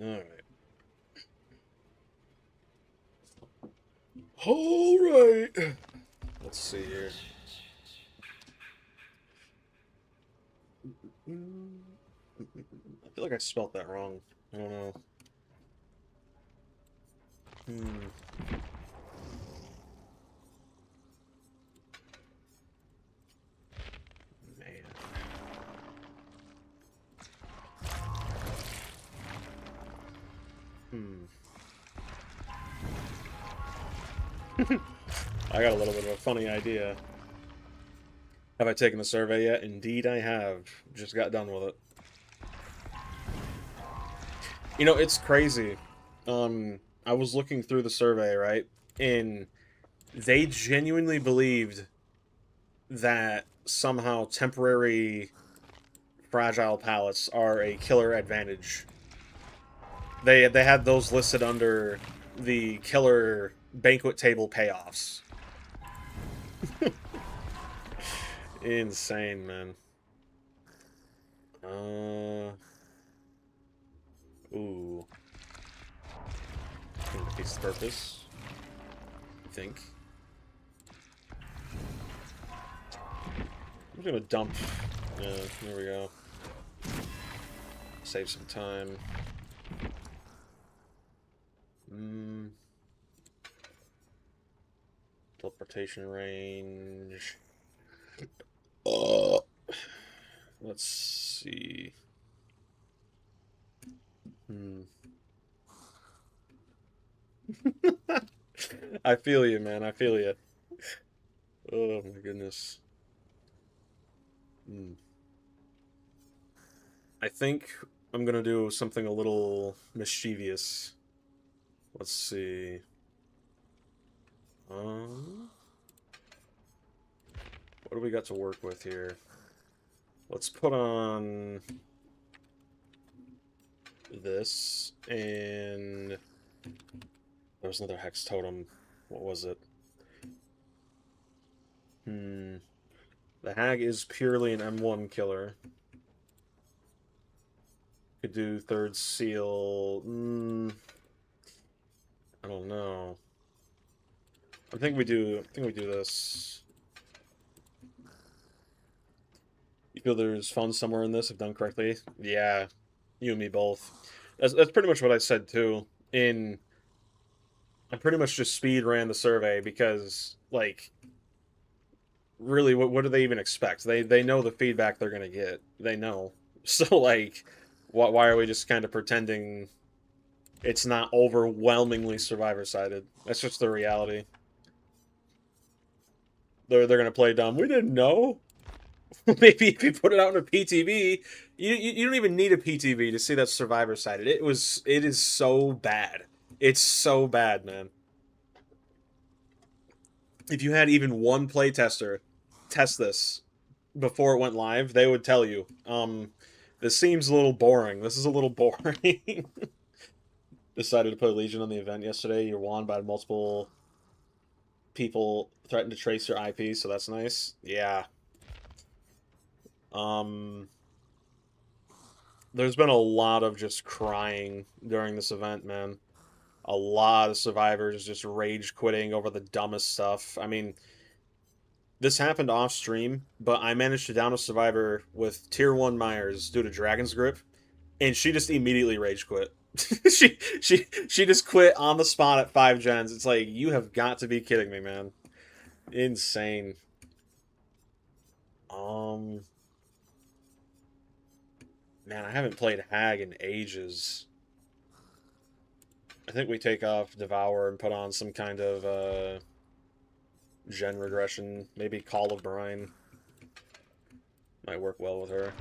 Alright. Alright. Let's see here. I feel like I spelt that wrong. I don't know. Man. I got a little bit of a funny idea. Have I taken the survey yet? Indeed I have. Just got done with it. You know, it's crazy. I was looking through the survey, right? And they genuinely believed that somehow temporary fragile pallets are a killer advantage. They had those listed under the killer banquet table payoffs. Insane, man. Ooh. I think defeats the purpose. I think. I'm gonna dump. Yeah, there we go. Save some time. Teleportation range. Let's see. I feel you, man. I feel you. Oh my goodness. I think I'm gonna do something a little mischievous. Let's see. What do we got to work with here? Let's put on this, and there was another hex totem. What was it? The hag is purely an M1 killer. Could do third seal. I don't know. I think we do this. You feel there's fun somewhere in this if done correctly? Yeah, you and me both. That's pretty much what I said too. I pretty much just speed ran the survey because, like, really, what do they even expect? They know the feedback they're gonna get. They know. So, like, why are we just kind of pretending it's not overwhelmingly survivor-sided? That's just the reality. They're gonna play dumb. We didn't know. Maybe if you put it out in a PTV, you don't even need a PTV to see that survivor-sided. It is so bad. It's so bad, man. If you had even one playtester test this before it went live, they would tell you, this seems a little boring. This is a little boring. Decided to put a Legion on the event yesterday. You're won by multiple people threatened to trace your IP, so that's nice. Yeah. There's been a lot of just crying during this event, man. A lot of survivors just rage quitting over the dumbest stuff. I mean, this happened off stream, but I managed to down a survivor with tier 1 Myers due to Dragon's Grip, and she just immediately rage quit. she just quit on the spot at 5 gens. It's like, you have got to be kidding me, man. Insane. Man, I haven't played Hag in ages. I think we take off Devour and put on some kind of gen regression. Maybe Call of Brine. Might work well with her.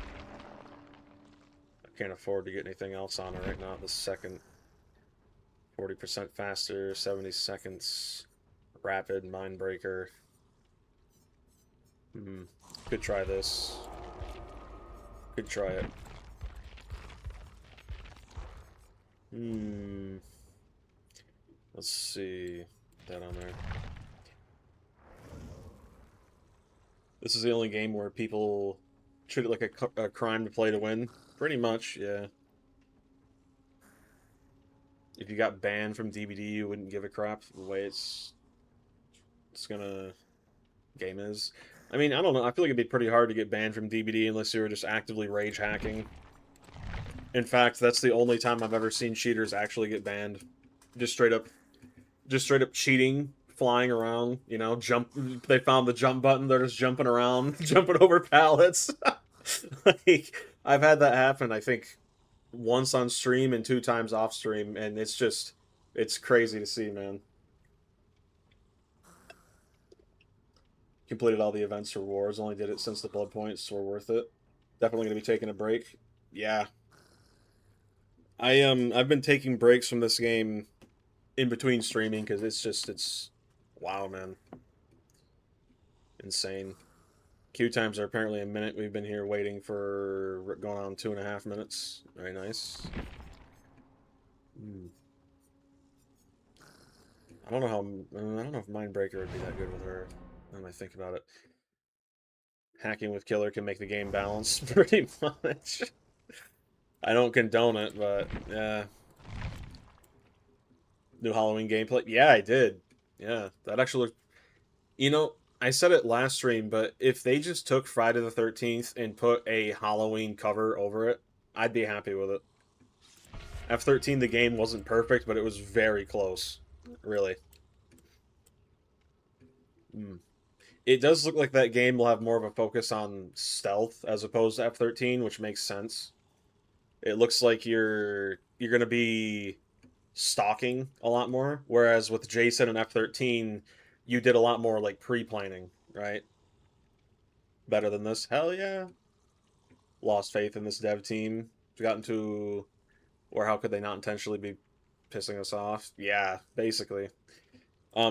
I can't afford to get anything else on her right now at this second. 40% faster, 70 seconds. Rapid, Mindbreaker. Could try this. Could try it. Hmm. Let's see. That on there. This is the only game where people treat it like a crime to play to win. Pretty much, yeah. If you got banned from DBD, you wouldn't give a crap the way it's gonna game is. I mean, I don't know. I feel like it'd be pretty hard to get banned from DBD unless you were just actively rage hacking. In fact, that's the only time I've ever seen cheaters actually get banned. Just straight up cheating, flying around, you know, jump they found the jump button, they're just jumping around, jumping over pallets. Like I've had that happen, I think once on stream and 2 times off stream, and it's crazy to see, man. Completed all the events for wars, only did it since the blood points were worth it. Definitely gonna be taking a break. Yeah. I've been taking breaks from this game in between streaming because it's wow, man. Insane. Queue times are apparently a minute. We've been here waiting for going on 2.5 minutes. Very nice. I don't know how. I don't know if Mindbreaker would be that good with her. When I think about it, hacking with killer can make the game balance pretty much. I don't condone it, but yeah. New Halloween gameplay. Yeah, I did. Yeah, that actually looked. You know, I said it last stream, but if they just took Friday the 13th and put a Halloween cover over it, I'd be happy with it. F13, the game wasn't perfect, but it was very close. Really. Mm. It does look like that game will have more of a focus on stealth as opposed to F13, which makes sense. It looks like you're going to be stalking a lot more, whereas with Jason and F13, you did a lot more like pre-planning, right? Better than this. Hell yeah. Lost faith in this dev team. Gotten to or how could they not intentionally be pissing us off? Yeah, basically.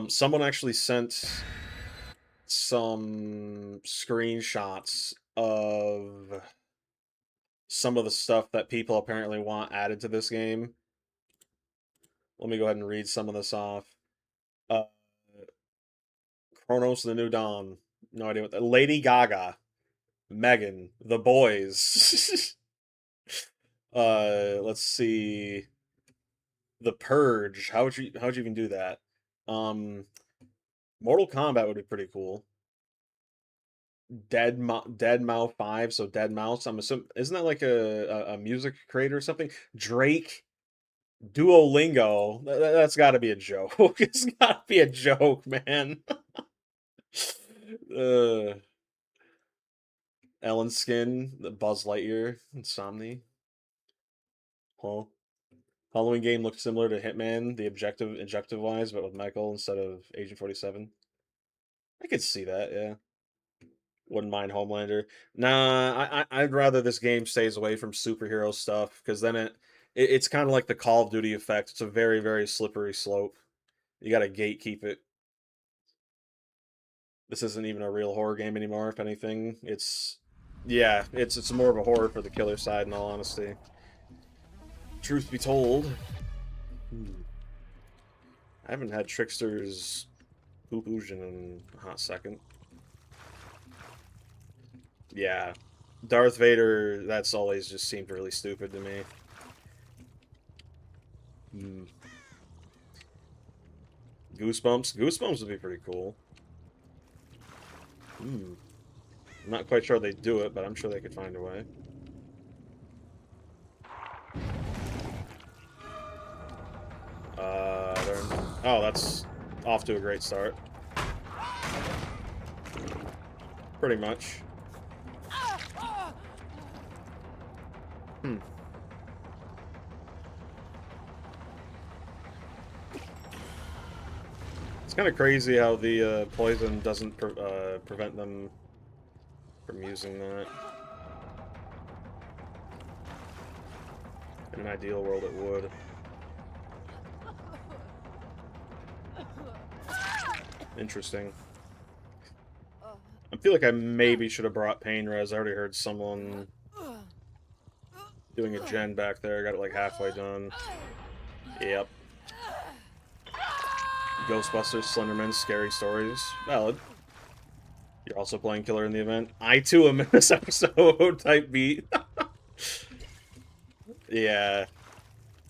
Someone actually sent some screenshots of some of the stuff that people apparently want added to this game. Let me go ahead and read some of this off. Uh, Chronos: The New Dawn. No idea what that. Lady Gaga, Megan, The Boys. Let's see. The Purge. How'd you even do that? Um, Mortal Kombat would be pretty cool. Dead Mouse 5, so Dead Mouse. I'm assuming isn't that like a music creator or something? Drake, Duolingo. That's got to be a joke. It's got to be a joke, man. uh, Ellen Skin, the Buzz Lightyear, Insomni. Huh. Halloween game looks similar to Hitman, the objective wise, but with Michael instead of Agent 47. I could see that, yeah. Wouldn't mind Homelander. Nah, I'd rather this game stays away from superhero stuff because then it's kind of like the Call of Duty effect. It's a very very slippery slope. You got to gatekeep it. This isn't even a real horror game anymore. If anything, yeah, it's more of a horror for the killer side. In all honesty, truth be told, I haven't had Trickster's Poopoosion in a hot second. Yeah, Darth Vader. That's always just seemed really stupid to me. Hmm. Goosebumps would be pretty cool. Hmm. I'm not quite sure they'd do it, but I'm sure they could find a way. Oh, that's off to a great start. Pretty much. Hmm. It's kind of crazy how the poison doesn't prevent them from using that. In an ideal world, it would. Interesting. I feel like I maybe should have brought Pain Res. I already heard someone doing a gen back there. Got it like halfway done. Yep. Ghostbusters, Slenderman, Scary Stories. Valid. You're also playing Killer in the event. I too am in this episode. Type beat. Yeah.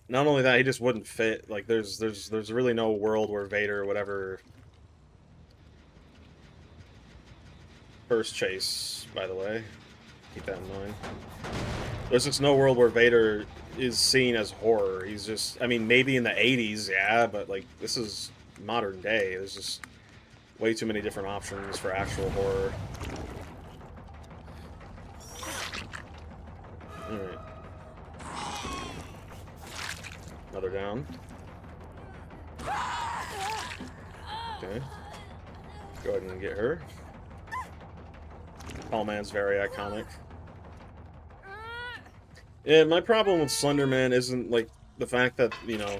Not only that, he just wouldn't fit. Like, there's really no world where Vader would ever. First chase, by the way. Keep that in mind. There's just no world where Vader is seen as horror. He's just, I mean, maybe in the 80s, yeah, but, like, this is modern day. There's just way too many different options for actual horror. Alright. Another down. Okay. Go ahead and get her. Tall Man's very iconic. Yeah, my problem with Slenderman isn't, like, the fact that, you know,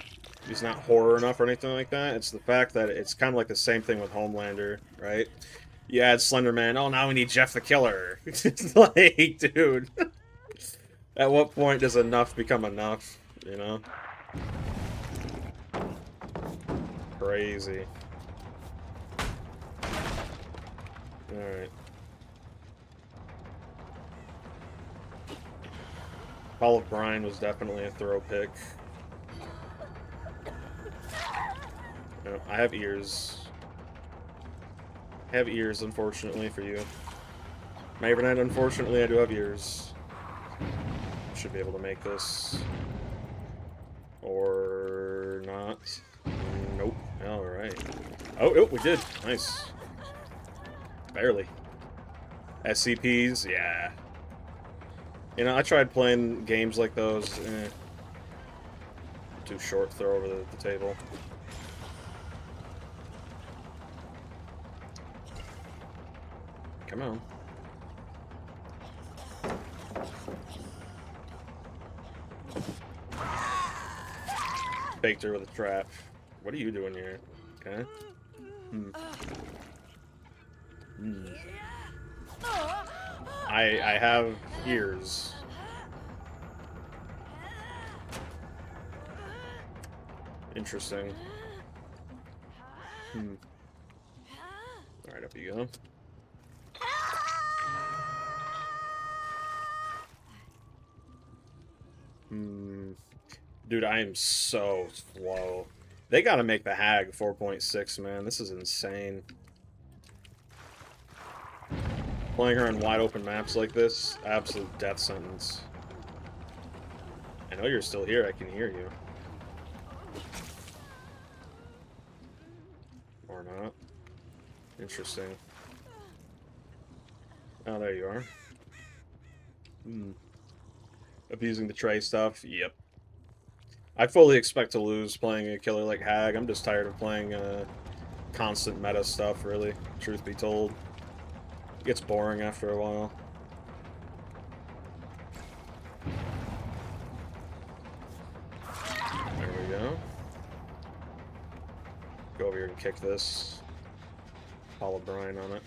he's not horror enough or anything like that. It's the fact that it's kind of like the same thing with Homelander, right? You add Slenderman, oh, now we need Jeff the Killer. It's like, dude. At what point does enough become enough, you know? Crazy. Alright. Call of Brine was definitely a throw pick. No, I have ears. I have ears, unfortunately, for you. Mavernet, unfortunately, I do have ears. Should be able to make this. Or not. Nope. Alright. Oh, we did. Nice. Barely. SCPs? Yeah. You know, I tried playing games like those. Too short, throw over the table. Come on. Baked her with a trap. What are you doing here? Okay. I have ears. Interesting. Alright, up you go. Dude, I am so slow. They gotta make the Hag 4.6, man. This is insane. Playing her on wide open maps like this, absolute death sentence. I know you're still here, I can hear you. Or not. Interesting. Oh, there you are. Abusing the tray stuff? Yep. I fully expect to lose playing a killer like Hag. I'm just tired of playing constant meta stuff, really, truth be told. It gets boring after a while. There we go. Go over here and kick this. Call a brine on it.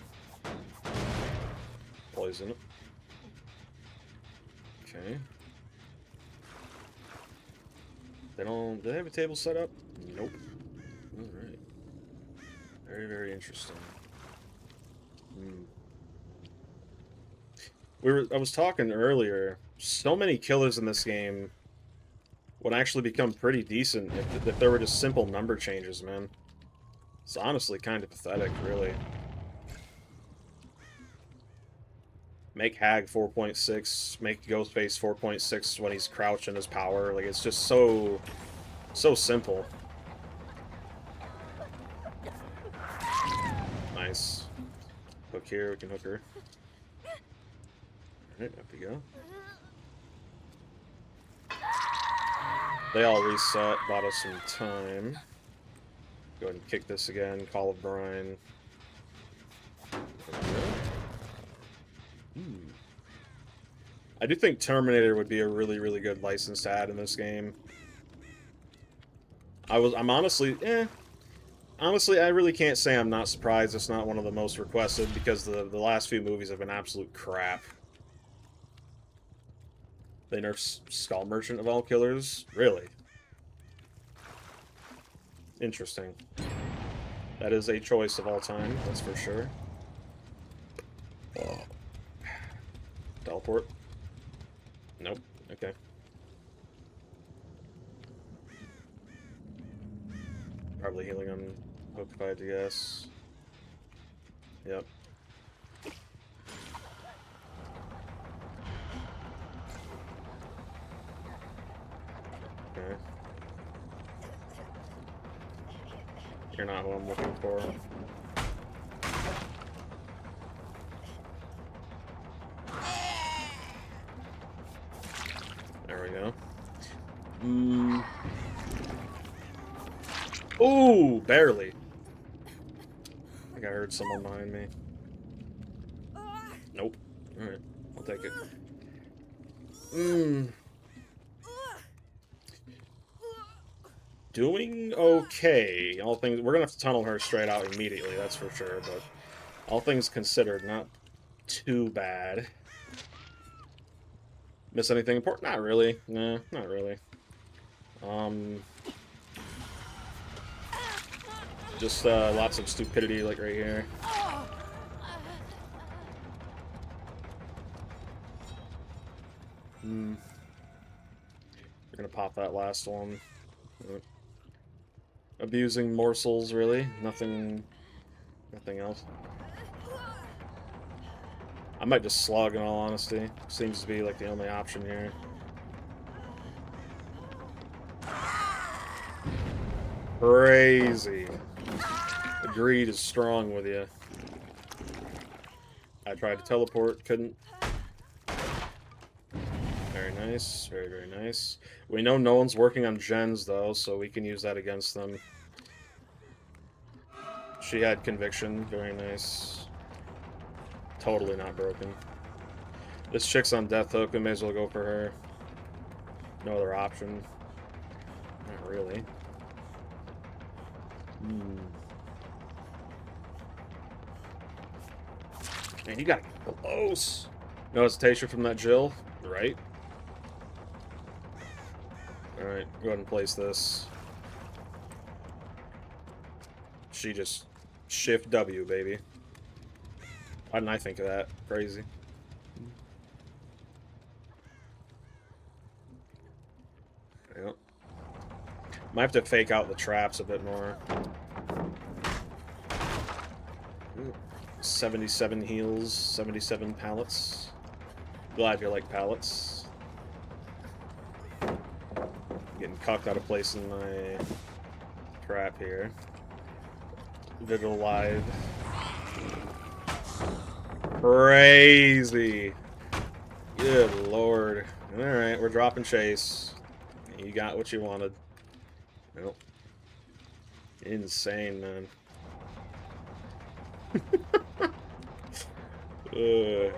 Poison it. Okay. Do they have a table set up? Nope. Alright. Very, very interesting. I was talking earlier, so many killers in this game would actually become pretty decent if there were just simple number changes, man. It's honestly kind of pathetic, really. Make Hag 4.6, make Ghostface 4.6 when he's crouched in his power. Like, it's just so simple. Nice. Hook here, we can hook her. Alright, up you go. They all reset, bought us some time. Go ahead and kick this again, Call of Brine. I do think Terminator would be a really, really good license to add in this game. I'm honestly, honestly, I really can't say I'm not surprised it's not one of the most requested, because the last few movies have been absolute crap. They nerfed Skull Merchant of all killers? Really? Interesting. That is a choice of all time, that's for sure. Oh. Teleport. Nope. Okay. Probably healing on hook if I had to guess. Yep. Okay. You're not who I'm looking for. There we go. Ooh, barely. I think I heard someone behind me. Nope. Alright, I'll take it. Doing okay. All things, we're gonna have to tunnel her straight out immediately, that's for sure, but all things considered, not too bad. Miss anything important? Not really. Nah, not really. Just lots of stupidity, like right here. We're gonna pop that last one. Abusing morsels, really? Nothing else. I might just slug, in all honesty. Seems to be like the only option here. Crazy. The greed is strong with you. I tried to teleport, couldn't. Very nice, very, very nice. We know no one's working on gens, though, so we can use that against them. She had conviction, very nice. Totally not broken. This chick's on death hook, we may as well go for her. No other option. Not really. Man, you got close. No hesitation from that Jill, right? Alright, go ahead and place this. She just shift W, baby. Why didn't I think of that? Crazy. Yep. Might have to fake out the traps a bit more. Ooh. 77 heals, 77 pallets. Glad you like pallets. Getting cucked out of place in my trap here. Vigil live. Crazy. Good lord. Alright, we're dropping chase. You got what you wanted. Nope. Insane, man. I'm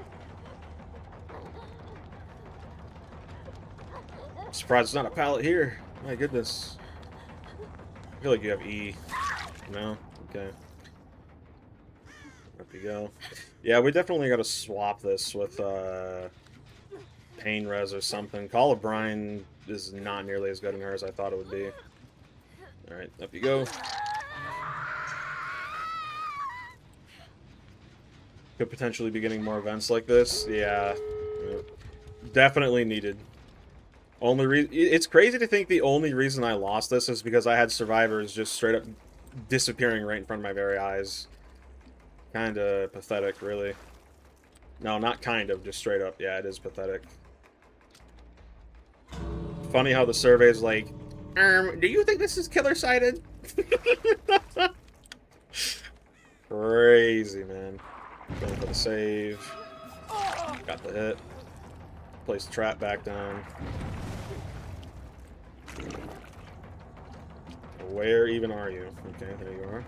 surprised it's not a pallet here. My goodness. I feel like you have E. No? Okay. Up you go. Yeah, we definitely gotta swap this with Pain Res or something. Call of Brine is not nearly as good in her as I thought it would be. Alright, up you go. Could potentially be getting more events like this. Yeah. Definitely needed. It's crazy to think the only reason I lost this is because I had survivors just straight up disappearing right in front of my very eyes. Kinda pathetic, really. No, not kind of, just straight up. Yeah, it is pathetic. Funny how the survey's like, do you think this is killer-sided? Crazy, man. Going for the save. Got the hit. Place the trap back down. Where even are you? Okay, there you are.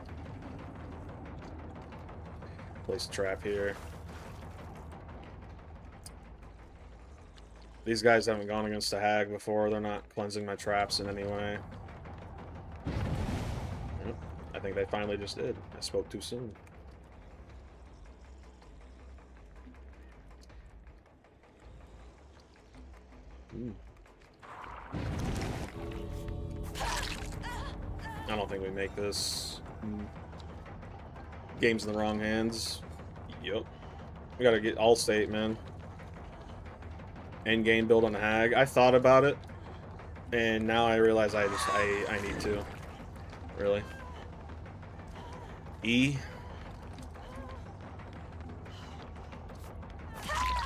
Place the trap here. These guys haven't gone against a hag before. They're not cleansing my traps in any way. Yep, I think they finally just did. I spoke too soon. I don't think we make this. Game's in the wrong hands. Yup. We gotta get Allstate, man. End game build on Hag. I thought about it, and now I realize I need to. Really. E.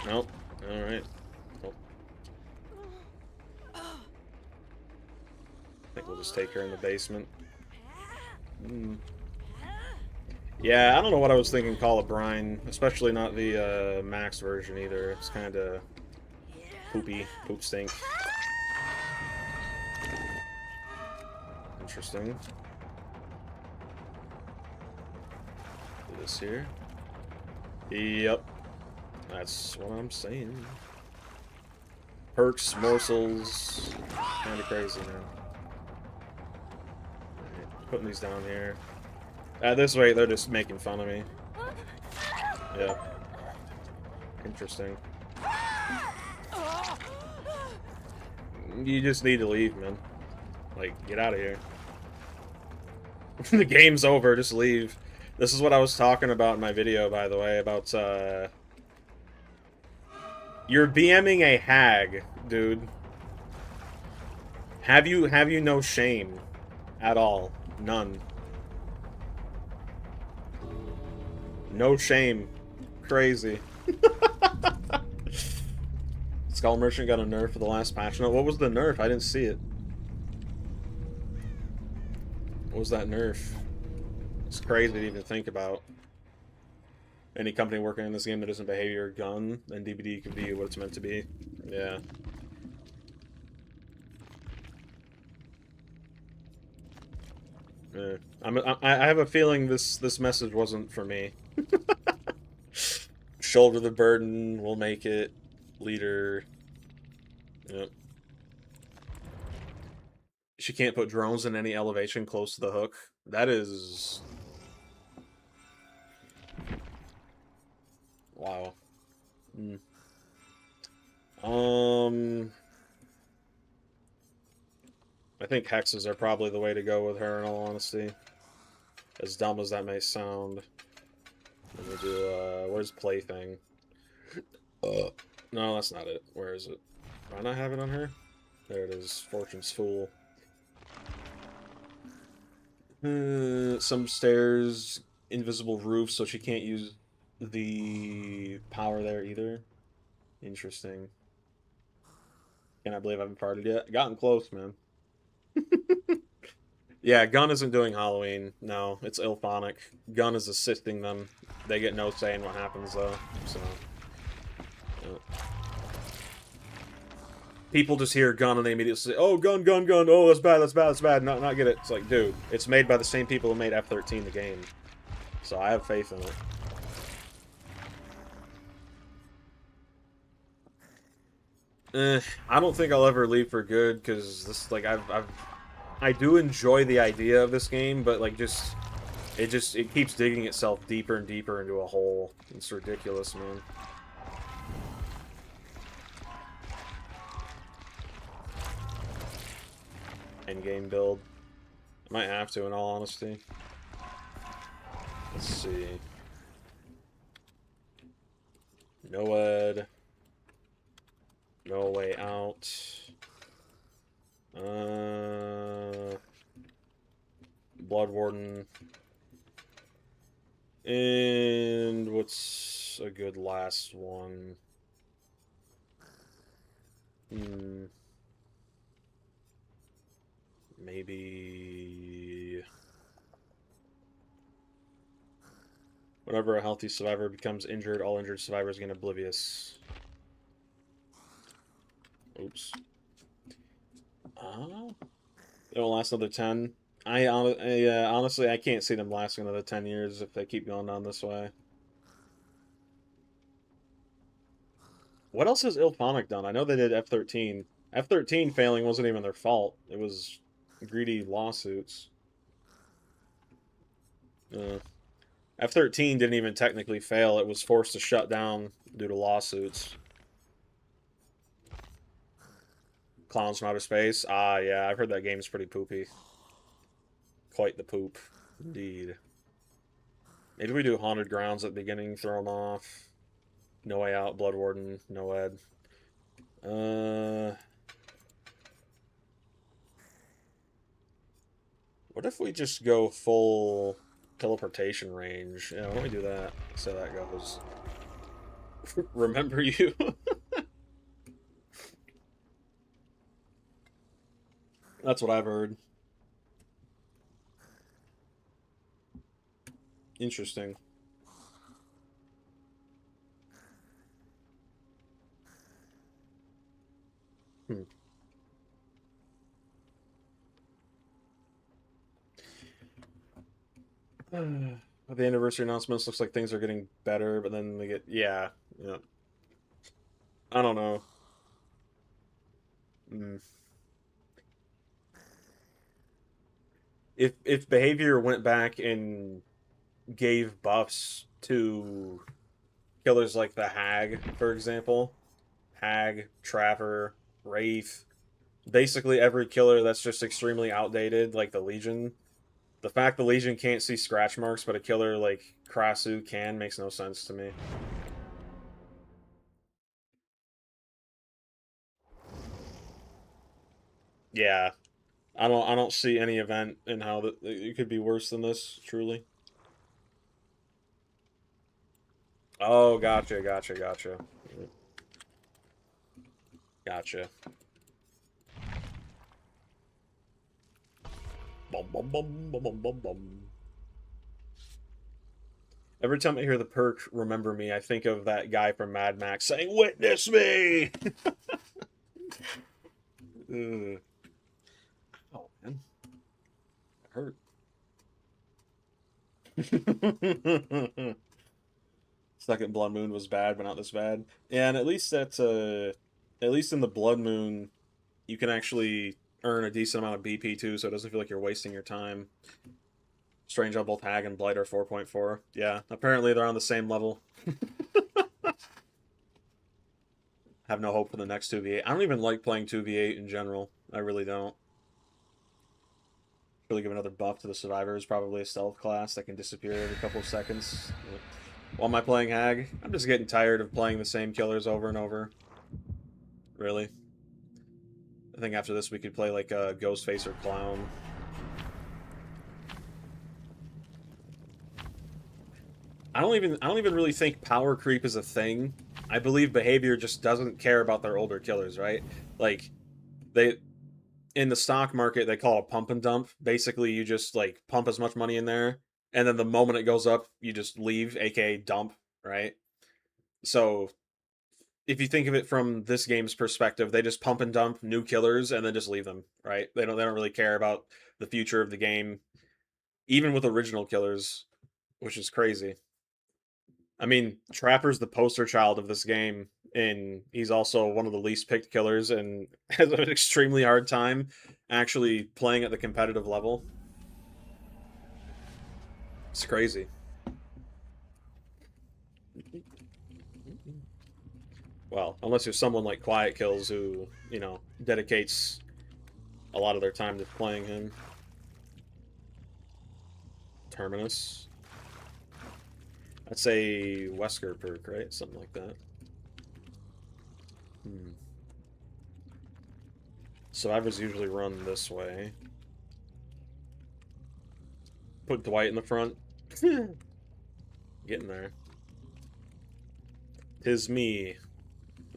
Nope. Alright. Well, I think we'll just take her in the basement. Yeah, I don't know what I was thinking Call of Brine, especially not the max version either. It's kind of poopy, poop stink. Interesting. Do this here. Yep. That's what I'm saying. Perks, morsels, kind of crazy, man. Right, putting these down here. This way, they're just making fun of me. Yeah. Interesting. You just need to leave, man. Like, get out of here. The game's over, just leave. This is what I was talking about in my video, by the way, about, you're BMing a hag, dude. Have you no shame at all? None. No shame. Crazy. Skull Merchant got a nerf for the last patch note. What was the nerf? I didn't see it. What was that nerf? It's crazy to even think about. Any company working in this game that isn't behavior gun, then DBD can be what it's meant to be. Yeah. I have a feeling this message wasn't for me. Shoulder the burden, we'll make it. Leader. Yep. She can't put drones in any elevation close to the hook. That is... Wow. I think hexes are probably the way to go with her, in all honesty. As dumb as that may sound. Let me do, where's Plaything? No, that's not it. Where is it? Do I not have it on her? There it is. Fortune's Fool. Some stairs, invisible roof, so she can't use the power there either. Interesting. Can't I believe I haven't farted yet? Gotten close, man. Yeah, Gun isn't doing Halloween. No, it's Ilphonic. Gun is assisting them. They get no say in what happens, though. So, yeah. People just hear Gun and they immediately say, "Oh, Gun, Gun, Gun! Oh, that's bad, that's bad, that's bad." Not get it. It's like, dude, it's made by the same people who made F13 the game, so I have faith in it. I don't think I'll ever leave for good because this, like, I do enjoy the idea of this game, but like it keeps digging itself deeper and deeper into a hole. It's ridiculous, man. Endgame build. I might have to, in all honesty. Let's see. Noed. No Way Out. Blood Warden. And what's a good last one? Maybe... Whenever a healthy survivor becomes injured, all injured survivors gain Oblivious. Oops. It'll last another 10. Honestly, I can't see them lasting another 10 years if they keep going down this way. What else has Ilphonic done? I know they did F13. F13 failing wasn't even their fault. It was greedy lawsuits. F13 didn't even technically fail. It was forced to shut down due to lawsuits. Clowns from Outer Space? Ah, yeah, I've heard that game's pretty poopy. quite the poop. Indeed. Maybe we do Haunted Grounds at the beginning, throw them off. No Way Out, Blood Warden, no Ed. What if we just go full teleportation range? Yeah, why don't we do that? So that goes. Remember you? That's what I've heard. Interesting. Hmm. The anniversary announcements looks like things are getting better, but then they get yeah. I don't know. Mm. If behavior went back and gave buffs to killers like the Hag, for example, Hag, Trapper, Wraith, basically every killer that's just extremely outdated, like the Legion. The fact the Legion can't see scratch marks, but a killer like Krasu can, makes no sense to me. Yeah, I don't see any event in how that it could be worse than this. Truly. Oh, gotcha, gotcha, gotcha, gotcha. Bum bum bum bum bum bum bum. Every time I hear the perk "Remember Me," I think of that guy from Mad Max saying "Witness me." Ugh. Oh man, that hurt. Second Blood Moon was bad, but not this bad. Yeah, and at least at least in the Blood Moon, you can actually earn a decent amount of BP too, so it doesn't feel like you're wasting your time. Strange on both Hag and Blight are 4.4. Yeah, apparently they're on the same level. Have no hope for the next 2v8. I don't even like playing 2v8 in general. I really don't. Really give another buff to the survivors. Probably a stealth class that can disappear every couple of seconds. Yeah. While am I playing Hag? I'm just getting tired of playing the same killers over and over. Really. I think after this we could play like a Ghostface or Clown. I don't even really think power creep is a thing. I believe behavior just doesn't care about their older killers, right? Like they in the stock market they call it a pump and dump. Basically you just like pump as much money in there and then the moment it goes up you just leave, aka dump, right? So if you think of it from this game's perspective, they just pump and dump new killers and then just leave them, right? They don't really care about the future of the game, even with original killers, which is crazy. I mean, Trapper's the poster child of this game, and he's also one of the least picked killers and has an extremely hard time actually playing at the competitive level. It's crazy. Well, unless you're someone like Quiet Kills who, dedicates a lot of their time to playing him. Terminus. That's a Wesker perk, right? Something like that. Hmm. Survivors usually run this way. Put Dwight in the front. Getting there. 'Tis me,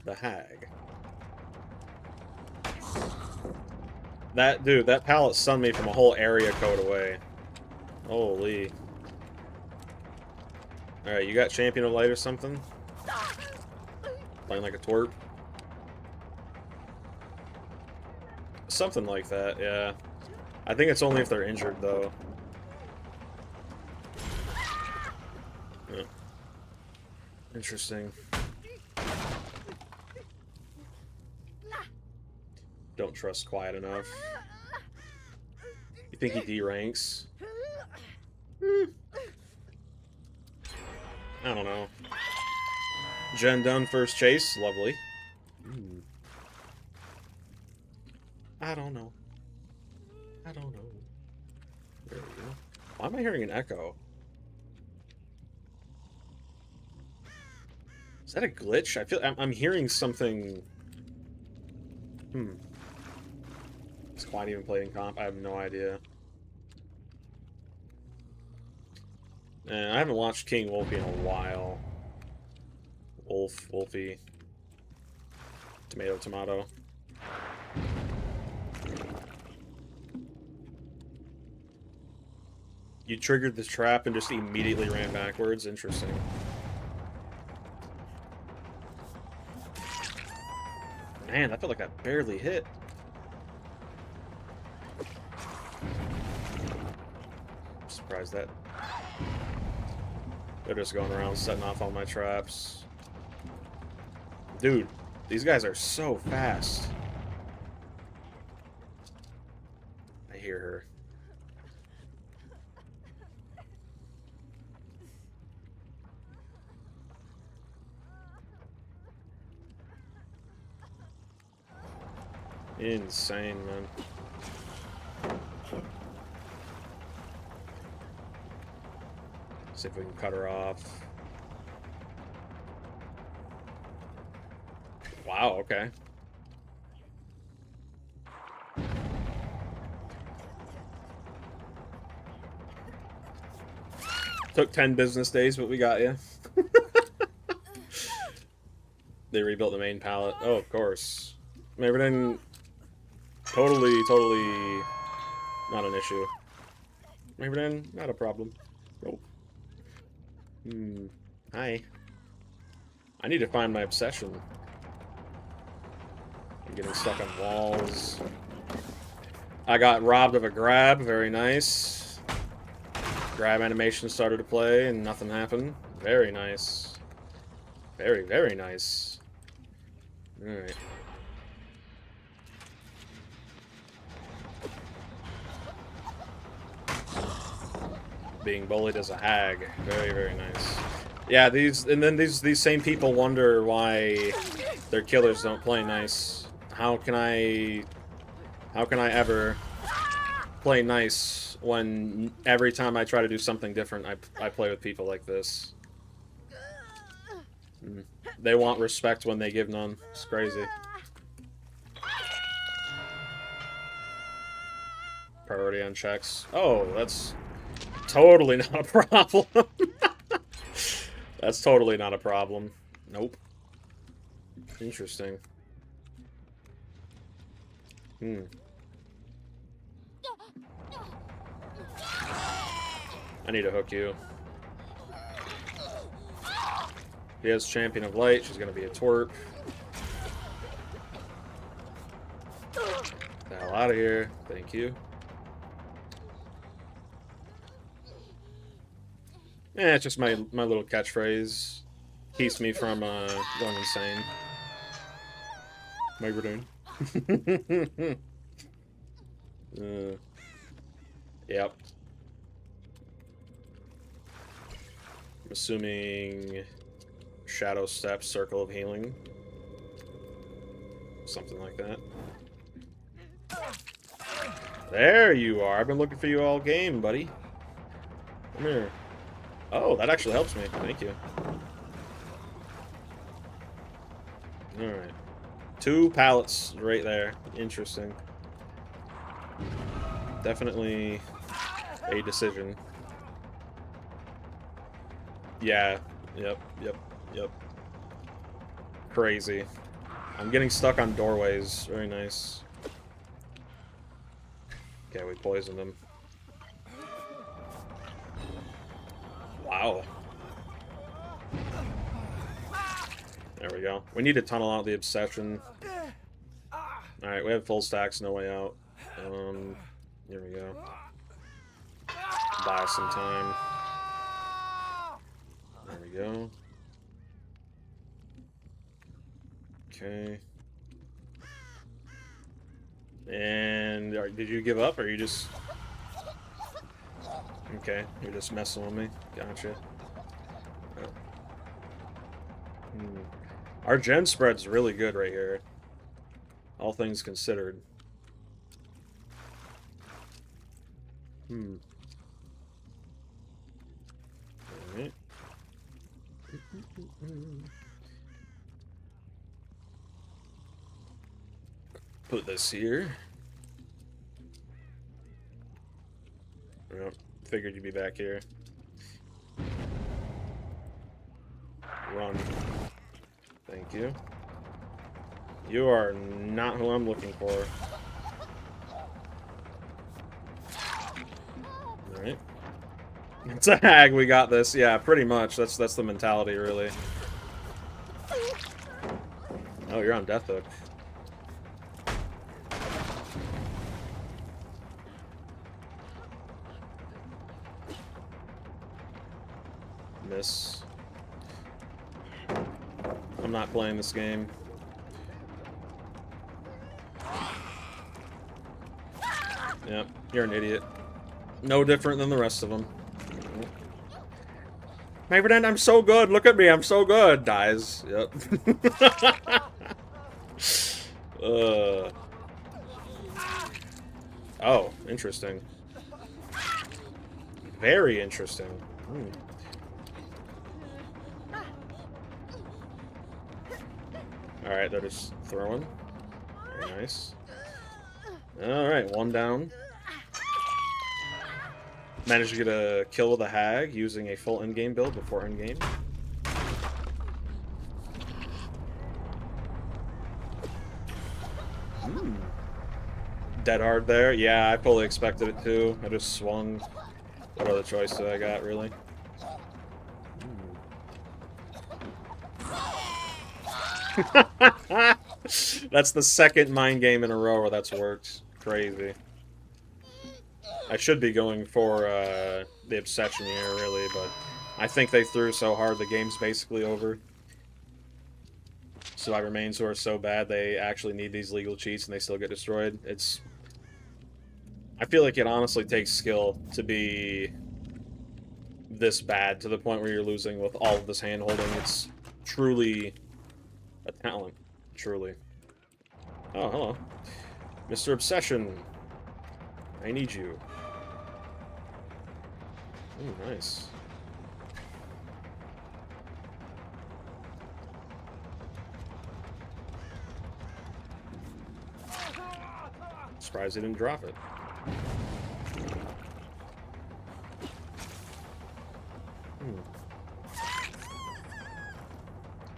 the Hag. That pallet stunned me from a whole area code away. Holy. Alright, you got Champion of Light or something? Playing like a twerp? Something like that, yeah. I think it's only if they're injured, though. Yeah. Interesting. Don't trust Quiet enough. You think he D-ranks? I don't know. Gen done first chase, lovely. I don't know. I don't know. There we go. Why am I hearing an echo? Is that a glitch? I feel I'm hearing something. Is Quine even played in comp? I have no idea. I haven't watched King Wolfie in a while. Wolfie. Tomato, tomato. You triggered the trap and just immediately ran backwards? Interesting. Man, that felt like that barely hit. I'm surprised that... They're just going around setting off all my traps. Dude, these guys are so fast. I hear her. Insane, man. See if we can cut her off. Wow, okay. Took 10 business days, but we got you. They rebuilt the main pallet. Oh, of course. Everything totally not an issue. Everything not a problem. Nope. Hi. I need to find my obsession. I'm getting stuck on walls. I got robbed of a grab. Very nice. Grab animation started to play and nothing happened. Very nice. Very, very nice. Alright. Being bullied as a hag. Very, very nice. Yeah, these same people wonder why their killers don't play nice. How can I ever play nice when every time I try to do something different, I play with people like this? They want respect when they give none. It's crazy. Priority on checks. Oh, that's totally not a problem. That's totally not a problem. Nope. Interesting. I need to hook you. He has Champion of Light. She's gonna be a twerp. Get the hell out of here. Thank you. Yeah, it's just my little catchphrase. Keeps me from going insane. My doing. Yep. I'm assuming Shadow Steps, Circle of Healing. Something like that. There you are. I've been looking for you all game, buddy. Come here. Oh, that actually helps me. Thank you. Alright. 2 pallets right there. Interesting. Definitely a decision. Yeah. Yep. Crazy. I'm getting stuck on doorways. Very nice. Okay, we poisoned him. Wow. There we go. We need to tunnel out the obsession. Alright, we have full stacks, no way out. Here we go. Buy some time. There we go. Okay. And did you give up, or you just... Okay, you're just messing with me. Gotcha. Our gen spread's really good right here. All things considered. Put this here. Yep, figured you'd be back here. Run. Thank you. You are not who I'm looking for. Alright. It's a hag, we got this. Yeah, pretty much. That's the mentality, really. Oh, you're on death hook. Miss. I'm not playing this game. Yep, you're an idiot. No different than the rest of them. My friend, I'm so good. Look at me, I'm so good. Dies. Yep. Oh, interesting. Very interesting. Alright, they're just throwing. Very nice. Alright, one down. Managed to get a kill with a hag using a full endgame build before endgame. Dead hard there. Yeah, I fully expected it too. I just swung. What other choice did I got, really? That's the second mind game in a row where that's worked. Crazy. I should be going for the obsession here, really, but I think they threw so hard the game's basically over. Survivor mains who are so bad they actually need these legal cheats and they still get destroyed. It's... I feel like it honestly takes skill to be this bad to the point where you're losing with all of this hand-holding. It's truly a talent. Truly. Oh, hello. Mr. Obsession. I need you. Oh, nice. Surprised he didn't drop it.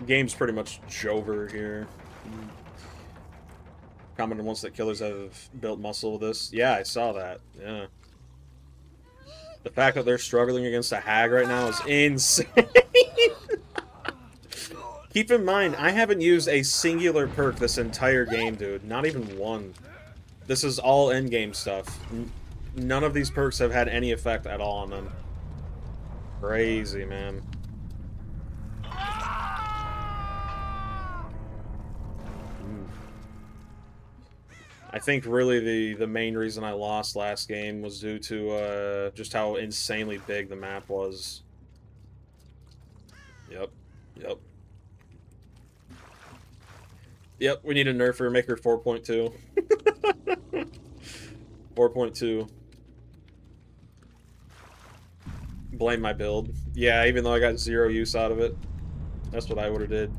Game's pretty much Jover here. Commented once that killers have built muscle with this. Yeah, I saw that. Yeah. The fact that they're struggling against a hag right now is insane. Keep in mind, I haven't used a singular perk this entire game, dude. Not even one. This is all endgame stuff. None of these perks have had any effect at all on them. Crazy, man. I think really the main reason I lost last game was due to just how insanely big the map was. Yep. Yep. Yep, we need a nerfer, make her 4.2. 4.2. Blame my build. Yeah, even though I got 0 use out of it. That's what I would have did.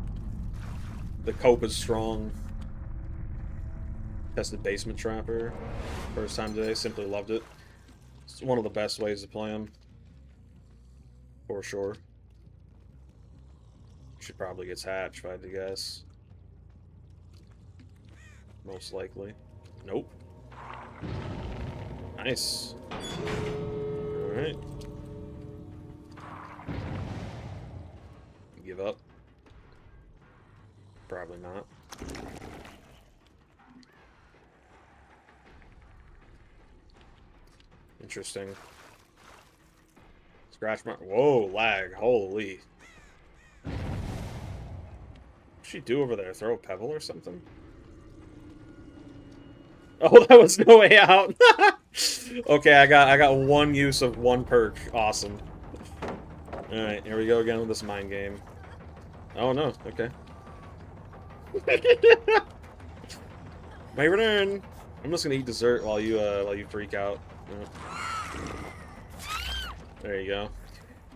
The cope is strong. Tested Basement Trapper. First time today. Simply loved it. It's one of the best ways to play him. For sure. She probably gets hatched, if I had to guess. Most likely. Nope. Nice. Alright. Give up? Probably not. Interesting. Scratch mark. Whoa, lag. Holy. What'd she do over there? Throw a pebble or something? Oh, that was no way out. Okay, I got one use of one perk. Awesome. Alright, here we go again with this mind game. Oh no, okay. My return! I'm just gonna eat dessert while you freak out. There you go.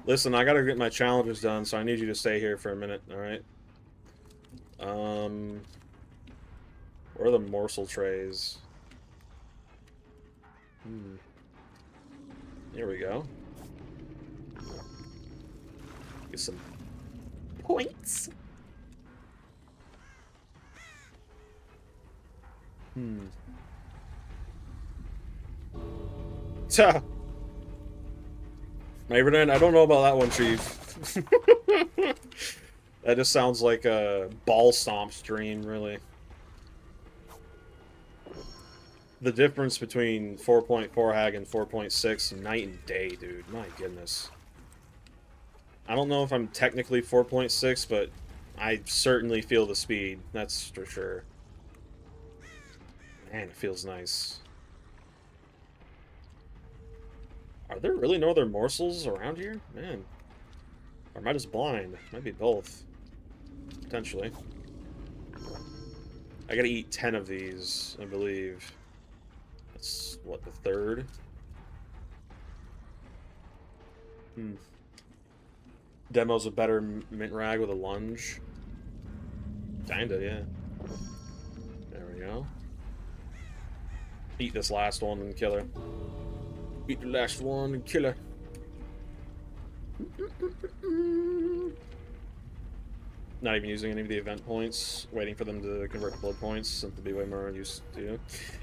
Listen, I gotta get my challenges done, so I need you to stay here for a minute, alright? Where are the morsel trays? Here we go. Get some points. Ta. Maverden, I don't know about that one, Chief. That just sounds like a ball stomp stream, really. The difference between 4.4 hag and 4.6, night and day, dude. My goodness. I don't know if I'm technically 4.6, but I certainly feel the speed. That's for sure. Man, it feels nice. Are there really no other morsels around here? Man. Or am I just blind? Might be both. Potentially. I gotta eat 10 of these, I believe. That's, what, the third? Demo's a better mint rag with a lunge. Kinda, yeah. There we go. Eat this last one and kill her. Eat the last one and kill her. Not even using any of the event points, waiting for them to convert to blood points, something to be way more used to.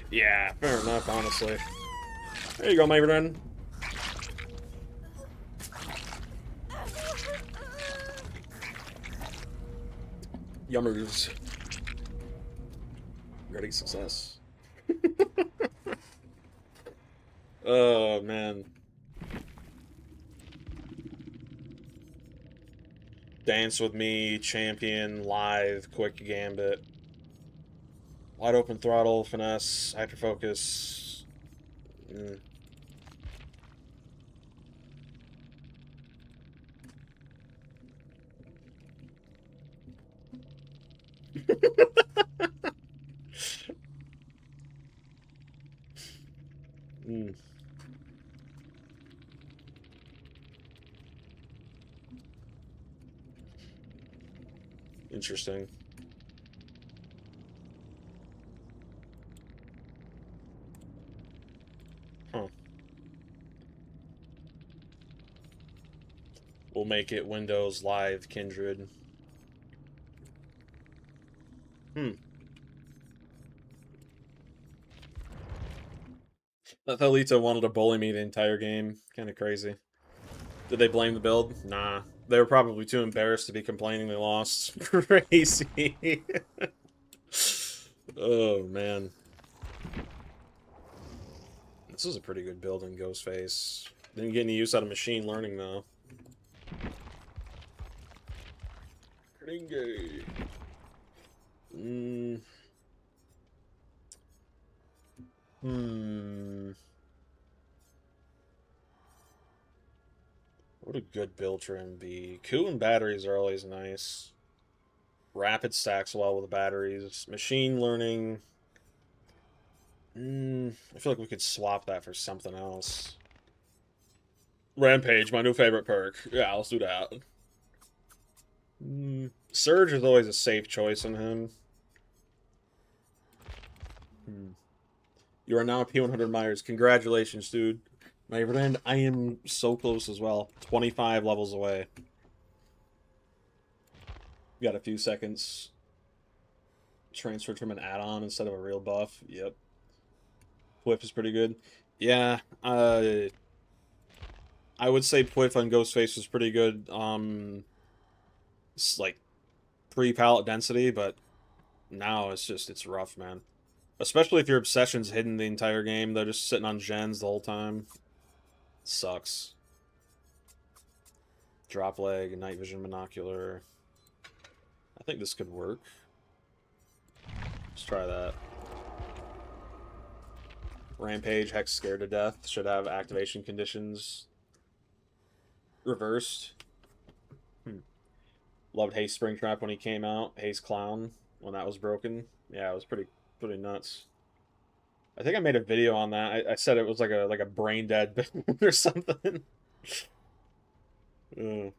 Yeah, fair enough, honestly. There you go, my friend. Yummers. Great success. Oh, man. Dance with me, champion, live, quick gambit. Wide open throttle, finesse, hyperfocus. Interesting. Huh. We'll make it Windows Live Kindred. That Thalita wanted to bully me the entire game. Kind of crazy. Did they blame the build? Nah. They were probably too embarrassed to be complaining they lost. Crazy. Oh, man. This is a pretty good build in Ghostface. Didn't get any use out of machine learning, though. What would a good build trim be? Coup and batteries are always nice. Rapid stacks well with the batteries. Machine learning. I feel like we could swap that for something else. Rampage, my new favorite perk. Yeah, let's do that. Surge is always a safe choice in him. You are now a P100 Myers. Congratulations, dude. My friend, I am so close as well. 25 levels away. Got a few seconds. Transferred from an add-on instead of a real buff. Yep. Whiff is pretty good. Yeah, I would say Pliff on Ghostface was pretty good. It's like pre-pallet density, but now it's rough, man. Especially if your obsession's hidden the entire game, they're just sitting on gens the whole time. Sucks. Drop leg, night vision binocular. I think this could work. Let's try that. Rampage, Hex scared to death. Should have activation conditions reversed. Loved Haste Springtrap when he came out. Haste Clown when that was broken. Yeah, it was pretty nuts. I think I made a video on that. I said it was like a brain dead or something. Mm.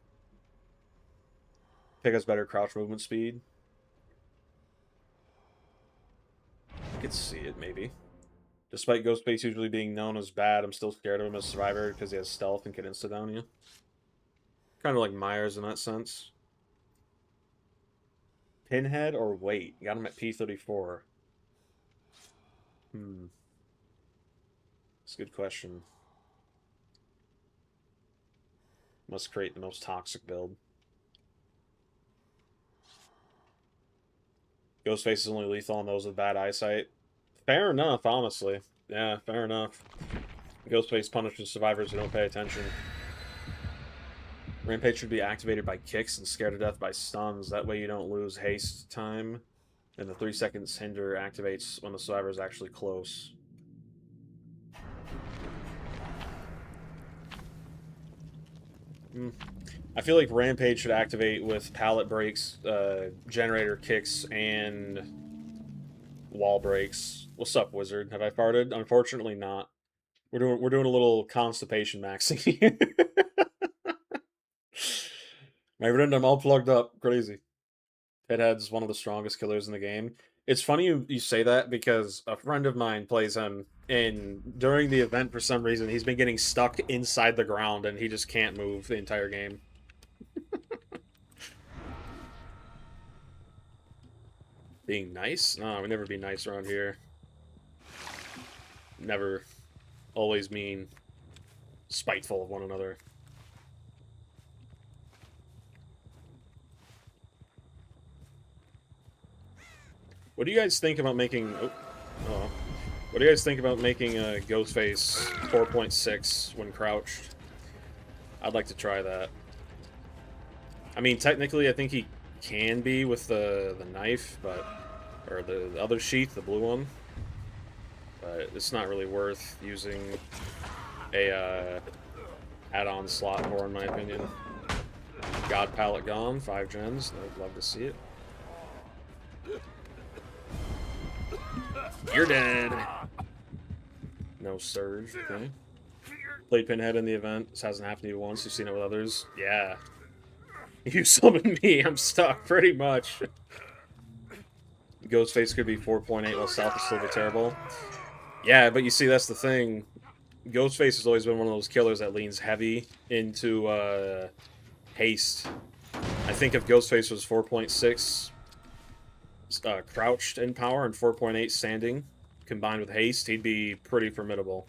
Pig has better crouch movement speed. I could see it, maybe. Despite Ghostface usually being known as bad, I'm still scared of him as a survivor because he has stealth and can insta-down you. Kind of like Myers in that sense. Pinhead or Wait? Got him at P34. That's a good question. Must create the most toxic build. Ghostface is only lethal on those with bad eyesight. Fair enough, honestly. Yeah, fair enough. Ghostface punishes survivors who don't pay attention. Rampage should be activated by kicks and scared to death by stuns. That way you don't lose haste time. And the 3 seconds hinder activates when the survivor is actually close. I feel like Rampage should activate with pallet breaks, generator kicks, and wall breaks. What's up, Wizard? Have I farted? Unfortunately, not. We're doing a little constipation maxing. My friend, I'm all plugged up. Crazy. Pinhead's one of the strongest killers in the game. It's funny you say that because a friend of mine plays him, and during the event, for some reason, he's been getting stuck inside the ground, and he just can't move the entire game. Being nice? No, we never be nice around here. Never. Always mean. Spiteful of one another. What do you guys think about making... Oh. What do you guys think about making a Ghostface 4.6 when crouched? I'd like to try that. I mean, technically, I think he can be with the knife, but... Or the other sheath, the blue one. But it's not really worth using a add-on slot for, in my opinion. God palette gone, 5 gens. I'd love to see it. You're dead. No surge. Okay. Played Pinhead in the event. This hasn't happened to you once. You've seen it with others. Yeah. You summoned me. I'm stuck, pretty much. Ghostface could be 4.8 while Stealth is still be terrible. Yeah, but you see, that's the thing. Ghostface has always been one of those killers that leans heavy into haste. I think if Ghostface was 4.6 crouched in power and 4.8 standing, combined with haste, he'd be pretty formidable.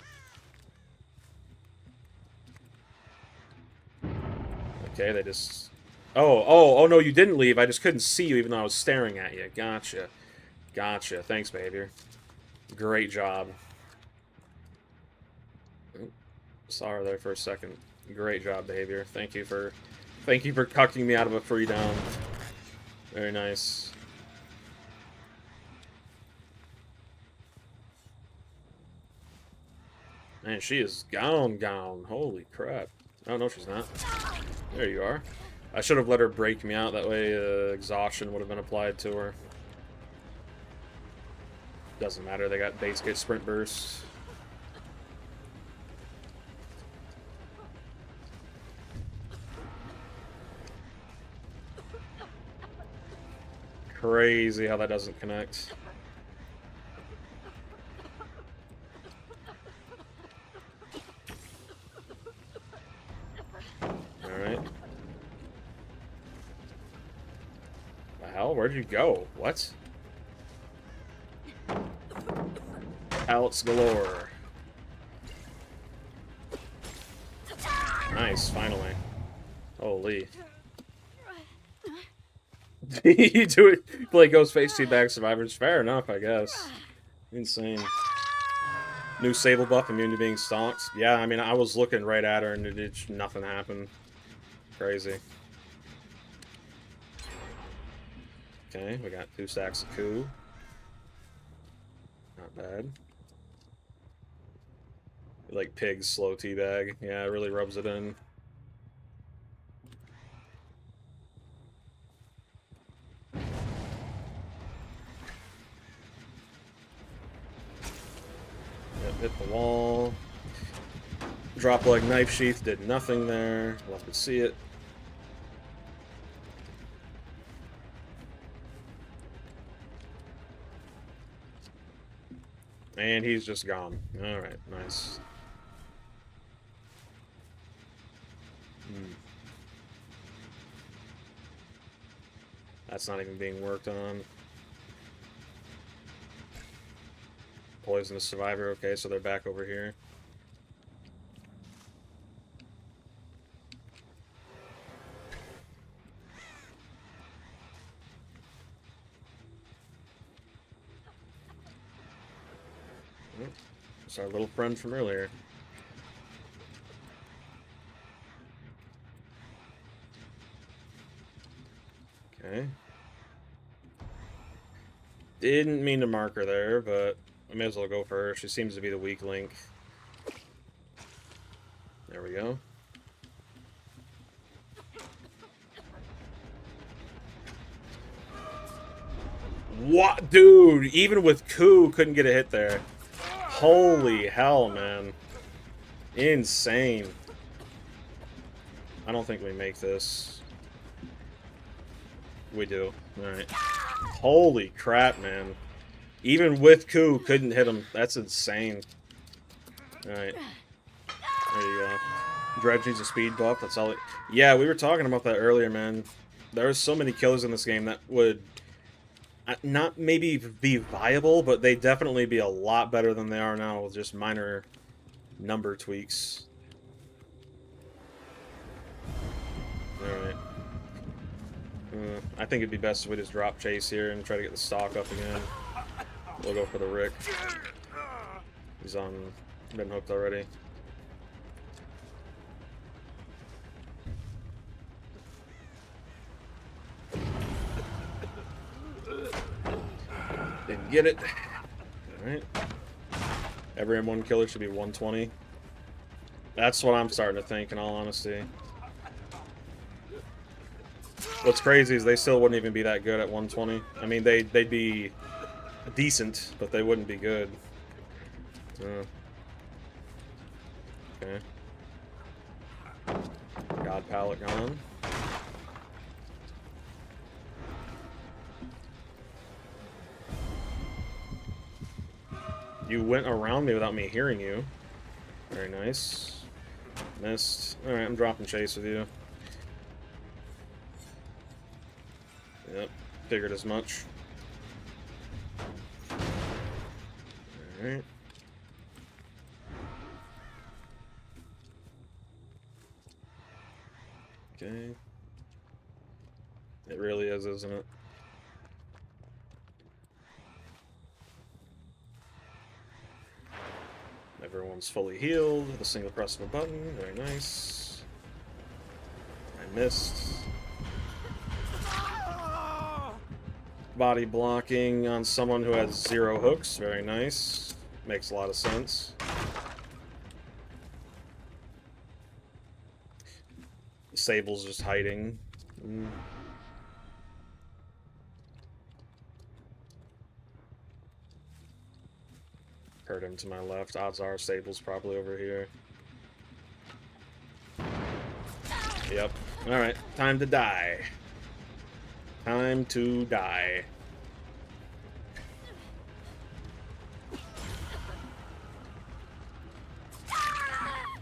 Okay, they just... Oh, no, you didn't leave. I just couldn't see you even though I was staring at you. Gotcha. Gotcha. Thanks, behavior. Great job. Saw her there for a second. Great job, behavior. Thank you for cucking me out of a free down. Very nice. Man, she is gone. Holy crap. Oh, no, she's not. There you are. I should have let her break me out. That way, exhaustion would have been applied to her. Doesn't matter. They got base kit sprint bursts. Crazy how that doesn't connect. Alright. The hell? Where'd you go? What? Pallets galore. Nice, finally. Holy. You do it. Play Ghostface Teabag Survivors. Fair enough, I guess. Insane. New Sable buff, immune to being stalked. Yeah, I mean, I was looking right at her and nothing happened. Crazy. Okay, we got 2 stacks of coup. Not bad. Like Pig's slow teabag. Yeah, it really rubs it in. Yep, hit the wall. Drop leg knife sheath did nothing there. Love to see it. And he's just gone. Alright, nice. That's not even being worked on. Poisonous survivor. Okay, so they're back over here. It's our little friend from earlier. Okay. Didn't mean to mark her there, but I may as well go for her. She seems to be the weak link. There we go. What? Dude, even with Ku, couldn't get a hit there. Holy hell, man. Insane. I don't think we make this. We do. Alright. Holy crap, man. Even with Ku, couldn't hit him. That's insane. Alright. There you go. Dredge needs a speed buff. That's all it... Yeah, we were talking about that earlier, man. There's so many killers in this game that would... not maybe be viable, but they'd definitely be a lot better than they are now with just minor number tweaks. Alright. I think it'd be best if we just drop Chase here and try to get the stock up again. We'll go for the Rick. He's been hooked already. Didn't get it. Alright. Every M1 killer should be 120. That's what I'm starting to think, in all honesty. What's crazy is they still wouldn't even be that good at 120. I mean, they'd be decent, but they wouldn't be good. Okay. God pallet gone. You went around me without me hearing you. Very nice. Missed. Alright, I'm dropping Chase with you. Yep, figured as much. Alright. Okay. It really is, isn't it? Everyone's fully healed with a single press of a button. Very nice. I missed. Body blocking on someone who has 0 hooks. Very nice. Makes a lot of sense. Sable's just hiding. Heard him to my left. Odds are Sable's probably over here. Yep. Alright. Time to die. Time to die.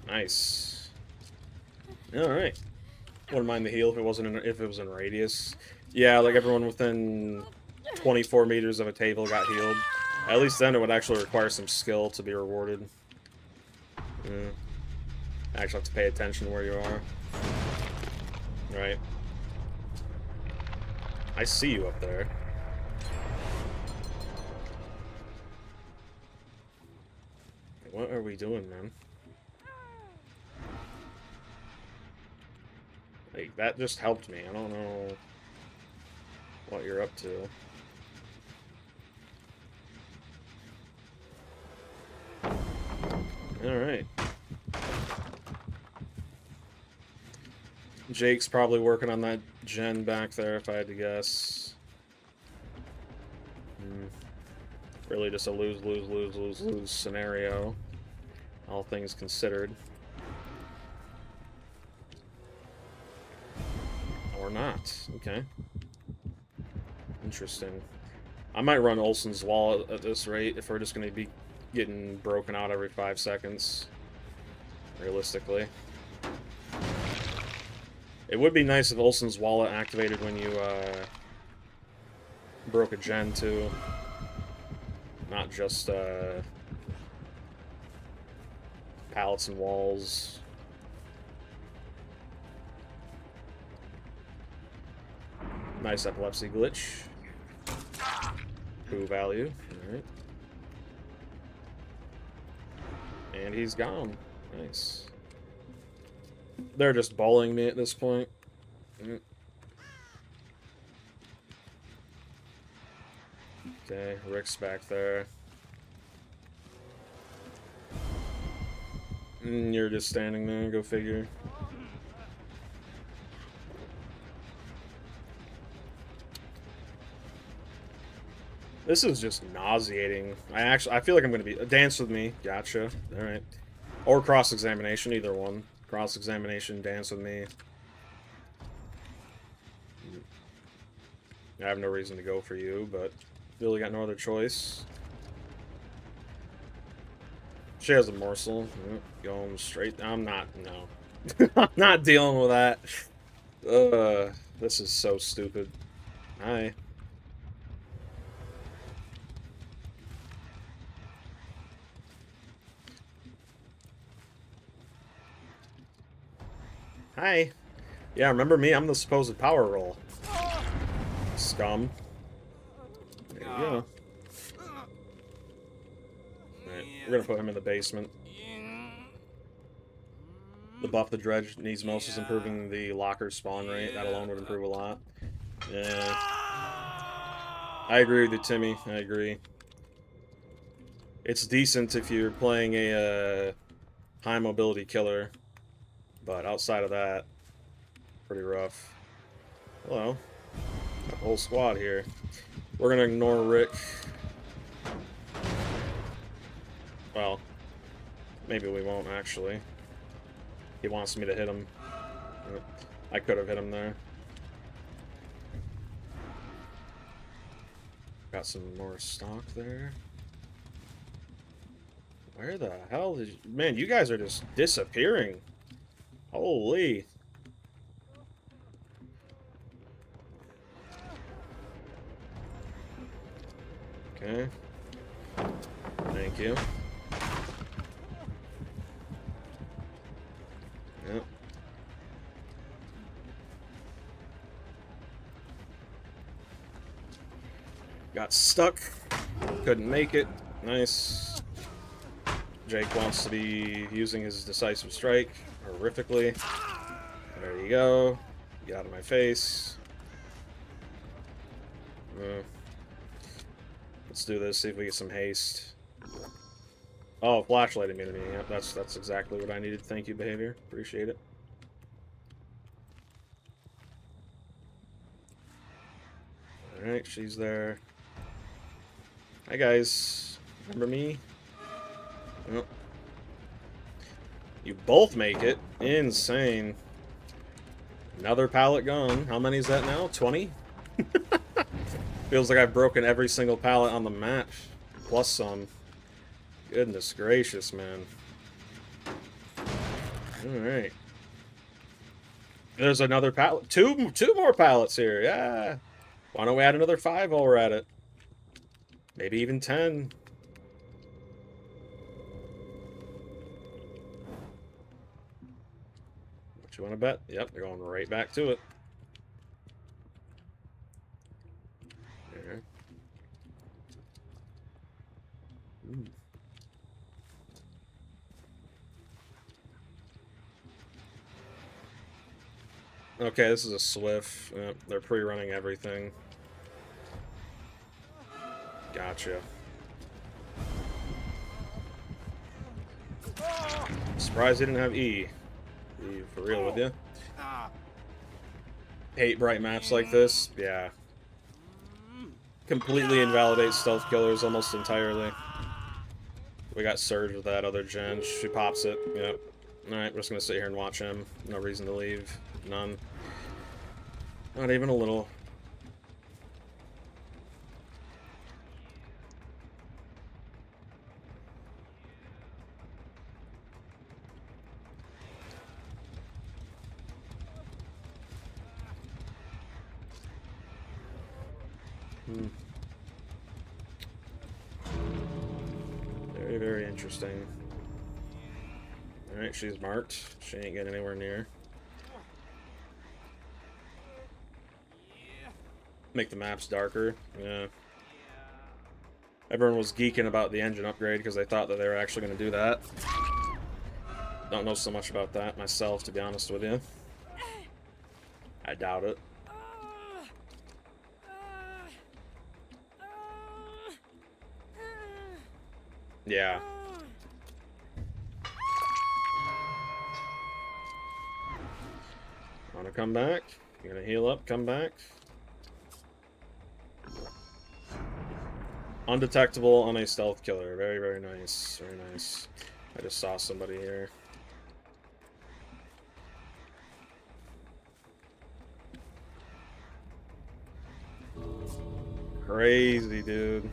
Nice. Alright. Wouldn't mind the heal if it wasn't if it was in radius. Yeah, like everyone within 24 meters of a table got healed. At least then it would actually require some skill to be rewarded. I actually have to pay attention where you are. Right. I see you up there. What are we doing, man? Like, that just helped me. I don't know what you're up to. Alright. Jake's probably working on that gen back there, if I had to guess. Really just a lose scenario, all things considered. Or not. Okay. Interesting. I might run Olsen's wall at this rate if we're just going to be getting broken out every 5 seconds, realistically. It would be nice if Olsen's wallet activated when you broke a gen too. Not just pallets and walls. Nice epilepsy glitch. True value. Alright. And he's gone. Nice. They're just bullying me at this point. Okay, Rick's back there. You're just standing there, go figure. This is just nauseating. I feel like I'm gonna be dance with me. Gotcha. All right. Or cross-examination, either one. Cross-examination, dance with me. I have no reason to go for you, but really got no other choice. She has a morsel. Going straight. I'm not. No. I'm not dealing with that. This is so stupid. Hi. Hi. Yeah, remember me? I'm the supposed power roll. Scum. There you go. Alright, we're gonna put him in the basement. The buff the dredge needs most is improving the locker spawn rate. That alone would improve a lot. Yeah. I agree with you, Timmy. I agree. It's decent if you're playing a high mobility killer. But outside of that, pretty rough. Hello. Got the whole squad here. We're gonna ignore Rick. Well, maybe we won't, actually. He wants me to hit him. I could have hit him there. Got some more stock there. Where the hell did you... Man, you guys are just disappearing. Holy. Okay. Thank you. Yep. Got stuck. Couldn't make it. Nice. Jake wants to be using his decisive strike horrifically. There you go. Get out of my face. Let's do this, see if we get some haste. Oh, flashlight immunity. Yep, that's exactly what I needed. Thank you, behavior. Appreciate it. Alright, she's there. Hi, guys. Remember me? Oh. You both make it. Insane. Another pallet gone. How many is that now? 20? Feels like I've broken every single pallet on the map. Plus some. Goodness gracious, man. Alright. There's another pallet. Two more pallets here. Yeah. Why don't we add another 5 while we're at it? Maybe even 10. What you want to bet? Yep, they're going right back to it. There. Okay, this is a Swift. Yep, they're pre-running everything. Gotcha. Surprised they didn't have E. Be for real with you. Hate bright maps like this. Yeah. Completely invalidates stealth killers almost entirely. We got Surge with that other gen. She pops it. Yep. Alright, we're just gonna sit here and watch him. No reason to leave. None. Not even a little. Hmm. Very, very interesting. Alright, she's marked. She ain't getting anywhere near. Make the maps darker. Yeah. Everyone was geeking about the engine upgrade because they thought that they were actually going to do that. Don't know so much about that myself, to be honest with you. I doubt it. Yeah. Wanna come back? You gonna heal up, come back? Undetectable on a stealth killer. Very, very nice. Very nice. I just saw somebody here. Crazy, dude.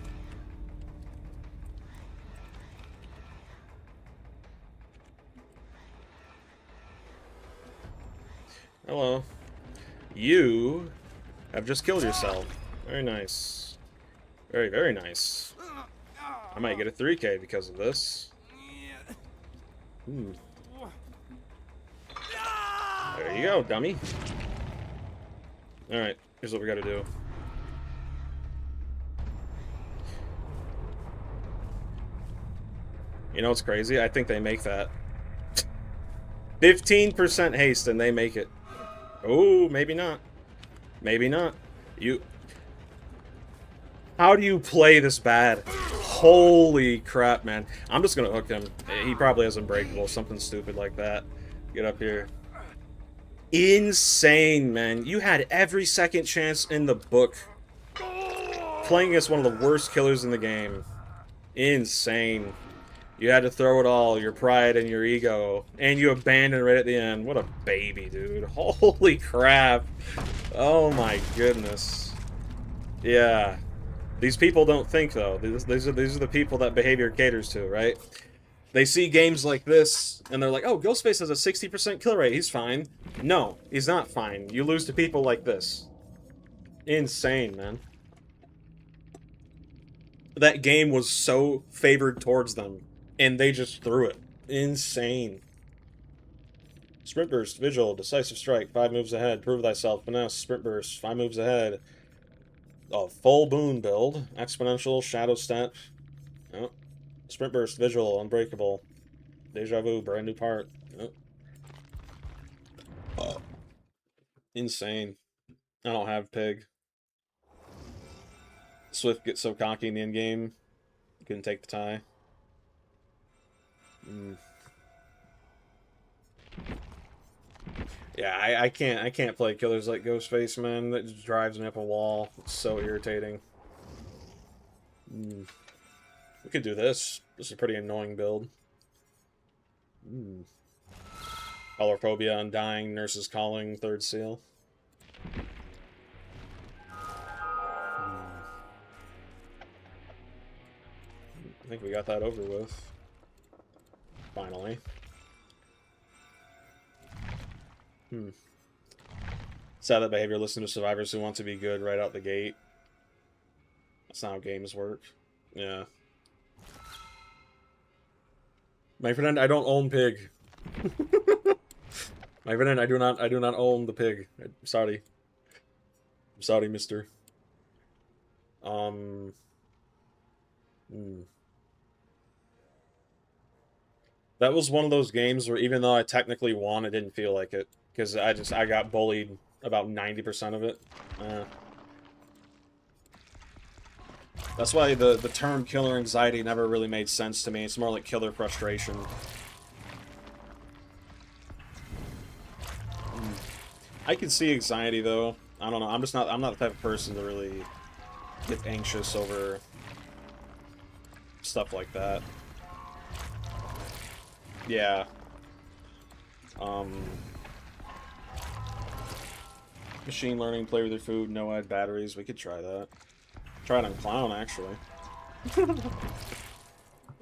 Hello. You have just killed yourself. Very nice. Very, very nice. I might get a 3K because of this. Ooh. There you go, dummy. Alright, here's what we gotta do. You know what's crazy? I think they make that. 15% haste and they make it. Oh, maybe not. Maybe not. How do you play this bad? Holy crap, man. I'm just gonna hook him. He probably has Unbreakable, something stupid like that. Get up here. Insane, man. You had every second chance in the book. Playing against one of the worst killers in the game. Insane. You had to throw it all, your pride and your ego, and you abandoned right at the end. What a baby, dude. Holy crap. Oh my goodness. Yeah. These people don't think, though. These are the people that behavior caters to, right? They see games like this, and they're like, oh, Ghostface has a 60% kill rate. He's fine. No, he's not fine. You lose to people like this. Insane, man. That game was so favored towards them, and they just threw it. Insane. Sprint Burst, Vigil, Decisive Strike, 5 moves ahead. Prove Thyself, Finesse, Sprint Burst, 5 moves ahead. A full boon build. Exponential, Shadow Step. Oh. Sprint Burst, Vigil, Unbreakable. Deja Vu, brand new part. Oh. Insane. I don't have Pig. Swift gets so cocky in the end game. Couldn't take the tie. Yeah, I can't play killers like Ghostface, man. That just drives me up a wall. It's so irritating. We could do this. This is a pretty annoying build. Colorphobia, Undying, Nurses Calling, Third Seal. I think we got that over with. Finally. Sad that behavior. Listen to survivors who want to be good right out the gate. That's not how games work. Yeah. My friend, I don't own Pig. My friend, I do not own the Pig. I'm sorry. I'm sorry, mister. That was one of those games where even though I technically won, it didn't feel like it. Because I got bullied about 90% of it. That's why the term killer anxiety never really made sense to me. It's more like killer frustration. I can see anxiety though. I don't know. I'm not the type of person to really get anxious over stuff like that. Yeah. Machine learning, play with your food, no add batteries. We could try that. Try it on Clown, actually.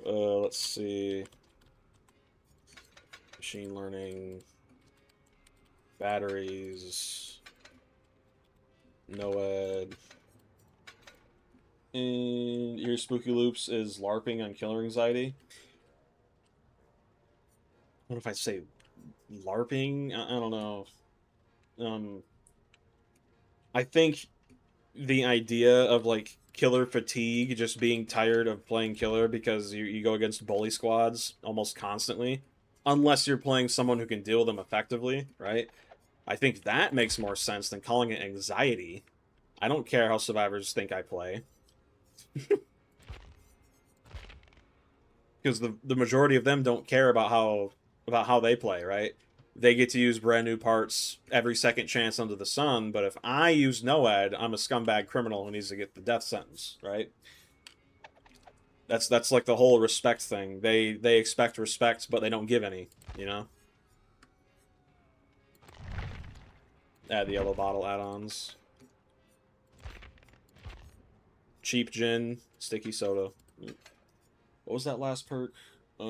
Let's see. Machine learning, batteries, no add. And your spooky loops is LARPing on killer anxiety. What if I say LARPing? I don't know. Um, I think the idea of like killer fatigue, just being tired of playing killer because you go against bully squads almost constantly, unless you're playing someone who can deal with them effectively, right? I think that makes more sense than calling it anxiety. I don't care how survivors think I play. Because the majority of them don't care about how they play, right? They get to use brand new parts every second chance under the sun, but if I use NOED, I'm a scumbag criminal who needs to get the death sentence, right? That's like the whole respect thing. They expect respect, but they don't give any, you know? Add the yellow bottle add-ons. Cheap gin, sticky soda. What was that last perk? Play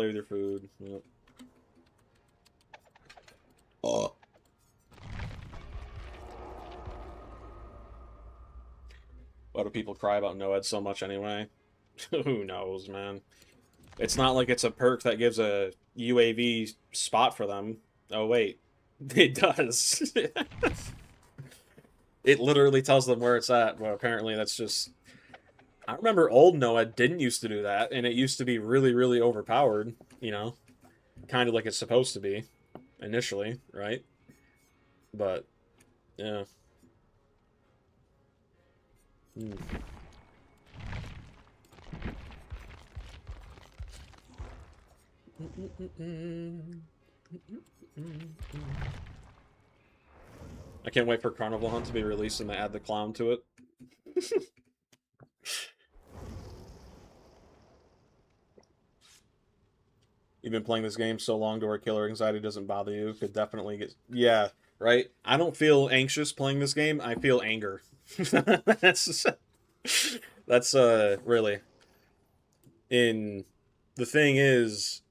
with your food. Yep. Oh. Why do people cry about NOED so much anyway? Who knows, man? It's not like it's a perk that gives a UAV spot for them. Oh, wait. It does. It literally tells them where it's at, but apparently that's just... I remember old NOED didn't used to do that, and it used to be really, really overpowered, you know? Kind of like it's supposed to be, initially, right? But, yeah. Hmm. I can't wait for Carnival Hunt to be released and they add the clown to it. You've been playing this game so long to where killer anxiety doesn't bother you. Could definitely get... Yeah, right? I don't feel anxious playing this game. I feel anger. that's... That's, really... In... The thing is...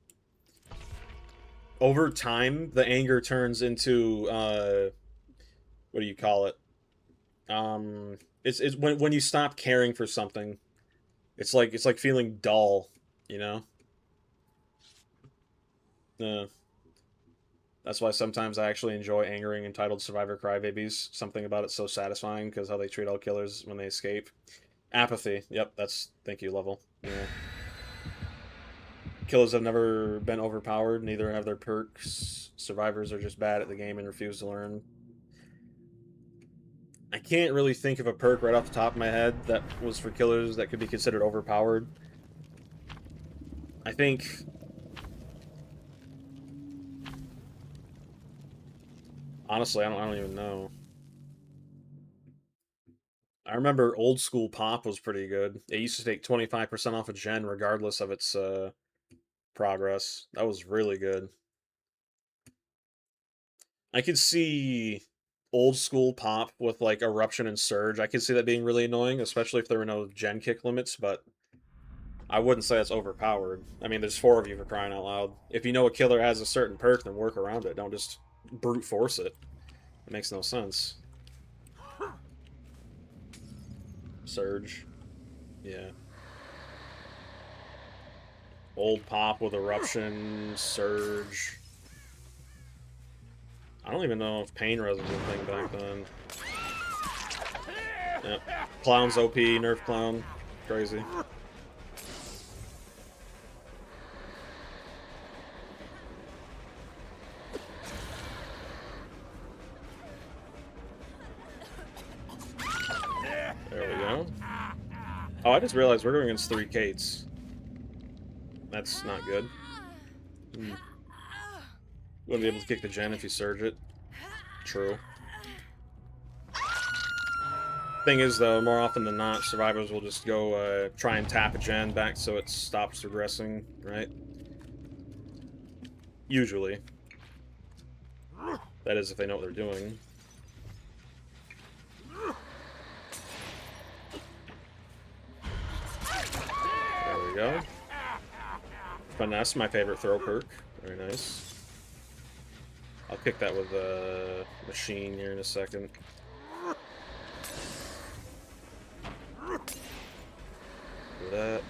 Over time, the anger turns into, what do you call it? It's when you stop caring for something. It's like feeling dull, you know? That's why sometimes I actually enjoy angering entitled survivor crybabies. Something about it's so satisfying because how they treat all killers when they escape. Apathy. Yep, that's... Thank you, level. Yeah. Killers have never been overpowered, neither have their perks. Survivors are just bad at the game and refuse to learn. I can't really think of a perk right off the top of my head that was for killers that could be considered overpowered. I think... Honestly, I don't even know. I remember old school pop was pretty good. It used to take 25% off a gen regardless of its progress. That was really good. I could see old school pop with like eruption and surge. I could see that being really annoying, especially if there were no gen kick limits, but I wouldn't say it's overpowered. I mean, there's 4 of you for crying out loud. If you know a killer has a certain perk, then work around it. Don't just brute force it. It makes no sense. Surge. Yeah. Old pop with eruption, surge. I don't even know if pain res was a thing back then. Yep. Clown's OP, nerf clown. Crazy. There we go. Oh, I just realized we're going against 3 Kates. That's not good. You wouldn't be able to kick the gen if you surge it. True. Thing is, though, more often than not, survivors will just go try and tap a gen back so it stops regressing, right? Usually. That is if they know what they're doing. There we go. Finesse, my favorite throw perk. Very nice. I'll kick that with a machine here in a second. do that.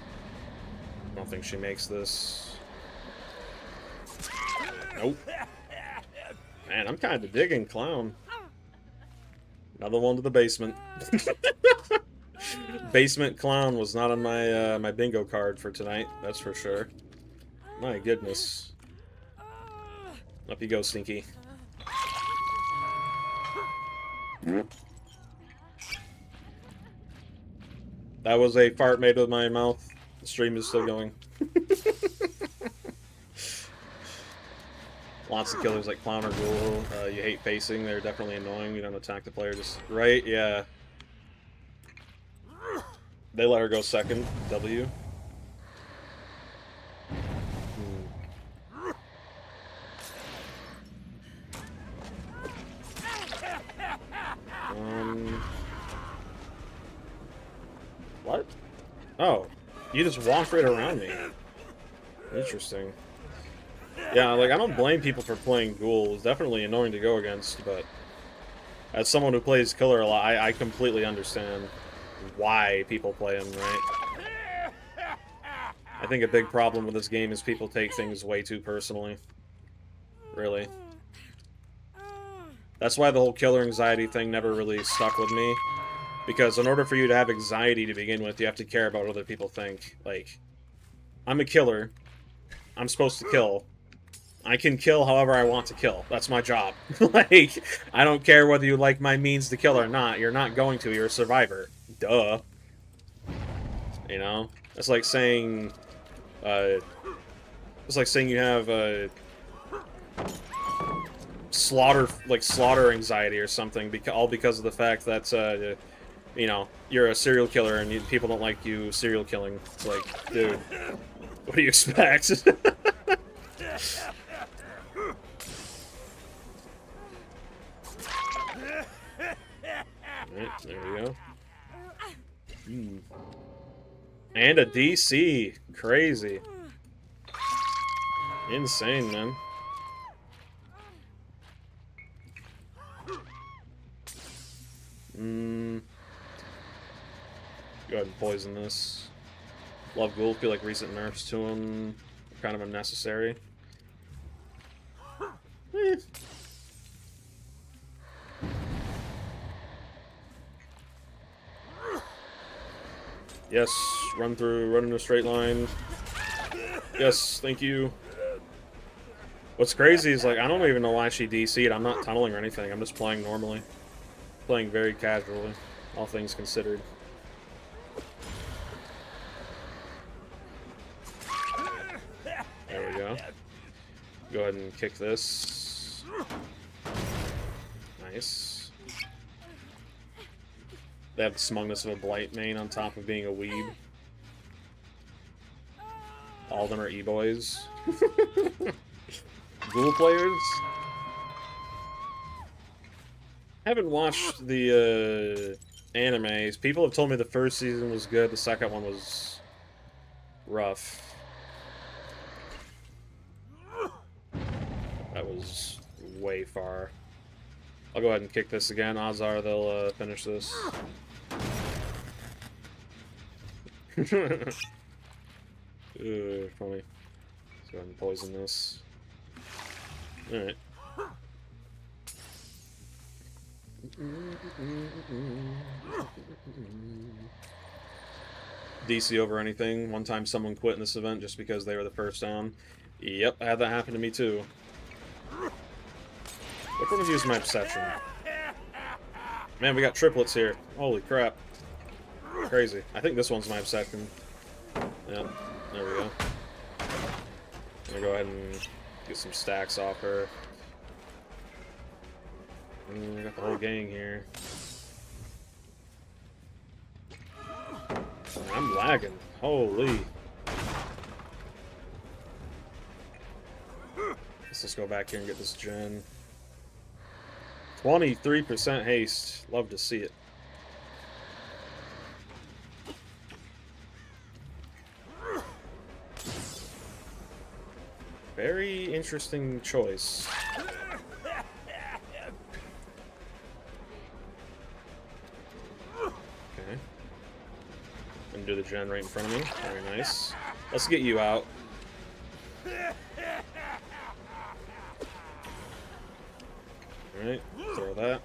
I don't think she makes this. Nope. Man, I'm kind of digging Clown. Another one to the basement. Basement Clown was not on my my bingo card for tonight, that's for sure. My goodness. Up you go, Stinky. That was a fart made with my mouth. The stream is still going. Lots of killers like Clown or Ghoul. You hate facing. They're definitely annoying. You don't attack the player. Just right, yeah. They let her go second. W. What? Oh, you just walked right around me. Interesting. Yeah, like, I don't blame people for playing Ghoul. It's definitely annoying to go against, but as someone who plays Killer a lot, I completely understand why people play him, right? I think a big problem with this game is people take things way too personally. Really. That's why the whole killer anxiety thing never really stuck with me. Because in order for you to have anxiety to begin with, you have to care about what other people think. Like, I'm a killer. I'm supposed to kill. I can kill however I want to kill. That's my job. Like, I don't care whether you like my means to kill or not. You're not going to. You're a survivor. Duh. You know? It's like saying... it's like saying you have, slaughter anxiety or something, all because of the fact that, you know, you're a serial killer and people don't like you serial killing. It's like, dude, what do you expect? Alright, there we go. And a DC. Crazy. Insane, man. Go ahead and poison this. Love Ghoul, feel like recent nerfs to him. Kind of unnecessary. Yes, run in a straight line. Yes, thank you. What's crazy is, like, I don't even know why she DC'd. I'm not tunneling or anything. I'm just playing normally. Playing very casually, all things considered. There we go. Go ahead and kick this. Nice. They have the smugness of a Blight main on top of being a weeb. All of them are e-boys. Ghoul players? I haven't watched the animes. People have told me the first season was good, the second one was rough. That was way far. I'll go ahead and kick this again. Odds are they'll finish this. Funny. Let's go ahead and poison this. Alright. DC over anything. One time someone quit in this event just because they were the first down. Yep, I had that happen to me too. Which one of you is my obsession? Man, we got triplets here. Holy crap. Crazy. I think this one's my obsession. Yeah, there we go. I'm gonna go ahead and get some stacks off her. We got the whole gang here. I'm lagging. Holy. Let's just go back here and get this gen. 23% haste. Love to see it. Very interesting choice. Okay. And do the gen right in front of me. Very nice. Let's get you out. Alright, throw that.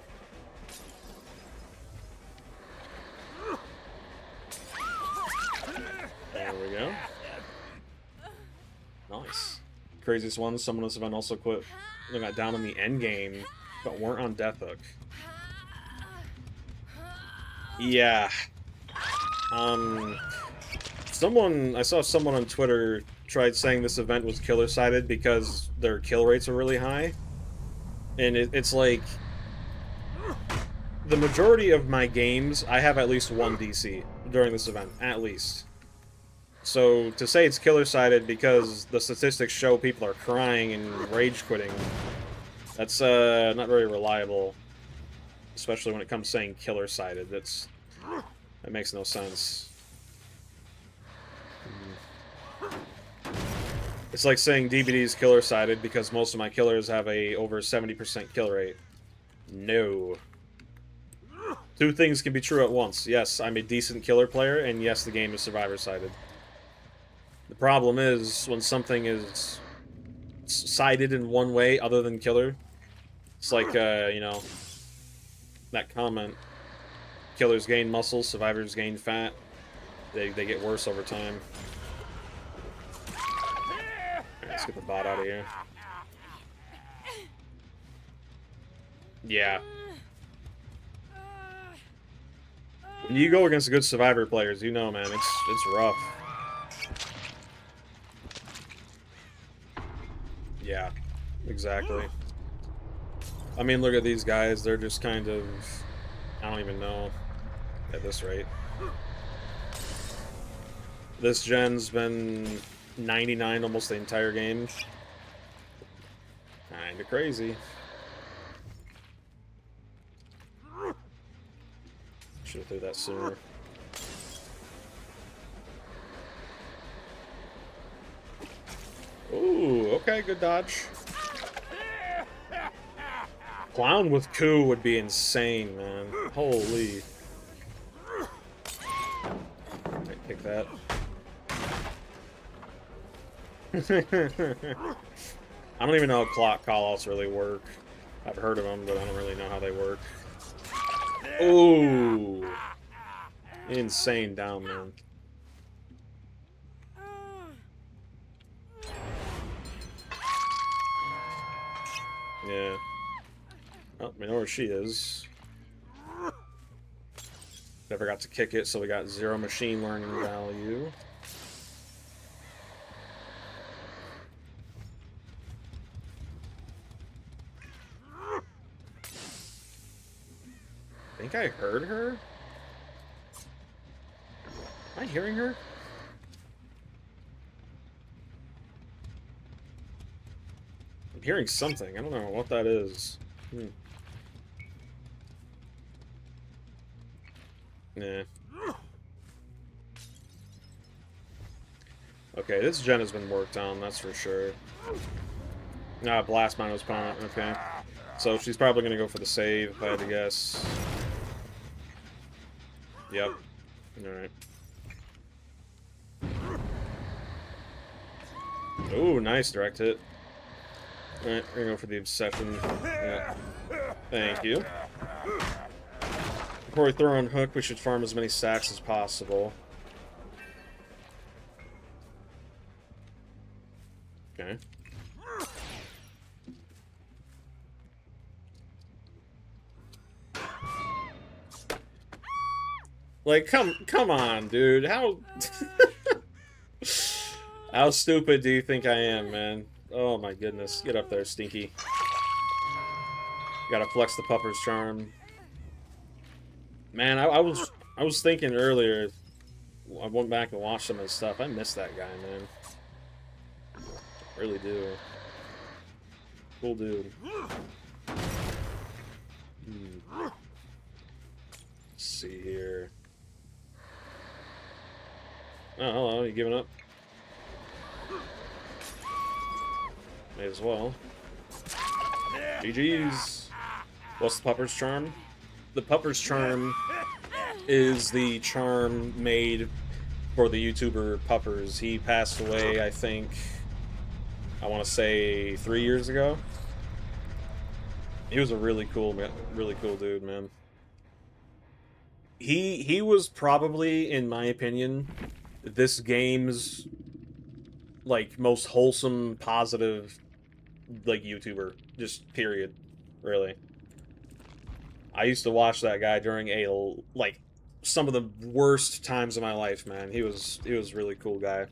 There we go. Nice. Craziest one, someone in this event also quit. They got down in the end game, but weren't on Death Hook. Yeah. I saw someone on Twitter tried saying this event was killer-sided because their kill rates are really high. And it's like, the majority of my games, I have at least one DC during this event, at least. So to say it's killer-sided because the statistics show people are crying and rage quitting, that's not very reliable. Especially when it comes to saying killer-sided. That makes no sense. It's like saying DBD is killer-sided because most of my killers have a over 70% kill rate. No. Two things can be true at once. Yes, I'm a decent killer player, and yes, the game is survivor-sided. The problem is, when something is sided in one way other than killer, it's like, you know, that comment, killers gain muscle, survivors gain fat. They get worse over time. Alright, let's get the bot out of here. Yeah. When you go against good survivor players, you know, man, it's rough. Yeah, exactly. I mean, look at these guys. They're just kind of... I don't even know at this rate. This gen's been 99 almost the entire game. Kinda crazy. Should have threw that sooner. Ooh, okay, good dodge. Clown with coup would be insane, man. Holy. Might pick that. I don't even know how clock callouts really work. I've heard of them, but I don't really know how they work. Ooh. Insane down, man. Yeah. Oh, we know where she is. Never got to kick it, so we got 0 machine learning value. I think I heard her? Am I hearing her? I'm hearing something. I don't know what that is. Nah. Okay, this gen has been worked on, that's for sure. Ah, Blast Mine was prominent, okay. So she's probably gonna go for the save, if I had to guess. Yep. Alright. Ooh, nice direct hit. Alright, we're gonna go for the obsession. Yeah. Thank you. Before we throw on hook, we should farm as many sacks as possible. Okay. Like, come on, dude. How how stupid do you think I am, man? Oh my goodness. Get up there, Stinky. Gotta flex the pupper's charm. Man, I was thinking earlier, I went back and watched some of his stuff. I miss that guy, man. I really do. Cool dude. Let's see here. Oh, hello, you giving up? May as well. GG's. What's the pupper's charm? The pupper's charm is the charm made for the YouTuber Puppers. He passed away, I think, I want to say 3 years ago. He was a really cool dude, man. He was probably, in my opinion, this game's like most wholesome, positive, like YouTuber, just period, really. I used to watch that guy during like some of the worst times of my life, man. He was a really cool guy.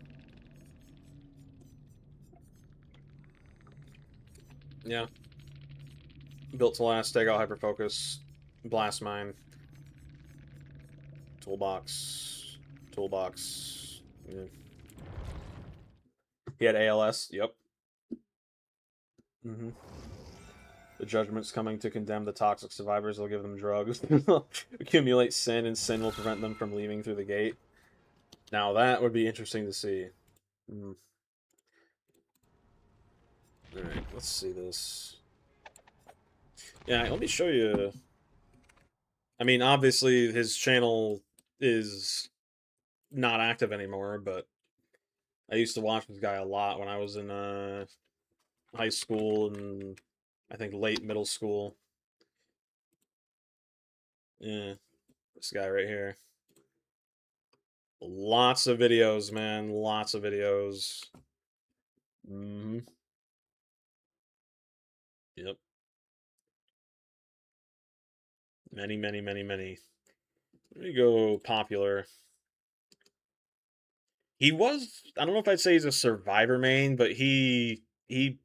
Yeah. Built to last, take out hyperfocus, blast mine, toolbox, toolbox. Yeah. He had ALS. Yep. Mm-hmm. The judgment's coming to condemn the toxic survivors. They'll give them drugs. Accumulate sin, and sin will prevent them from leaving through the gate. Now that would be interesting to see. Mm. Alright, let's see this. Yeah, let me show you. I mean, obviously, his channel is not active anymore, but I used to watch this guy a lot when I was in high school and I think late middle school. Yeah, this guy right here. Lots of videos, man. Lots of videos. Mm-hmm. Yep. Many, many, many, many. Let me go popular. He was, I don't know if I'd say he's a Survivor main, but he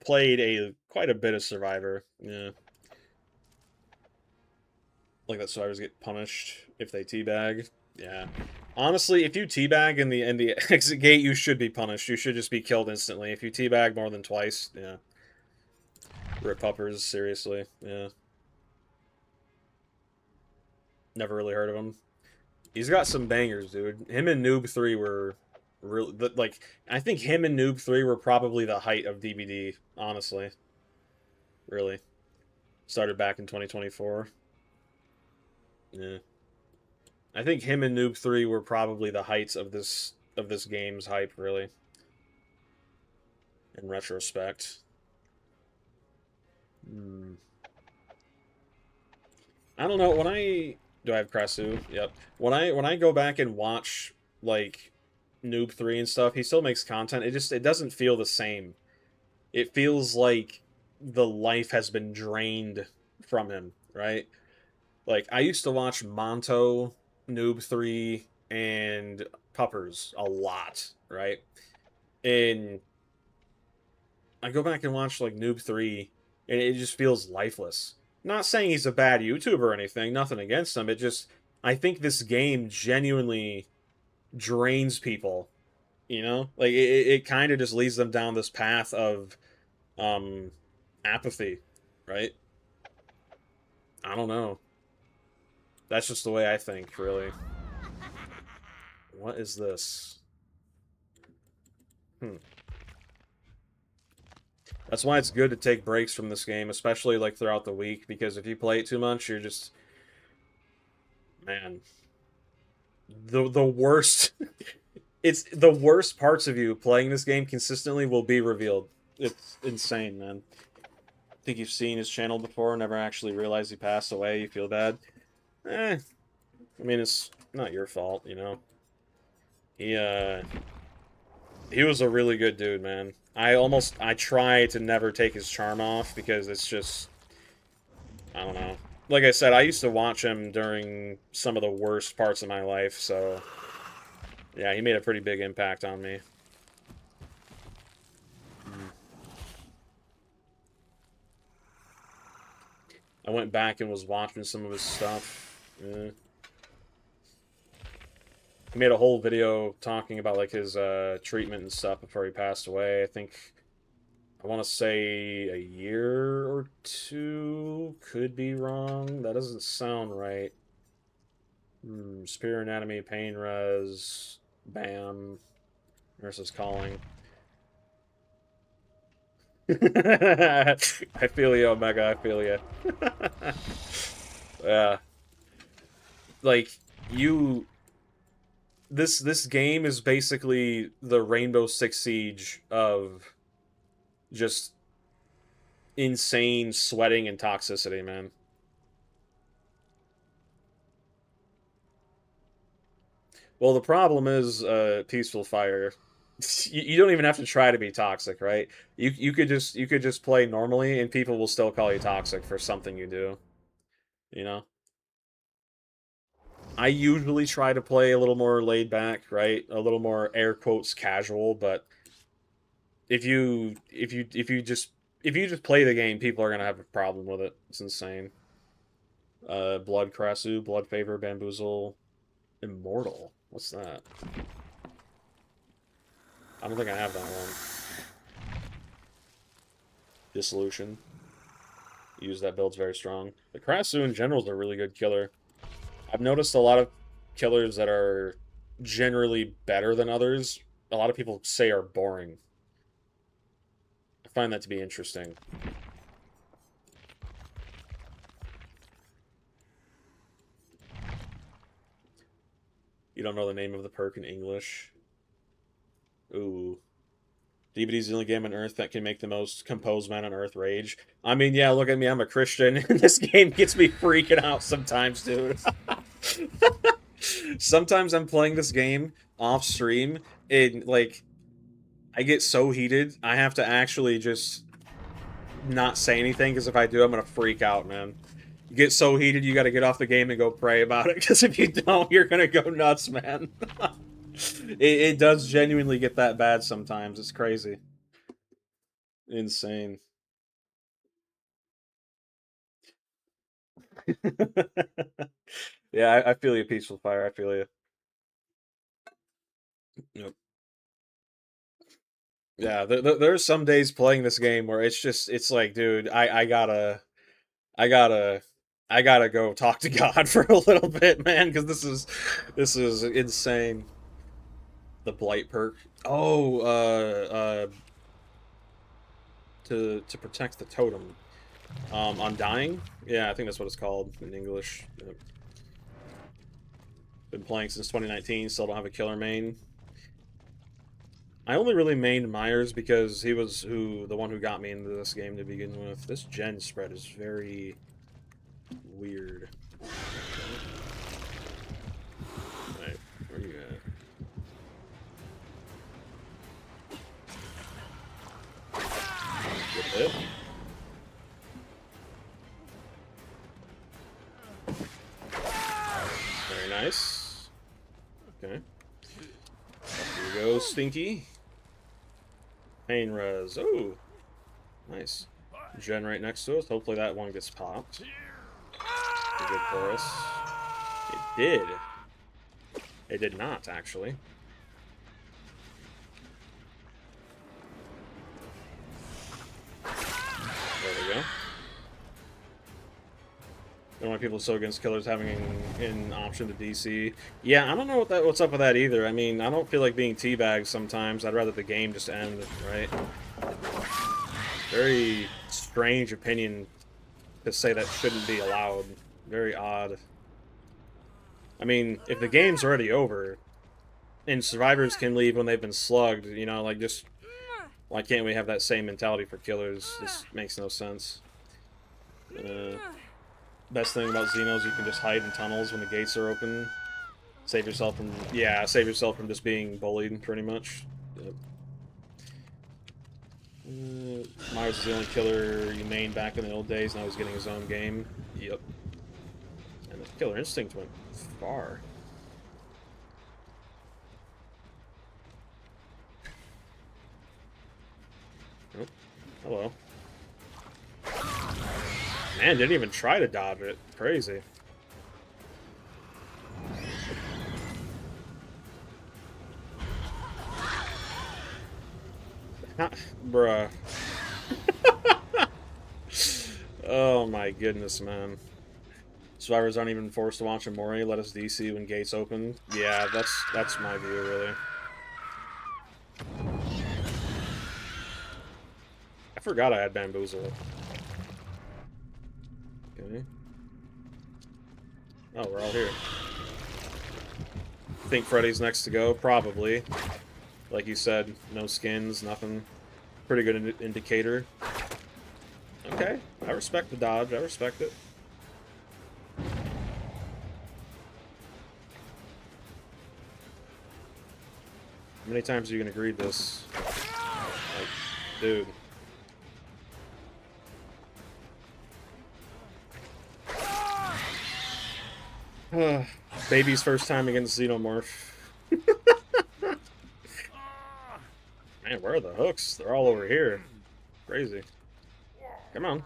played quite a bit of Survivor. Yeah. Like that survivors get punished if they teabag. Yeah. Honestly, if you teabag in the exit gate, you should be punished. You should just be killed instantly. If you teabag more than twice, yeah. Rip puppers, seriously. Yeah. Never really heard of him. He's got some bangers, dude. Him and Noob 3 were really like I think him and Noob 3 were probably the height of DBD, honestly. Really. Started back in 2024. Yeah. I think him and Noob 3 were probably the heights of this game's hype, really. In retrospect. Hmm. I don't know, when I do I have Krasu? Yep. When I go back and watch like Noob 3 and stuff, he still makes content. It doesn't feel the same. It feels like the life has been drained from him, right? Like I used to watch Monto, Noob 3, and Puppers a lot, right? And I go back and watch like Noob 3, and it just feels lifeless. Not saying he's a bad YouTuber or anything, nothing against him. It just, I think this game genuinely drains people, you know? Like, it kind of just leads them down this path of um, apathy, right? I don't know. That's just the way I think, really. What is this? Hmm. That's why it's good to take breaks from this game, especially like throughout the week, because if you play it too much, you're just, man, the worst. It's the worst parts of you playing this game consistently will be revealed. It's insane, man. Think you've seen his channel before, never actually realized he passed away. You feel bad? I mean, it's not your fault, you know. He he was a really good dude, man. I try to never take his charm off because it's just, I don't know. Like I said, I used to watch him during some of the worst parts of my life, so yeah, he made a pretty big impact on me. I went back and was watching some of his stuff. Yeah. He made a whole video talking about like his treatment and stuff before he passed away. I think I want to say a year or two. Could be wrong. That doesn't sound right. Superior anatomy, pain res, bam. Nurse's calling. I feel you, Omega. I feel you. Yeah. Like, you this game is basically the Rainbow Six Siege of just insane sweating and toxicity, man. Well, the problem is peaceful fire. You don't even have to try to be toxic, right? You could just play normally, and people will still call you toxic for something you do. You know. I usually try to play a little more laid back, right? A little more air quotes casual, but if you just play the game, people are gonna have a problem with it. It's insane. Blood Krasu, Blood Favor, Bamboozle, Immortal. What's that? I don't think I have that one. Dissolution. Use that build's very strong. The Krasu in general is a really good killer. I've noticed a lot of killers that are generally better than others. A lot of people say are boring. I find that to be interesting. You don't know the name of the perk in English? Ooh. DBD is the only game on Earth that can make the most composed man on Earth rage. I mean, yeah, look at me, I'm a Christian, and this game gets me freaking out sometimes, dude. Sometimes I'm playing this game off stream, and, like, I get so heated, I have to actually just not say anything, because if I do, I'm gonna freak out, man. You get so heated, you gotta get off the game and go pray about it, because if you don't, you're gonna go nuts, man. It does genuinely get that bad sometimes. It's crazy. Insane. Yeah, I feel you, Peaceful Fire. I feel you. Yep. Yeah, there's some days playing this game where it's like, dude, I gotta, I gotta go talk to God for a little bit, man, because this is insane. The Blight perk. Oh, to protect the totem. Undying? Yeah, I think that's what it's called in English. Yep. Been playing since 2019, still don't have a killer main. I only really mained Myers because he was the one who got me into this game to begin with. This gen spread is very weird. Alright, where you at? Good hit. Very nice. Okay. Here we go, Stinky. Pain res. Oh, nice. Gen right next to us. Hopefully that one gets popped. Good for us. It did. It did not, actually. There we go. I don't want people so against killers having an option to DC. Yeah, I don't know what's up with that either. I mean, I don't feel like being teabagged sometimes. I'd rather the game just end, right? Very strange opinion to say that shouldn't be allowed. Very odd. I mean, if the game's already over, and survivors can leave when they've been slugged, you know, like, just... Why can't we have that same mentality for killers? This makes no sense. Best thing about Xenos, you can just hide in tunnels when the gates are open. Save yourself from... Yeah, save yourself from just being bullied, pretty much. Yep. Myers is the only killer you mained back in the old days, now he's getting his own game. Yep. And the killer instinct went far. Oh, hello. Man, didn't even try to dodge it. Crazy. Bruh. Oh my goodness, man. Survivors aren't even forced to watch Amori. Let us DC when gates open. Yeah, that's my view, really. I forgot I had Bamboozle. Okay. Oh, we're all here. Think Freddy's next to go? Probably. Like you said, no skins, nothing. Pretty good indicator. Okay, I respect the dodge. I respect it. How many times are you gonna read this? Like, dude. Baby's first time against Xenomorph. Man, where are the hooks? They're all over here. Crazy. Come on.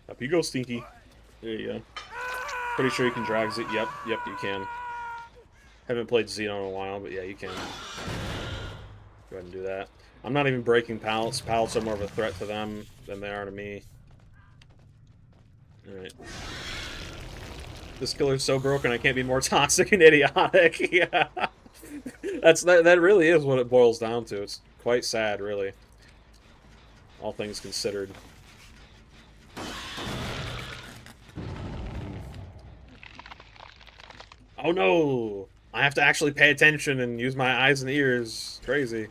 Up you go, Stinky. There you go. Pretty sure you can drag it. Yep, you can. Haven't played Xeno in a while, but yeah, you can. Go ahead and do that. I'm not even breaking pallets. Pallets are more of a threat to them than they are to me. Alright. This killer's so broken I can't be more toxic and idiotic. Yeah. That really is what it boils down to. It's quite sad, really. All things considered. Oh no! I have to actually pay attention and use my eyes and ears. Crazy.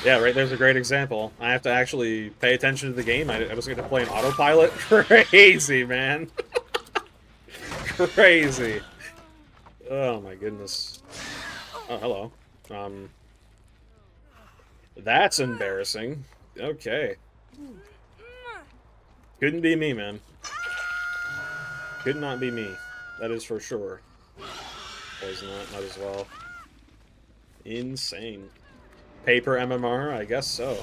Yeah, right there's a great example. I have to actually pay attention to the game. I was going to play an autopilot. Crazy, man. Crazy. Oh my goodness. Oh, hello. That's embarrassing. Okay. Couldn't be me, man. Could not be me. That is for sure. Poison that, might as well. Insane. Paper MMR? I guess so.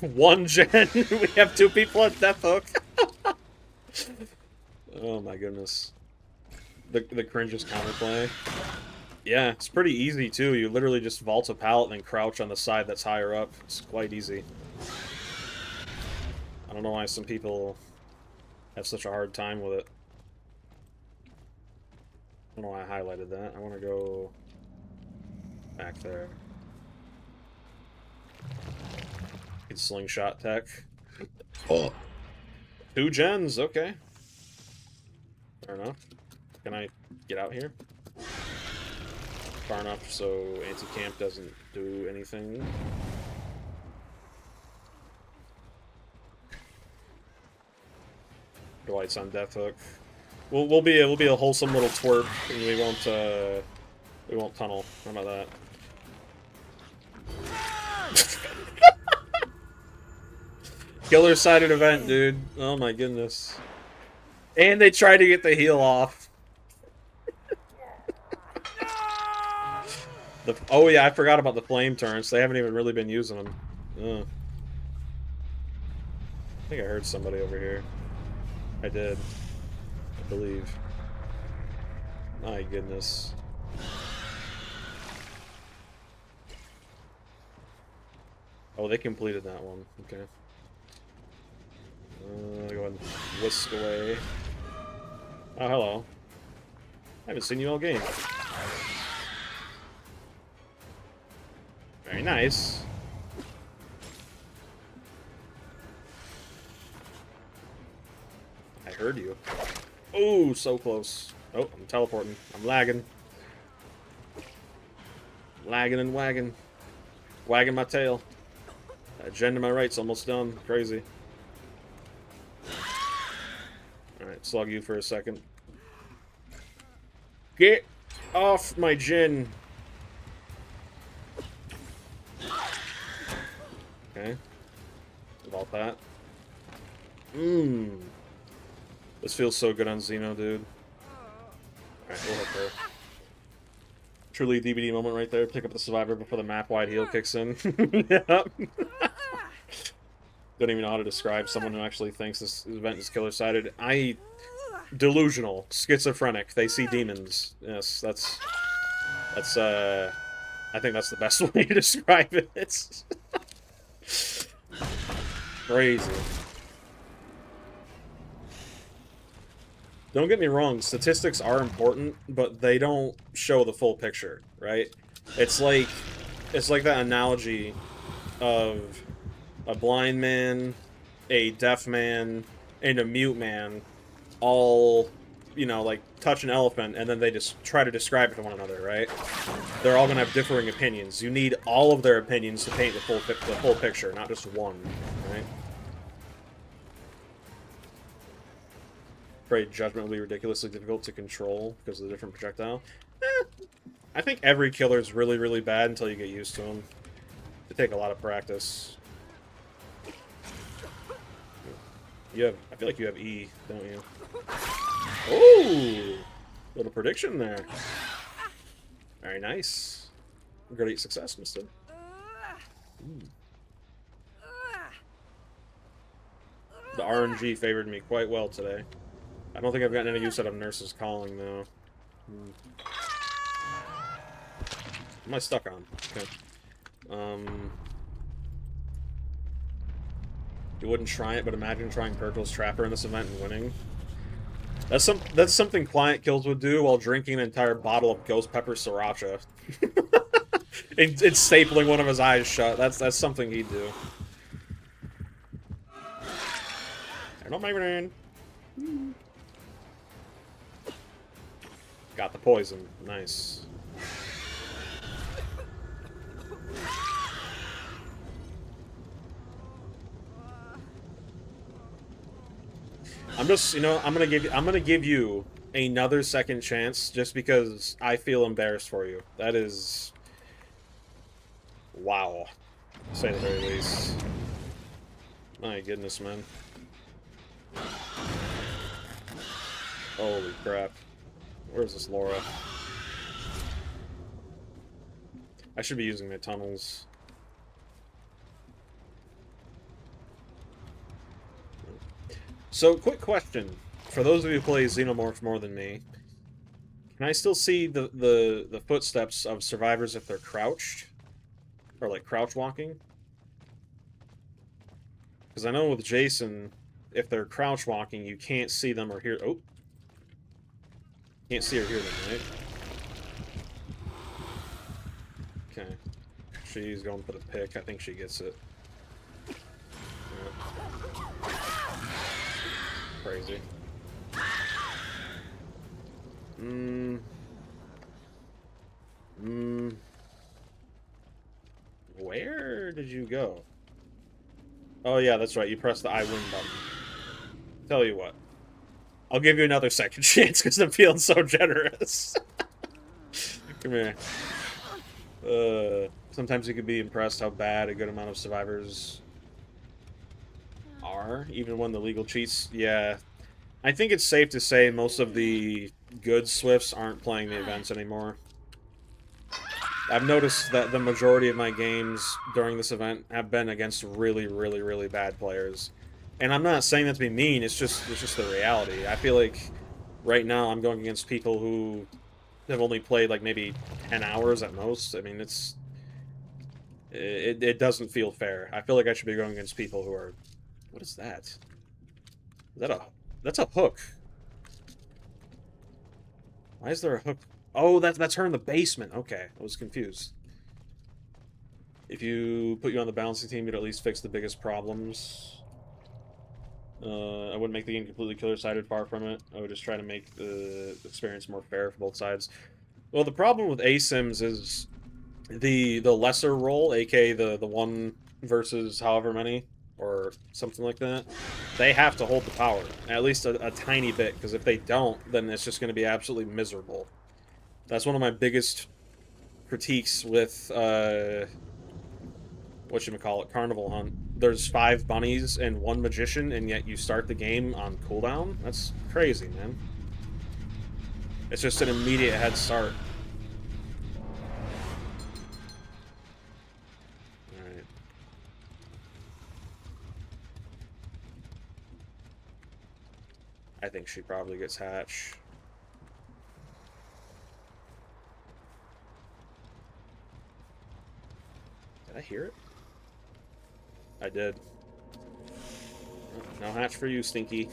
One gen! We have 2 people at Death Hook! Oh my goodness. The cringiest counterplay. Yeah, it's pretty easy too. You literally just vault a pallet and then crouch on the side that's higher up. It's quite easy. I don't know why some people have such a hard time with it. I don't know why I highlighted that. I want to go back there. Good slingshot tech. Oh. 2 gens, okay. Fair enough. Can I get out here? Far enough so anti-camp doesn't do anything. The lights on Death Hook. We'll be a wholesome little twerp, and we won't tunnel. How about that? Killer-sided event, dude. Oh my goodness. And they tried to get the heal off. Oh yeah, I forgot about the flame turrets. They haven't even really been using them. Ugh. I think I heard somebody over here. I did. I believe. My goodness. Oh, they completed that one. Okay. Go ahead and whisk away. Oh, hello. I haven't seen you all game. Very nice. I heard you. Oh, so close. Oh, I'm teleporting. I'm lagging. Lagging and wagging. Wagging my tail. That gen to my right's almost done. Crazy. Alright, slug you for a second. Get off my gen. Okay. About that. This feels so good on Xeno, dude. Alright, we'll hit there. Truly DBD moment right there. Pick up the survivor before the map-wide heal kicks in. Yep. Don't even know how to describe someone who actually thinks this event is killer-sided. Delusional. Schizophrenic. They see demons. Yes, that's I think that's the best way to describe it. It's crazy. Don't get me wrong, statistics are important, but they don't show the full picture, right? It's like that analogy of a blind man, a deaf man, and a mute man all, you know, like, touch an elephant, and then they just try to describe it to one another, right? They're all gonna have differing opinions. You need all of their opinions to paint the full picture, not just one, right? Afraid Judgment will be ridiculously difficult to control because of the different projectile. I think every killer is really, really bad until you get used to them. They take a lot of practice. You have, I feel like you have E, don't you? Oh, little prediction there. Very nice. Great success, mister. The RNG favored me quite well today. I don't think I've gotten any use out of Nurse's Calling, though. What am I stuck on? Okay. You wouldn't try it, but imagine trying Purple's Trapper in this event and winning. That's something Client Kills would do while drinking an entire bottle of Ghost Pepper Sriracha. It's stapling one of his eyes shut. That's something he'd do. Hello, my friend. Got the poison. Nice. I'm just, you know, I'm gonna give you another second chance just because I feel embarrassed for you. That is, wow, to say the very least. My goodness, man. Holy crap. Where's this Laura? I should be using my tunnels. So, quick question. For those of you who play Xenomorph more than me, can I still see the footsteps of survivors if they're crouched? Or, like, crouch walking? Because I know with Jason, if they're crouch walking, you can't see them or hear... Oh! Can't see or hear them, right? Okay. She's going for the pick. I think she gets it. Yeah. Crazy. Where did you go? Oh yeah, that's right. You pressed the I win button. Tell you what. I'll give you another second chance because I'm feeling so generous. Come here. Sometimes you can be impressed how bad a good amount of survivors are, even when the legal cheats. Yeah. I think it's safe to say most of the good Swifts aren't playing the events anymore. I've noticed that the majority of my games during this event have been against really, really, really bad players. And I'm not saying that to be mean, it's just the reality. I feel like right now I'm going against people who have only played like maybe 10 hours at most. I mean, it doesn't feel fair. I feel like I should be going against people who are... What is that? Is that a... That's a hook. Why is there a hook? Oh, that's her in the basement. Okay, I was confused. If you put you on the balancing team, you'd at least fix the biggest problems. I wouldn't make the game completely killer-sided, far from it. I would just try to make the experience more fair for both sides. Well, the problem with ASIMs is the lesser role, aka the one versus however many, or something like that, they have to hold the power, at least a tiny bit, because if they don't, then it's just going to be absolutely miserable. That's one of my biggest critiques with, whatchamacallit, Carnival Hunt. There's 5 bunnies and 1 magician, and yet you start the game on cooldown? That's crazy, man. It's just an immediate head start. Alright. I think she probably gets Hatch. Did I hear it? I did. No Hatch for you, Stinky.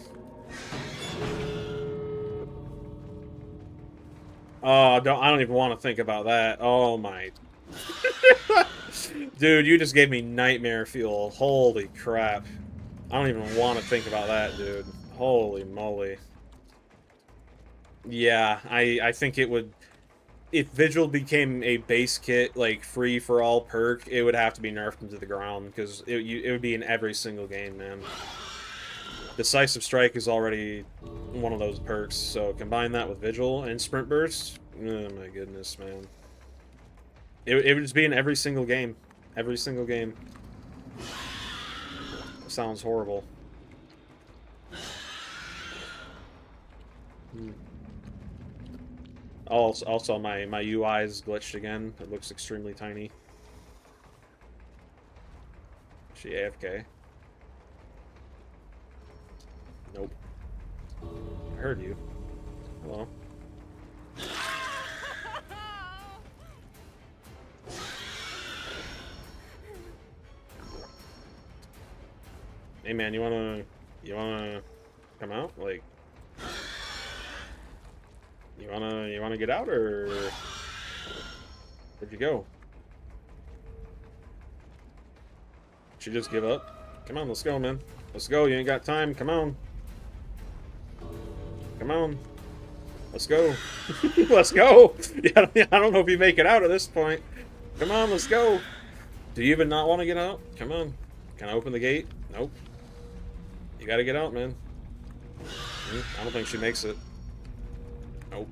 Oh, I don't even want to think about that. Oh my. Dude, you just gave me nightmare fuel. Holy crap. I don't even want to think about that, dude. Holy moly. Yeah, I think it would... If Vigil became a base kit, like, free-for-all perk, it would have to be nerfed into the ground, because it would be in every single game, man. Decisive Strike is already one of those perks, so combine that with Vigil and Sprint Burst, oh my goodness, man. It would just be in every single game. Every single game. Sounds horrible. Also, my UI is glitched again. It looks extremely tiny. Is she AFK? Nope. I heard you. Hello. Hey man, you wanna come out? Like, you wanna get out, or where'd you go? Did you just give up? Come on, let's go, man. Let's go. You ain't got time. Come on. Come on. Let's go. Let's go. Yeah, I don't know if you make it out at this point. Come on, let's go. Do you even not want to get out? Come on. Can I open the gate? Nope. You gotta get out, man. I don't think she makes it. Nope.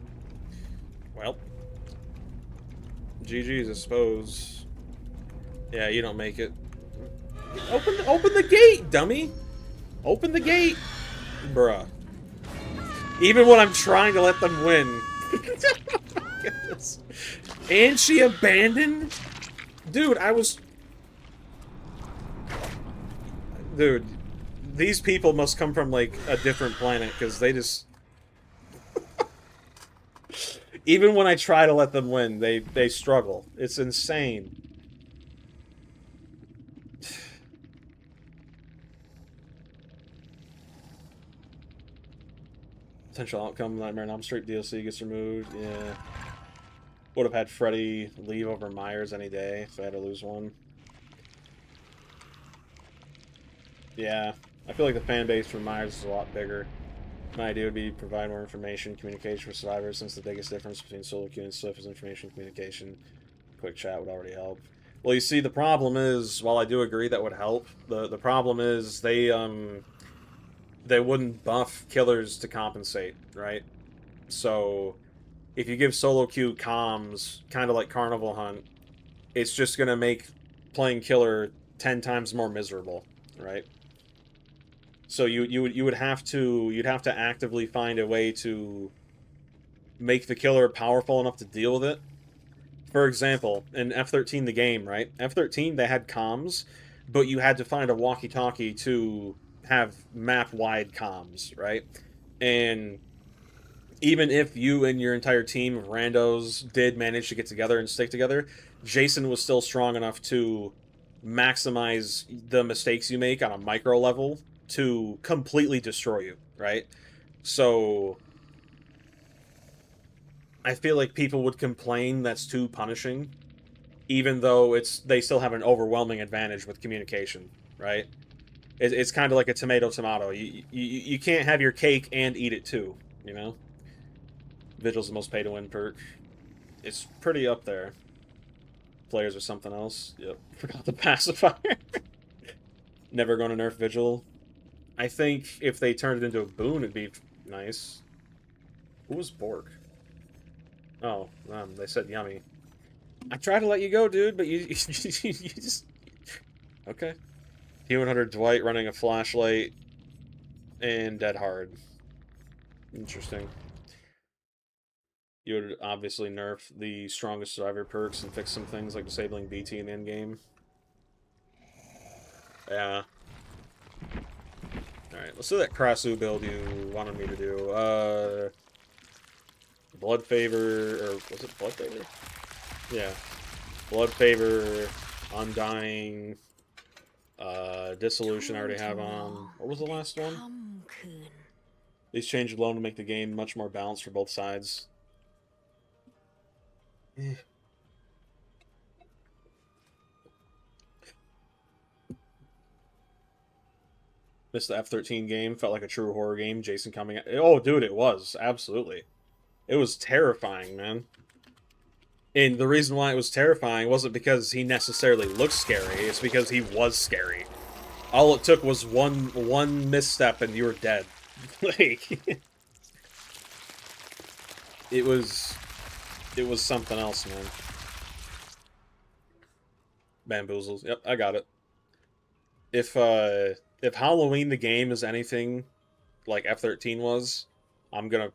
Well. GG's, I suppose. Yeah, you don't make it. Open the gate, dummy! Open the gate! Bruh. Even when I'm trying to let them win. Goodness. And she abandoned? Dude, I was... Dude, these people must come from, like, a different planet, because they just... Even when I try to let them win, they struggle. It's insane. Potential outcome, Nightmare on Elm Street DLC gets removed, yeah. Would have had Freddy leave over Myers any day if I had to lose one. Yeah, I feel like the fan base for Myers is a lot bigger. My idea would be provide more information, communication for survivors, since the biggest difference between solo queue and Swift is information communication. Quick chat would already help. Well, you see, the problem is, while I do agree that would help, the problem is they wouldn't buff killers to compensate, right? So if you give solo queue comms, kind of like Carnival Hunt, it's just gonna make playing killer 10 times more miserable, right? So you'd have to actively find a way to make the killer powerful enough to deal with it. For example, in F13 the game, right? F13 they had comms, but you had to find a walkie-talkie to have map-wide comms, right? And even if you and your entire team of randos did manage to get together and stick together, Jason was still strong enough to maximize the mistakes you make on a micro level to completely destroy you, right? So I feel like people would complain that's too punishing, even though they still have an overwhelming advantage with communication, right? It's kind of like a tomato. You can't have your cake and eat it too, you know? Vigil's the most pay-to-win perk. It's pretty up there. Players or something else. Yep. Forgot the pacifier. Never going to nerf Vigil. I think if they turned it into a boon, it'd be nice. Who was Bork? Oh, they said yummy. I tried to let you go, dude, but you just... Okay. T100 Dwight running a flashlight and dead hard. Interesting. You would obviously nerf the strongest survivor perks and fix some things like disabling BT in the endgame. Yeah. Alright, let's do that Krasu build you wanted me to do. Blood Favor, or was it Blood Favor? Yeah. Blood Favor, Undying, Dissolution I already have on. What was the last one? These changes alone to make the game much more balanced for both sides. Missed the F-13 game. Felt like a true horror game. Jason coming out. Oh, dude, it was. Absolutely. It was terrifying, man. And the reason why it was terrifying wasn't because he necessarily looked scary. It's because he was scary. All it took was one misstep and you were dead. Like, it was something else, man. Bamboozles. Yep, I got it. If Halloween the game is anything like F-13 was, I'm gonna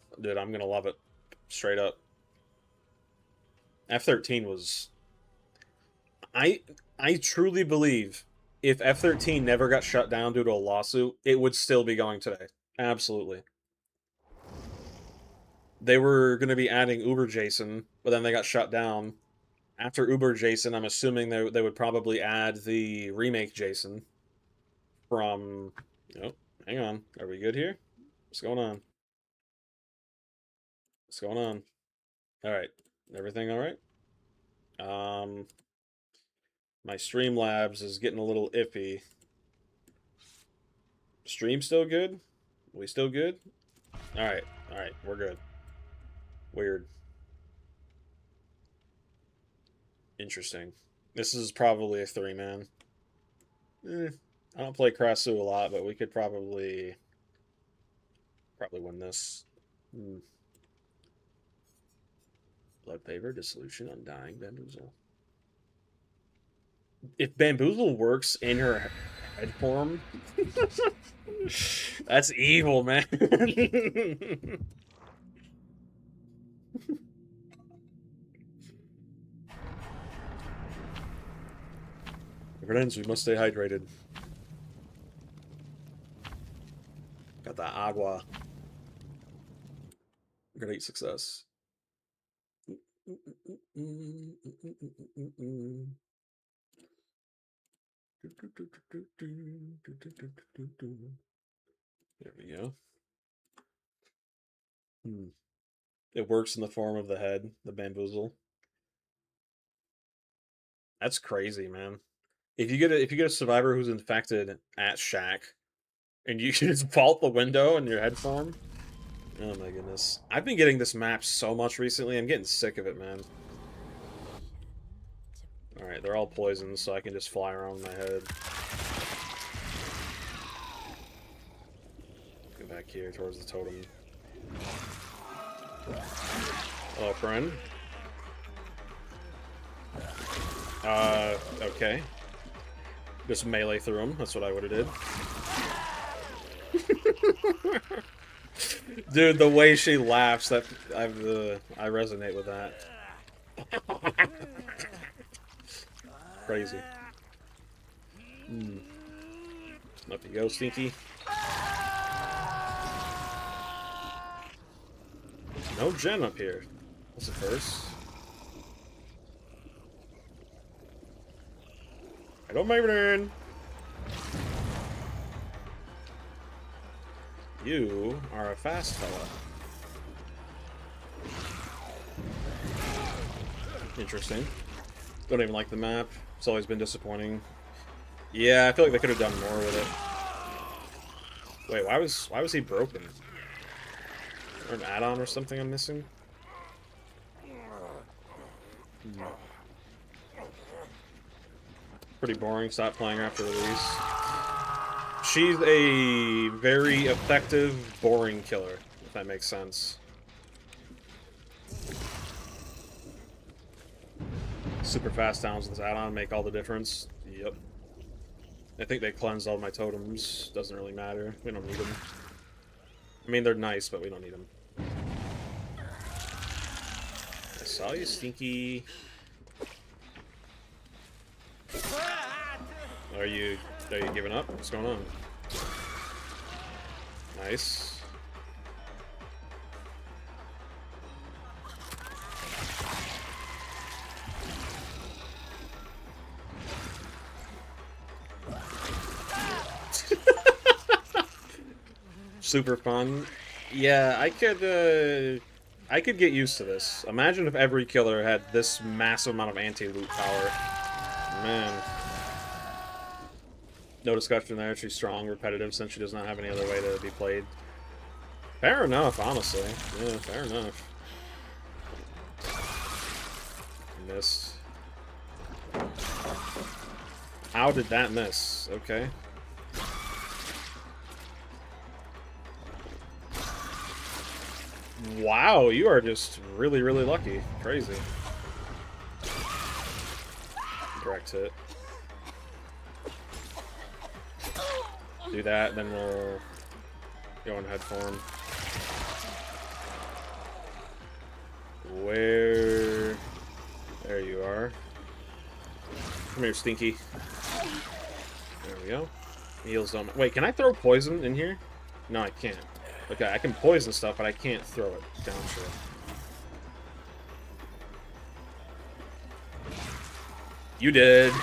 love it. Straight up. F-13 was... I truly believe if F-13 never got shut down due to a lawsuit, it would still be going today. Absolutely. They were going to be adding Uber Jason, but then they got shut down. After Uber Jason, I'm assuming they would probably add the remake Jason from... Oh, hang on. Are we good here? What's going on? What's going on? Alright. Everything alright? My Streamlabs is getting a little iffy. Stream still good? We still good? Alright, we're good. Weird. Interesting. This is probably a 3-man. I don't play Krasu a lot, but we could probably win this. Blood Favor, Dissolution, Undying, Bamboozle. If Bamboozle works in her head form, that's evil, man. If it ends, we must stay hydrated. Got that agua. Great success. There we go. It works in the form of the head, the bamboozle. That's crazy, man. If you get a survivor who's infected at Shack, and you can just vault the window in your head form. Oh my goodness. I've been getting this map so much recently, I'm getting sick of it, man. Alright, they're all poisoned, so I can just fly around my head. Go back here towards the totem. Hello, friend. Okay. Just melee through him, that's what I would've did. Dude, the way she laughs, that I resonate with that. Crazy. Up you go, Stinky. No gem up here. That's the first. I don't mind it. You are a fast fella. Interesting. Don't even like the map. It's always been disappointing. Yeah, I feel like they could have done more with it. Wait, why was he broken? Or an add-on or something I'm missing? Pretty boring. Stop playing her after release. She's a very effective, boring killer, if that makes sense. Super fast downs with this add-on make all the difference. Yep. I think they cleansed all my totems. Doesn't really matter. We don't need them. I mean, they're nice, but we don't need them. I saw you, Stinky. Are you giving up? What's going on? Nice. Super fun. Yeah, I could get used to this. Imagine if every killer had this massive amount of anti-loot power. Man. No discussion there. She's strong, repetitive, since she does not have any other way to be played. Fair enough, honestly. Yeah, fair enough. Missed. How did that miss? Okay. Wow, you are just really, really lucky. Crazy. Direct hit. Do that, then we'll go in head form. Where? There you are. Come here, Stinky. There we go. Heals don't. Wait, can I throw poison in here? No, I can't. Okay, I can poison stuff, but I can't throw it down shit. You did.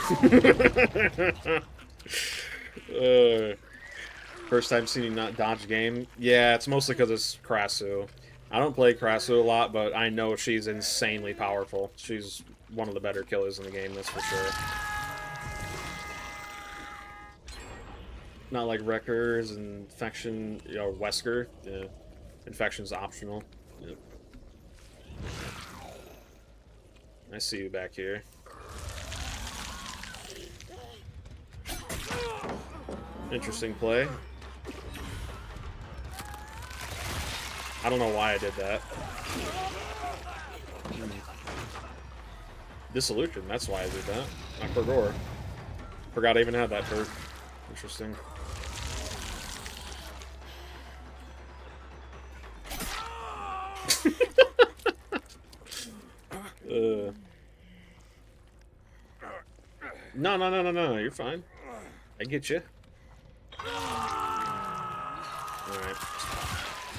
First time seeing you not dodge game. Yeah, it's mostly because it's Krasu. I don't play Krasu a lot, but I know she's insanely powerful. She's one of the better killers in the game, that's for sure. Not like Wreckers, Infection, you know, Wesker. Yeah. Infection's optional. Yep. I see you back here. Interesting play. I don't know why I did that. Dissolution, that's why I did that. Not Pergor. Forgot I even had that perk. Interesting. No, you're fine. I get you. Alright.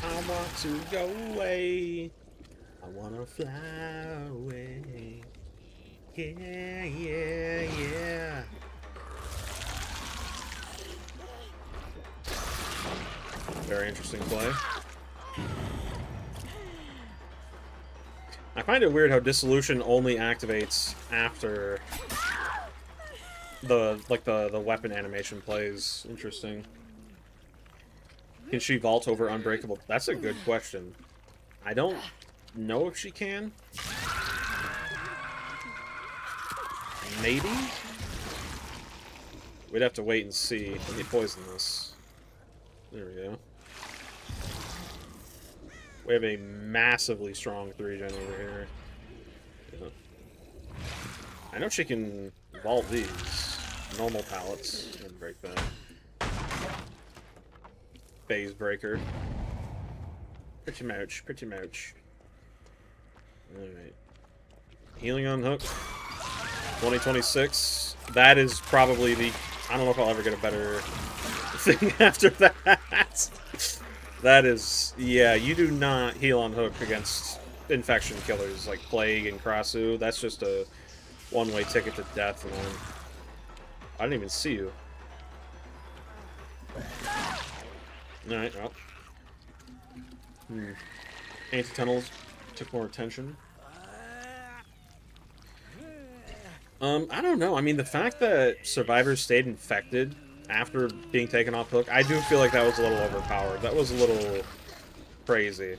I want to go away. I want to fly away. Yeah, yeah, yeah. Very interesting play. I find it weird how Dissolution only activates after the weapon animation plays. Interesting. Can she vault over Unbreakable? That's a good question. I don't know if she can. Maybe? We'd have to wait and see. Let me poison this. There we go. We have a massively strong 3-gen over here. Yeah. I know she can vault these. Normal pallets. And break that. Phase breaker. Pretty much, pretty much. Alright. Healing on hook. 2026. That is probably the... I don't know if I'll ever get a better thing after that. That is... Yeah, you do not heal on hook against infection killers like Plague and Krasu. That's just a one-way ticket to death, man. I didn't even see you. Alright, well. Anti-tunnels took more attention. I don't know. I mean, the fact that survivors stayed infected after being taken off hook, I do feel like that was a little overpowered. That was a little crazy.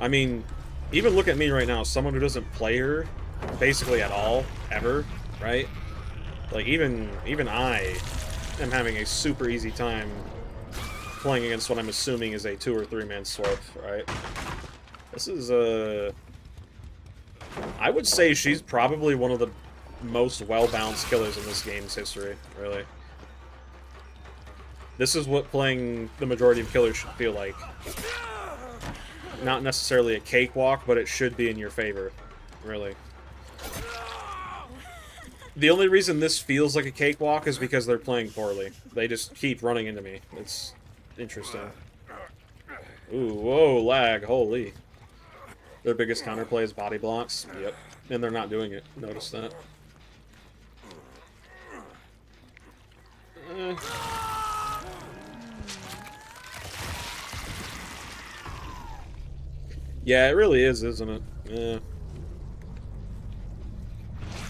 I mean, even look at me right now, someone who doesn't play her basically at all, ever, right? Like, even I am having a super easy time playing against what I'm assuming is a 2- or 3-man swap, right? This is, I would say she's probably one of the most well-balanced killers in this game's history, really. This is what playing the majority of killers should feel like. Not necessarily a cakewalk, but it should be in your favor, really. The only reason this feels like a cakewalk is because they're playing poorly. They just keep running into me. It's interesting. Ooh, whoa, lag, holy. Their biggest counterplay is body blocks. Yep. And they're not doing it. Notice that. Yeah, it really is, isn't it? Yeah.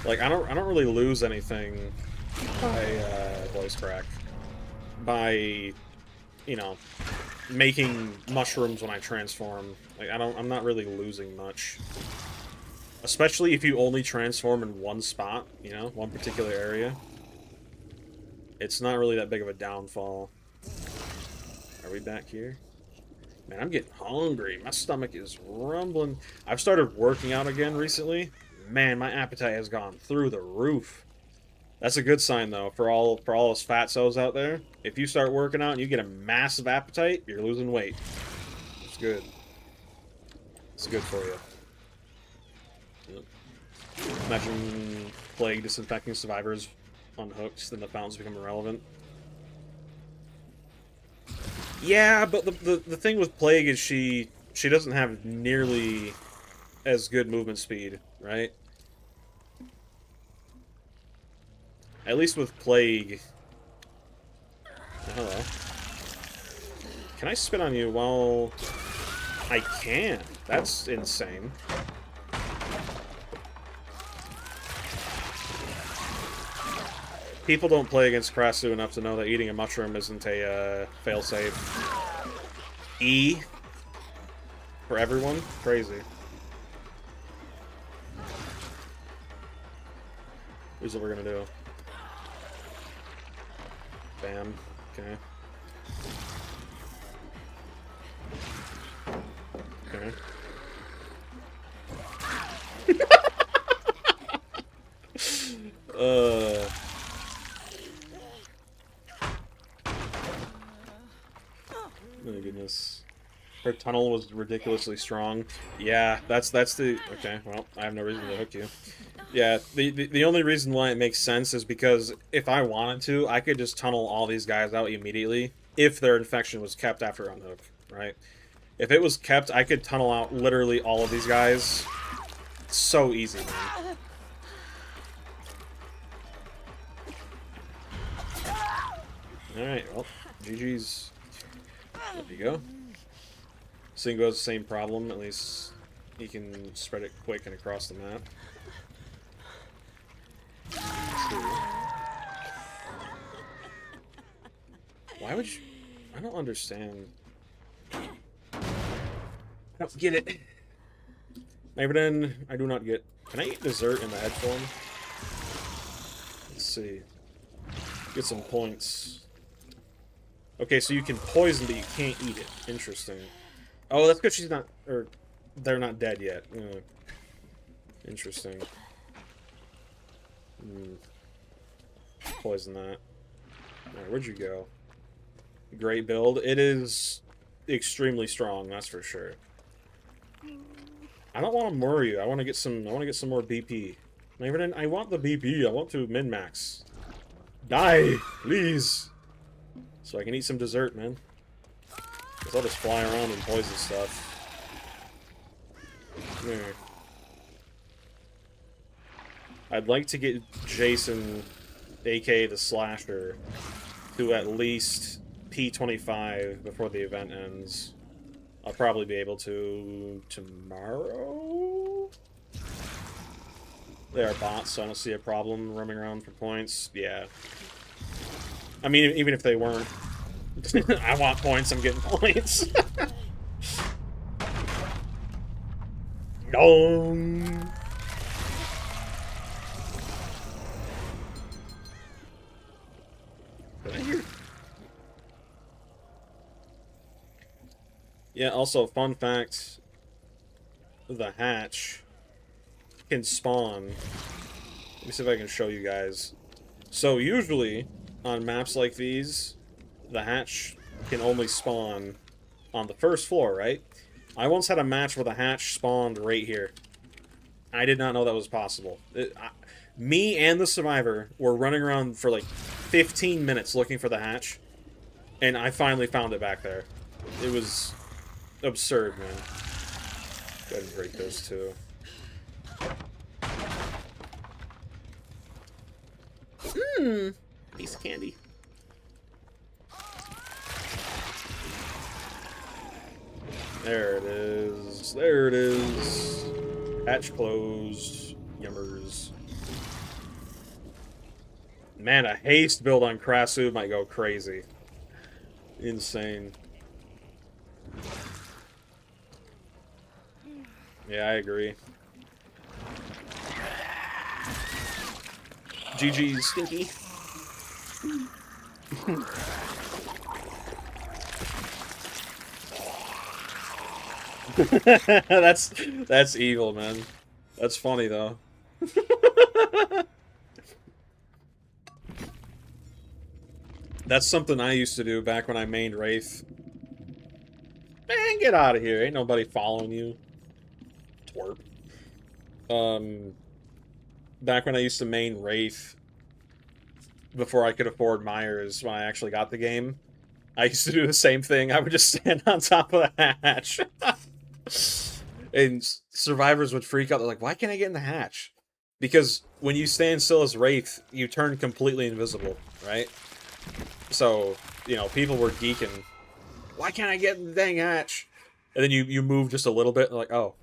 Like, I don't really lose anything by voice crack. By, you know, making mushrooms when I transform. Like, I'm not really losing much. Especially if you only transform in one spot, you know, one particular area. It's not really that big of a downfall. Are we back here? Man, I'm getting hungry. My stomach is rumbling. I've started working out again recently. Man, my appetite has gone through the roof. That's a good sign, though, for all those fatsos out there. If you start working out and you get a massive appetite, you're losing weight. It's good. It's good for you. Yep. Imagine plague disinfecting survivors unhooked, then the fountains become irrelevant. Yeah, but the thing with plague is she doesn't have nearly as good movement speed, right? At least with plague. Hello. Can I spit on you while I can? That's insane. People don't play against Krasu enough to know that eating a mushroom isn't a failsafe. E for everyone? Crazy. Here's what we're gonna do. Bam. Okay. Okay. Oh my goodness. Her tunnel was ridiculously strong. Yeah, that's the... Okay, well, I have no reason to hook you. Yeah, the only reason why it makes sense is because if I wanted to, I could just tunnel all these guys out immediately if their infection was kept after unhook, right? If it was kept, I could tunnel out literally all of these guys. It's so easy, man. Alright, well, GG's. There you go. Singo's same problem, at least he can spread it quick and across the map. Why would you... I don't understand. I don't get it. Maybe then I do not get... Can I eat dessert in the head form? Let's see. Get some points. Okay, so you can poison, but you can't eat it. Interesting. Oh, that's because she's not... Or, they're not dead yet. Interesting. Poison that. Alright, where'd you go? Great build. It is extremely strong, that's for sure. I don't want to murder you. I want to get some more BP. I want the BP. I want to min-max. Die, please. So I can eat some dessert, man. Because I'll just fly around and poison stuff. Come here. I'd like to get Jason, aka the Slasher, to at least P25 before the event ends. I'll probably be able to tomorrow? They are bots, so I don't see a problem roaming around for points. Yeah. I mean, even if they weren't. I want points, I'm getting points. No. Did I hear? Yeah, also, fun fact, the hatch can spawn. Let me see if I can show you guys. So, usually, on maps like these, the hatch can only spawn on the first floor, right? I once had a match where the hatch spawned right here. I did not know that was possible. Me and the survivor were running around for like 15 minutes looking for the hatch, and I finally found it back there. It was absurd, man. Go ahead and break those two. Piece of candy. There it is. There it is. Hatch closed. Yummers. Man, a haste build on Krasu might go crazy. Insane. Yeah, I agree. GG, Stinky. that's evil, man. That's funny though. That's something I used to do back when I mained Wraith. Man, get out of here. Ain't nobody following you. Twerp. Back when I used to main Wraith, before I could afford Myers, when I actually got the game, I used to do the same thing. I would just stand on top of the hatch. And survivors would freak out. They're like, why can't I get in the hatch? Because when you stand still as Wraith, you turn completely invisible, right? So, you know, people were geeking. Why can't I get in the dang hatch? And then you move just a little bit, and like, oh,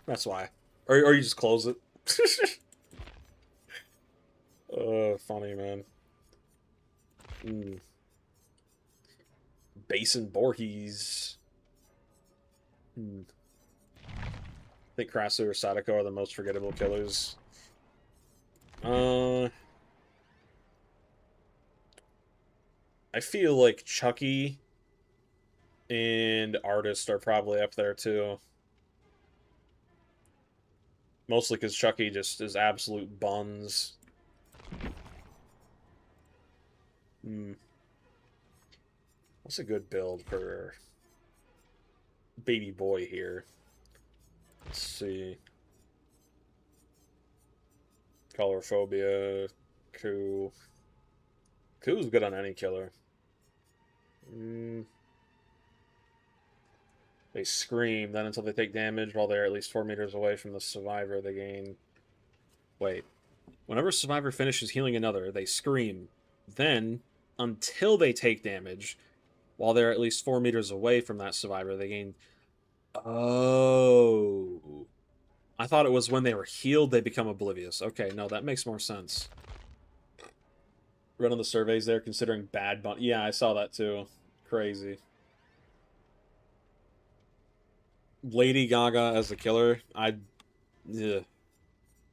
that's why. Or you just close it. Funny, man. Basin Voorhees. I think Krasu or Sadako are the most forgettable killers. I feel like Chucky and Artist are probably up there too. Mostly because Chucky just is absolute buns. What's a good build for baby boy here? Let's see. Colorophobia. Coup. Coup's good on any killer. They scream, then until they take damage while they're at least 4 meters away from the survivor, they gain... Wait. Whenever a survivor finishes healing another, they scream. Then, until they take damage, while they're at least 4 meters away from that survivor, they gain... Oh. I thought it was when they were healed, they become oblivious. Okay, no, that makes more sense. Run on the surveys there, considering bad... Yeah, I saw that too. Crazy. Lady Gaga as the killer, I'd... Ugh.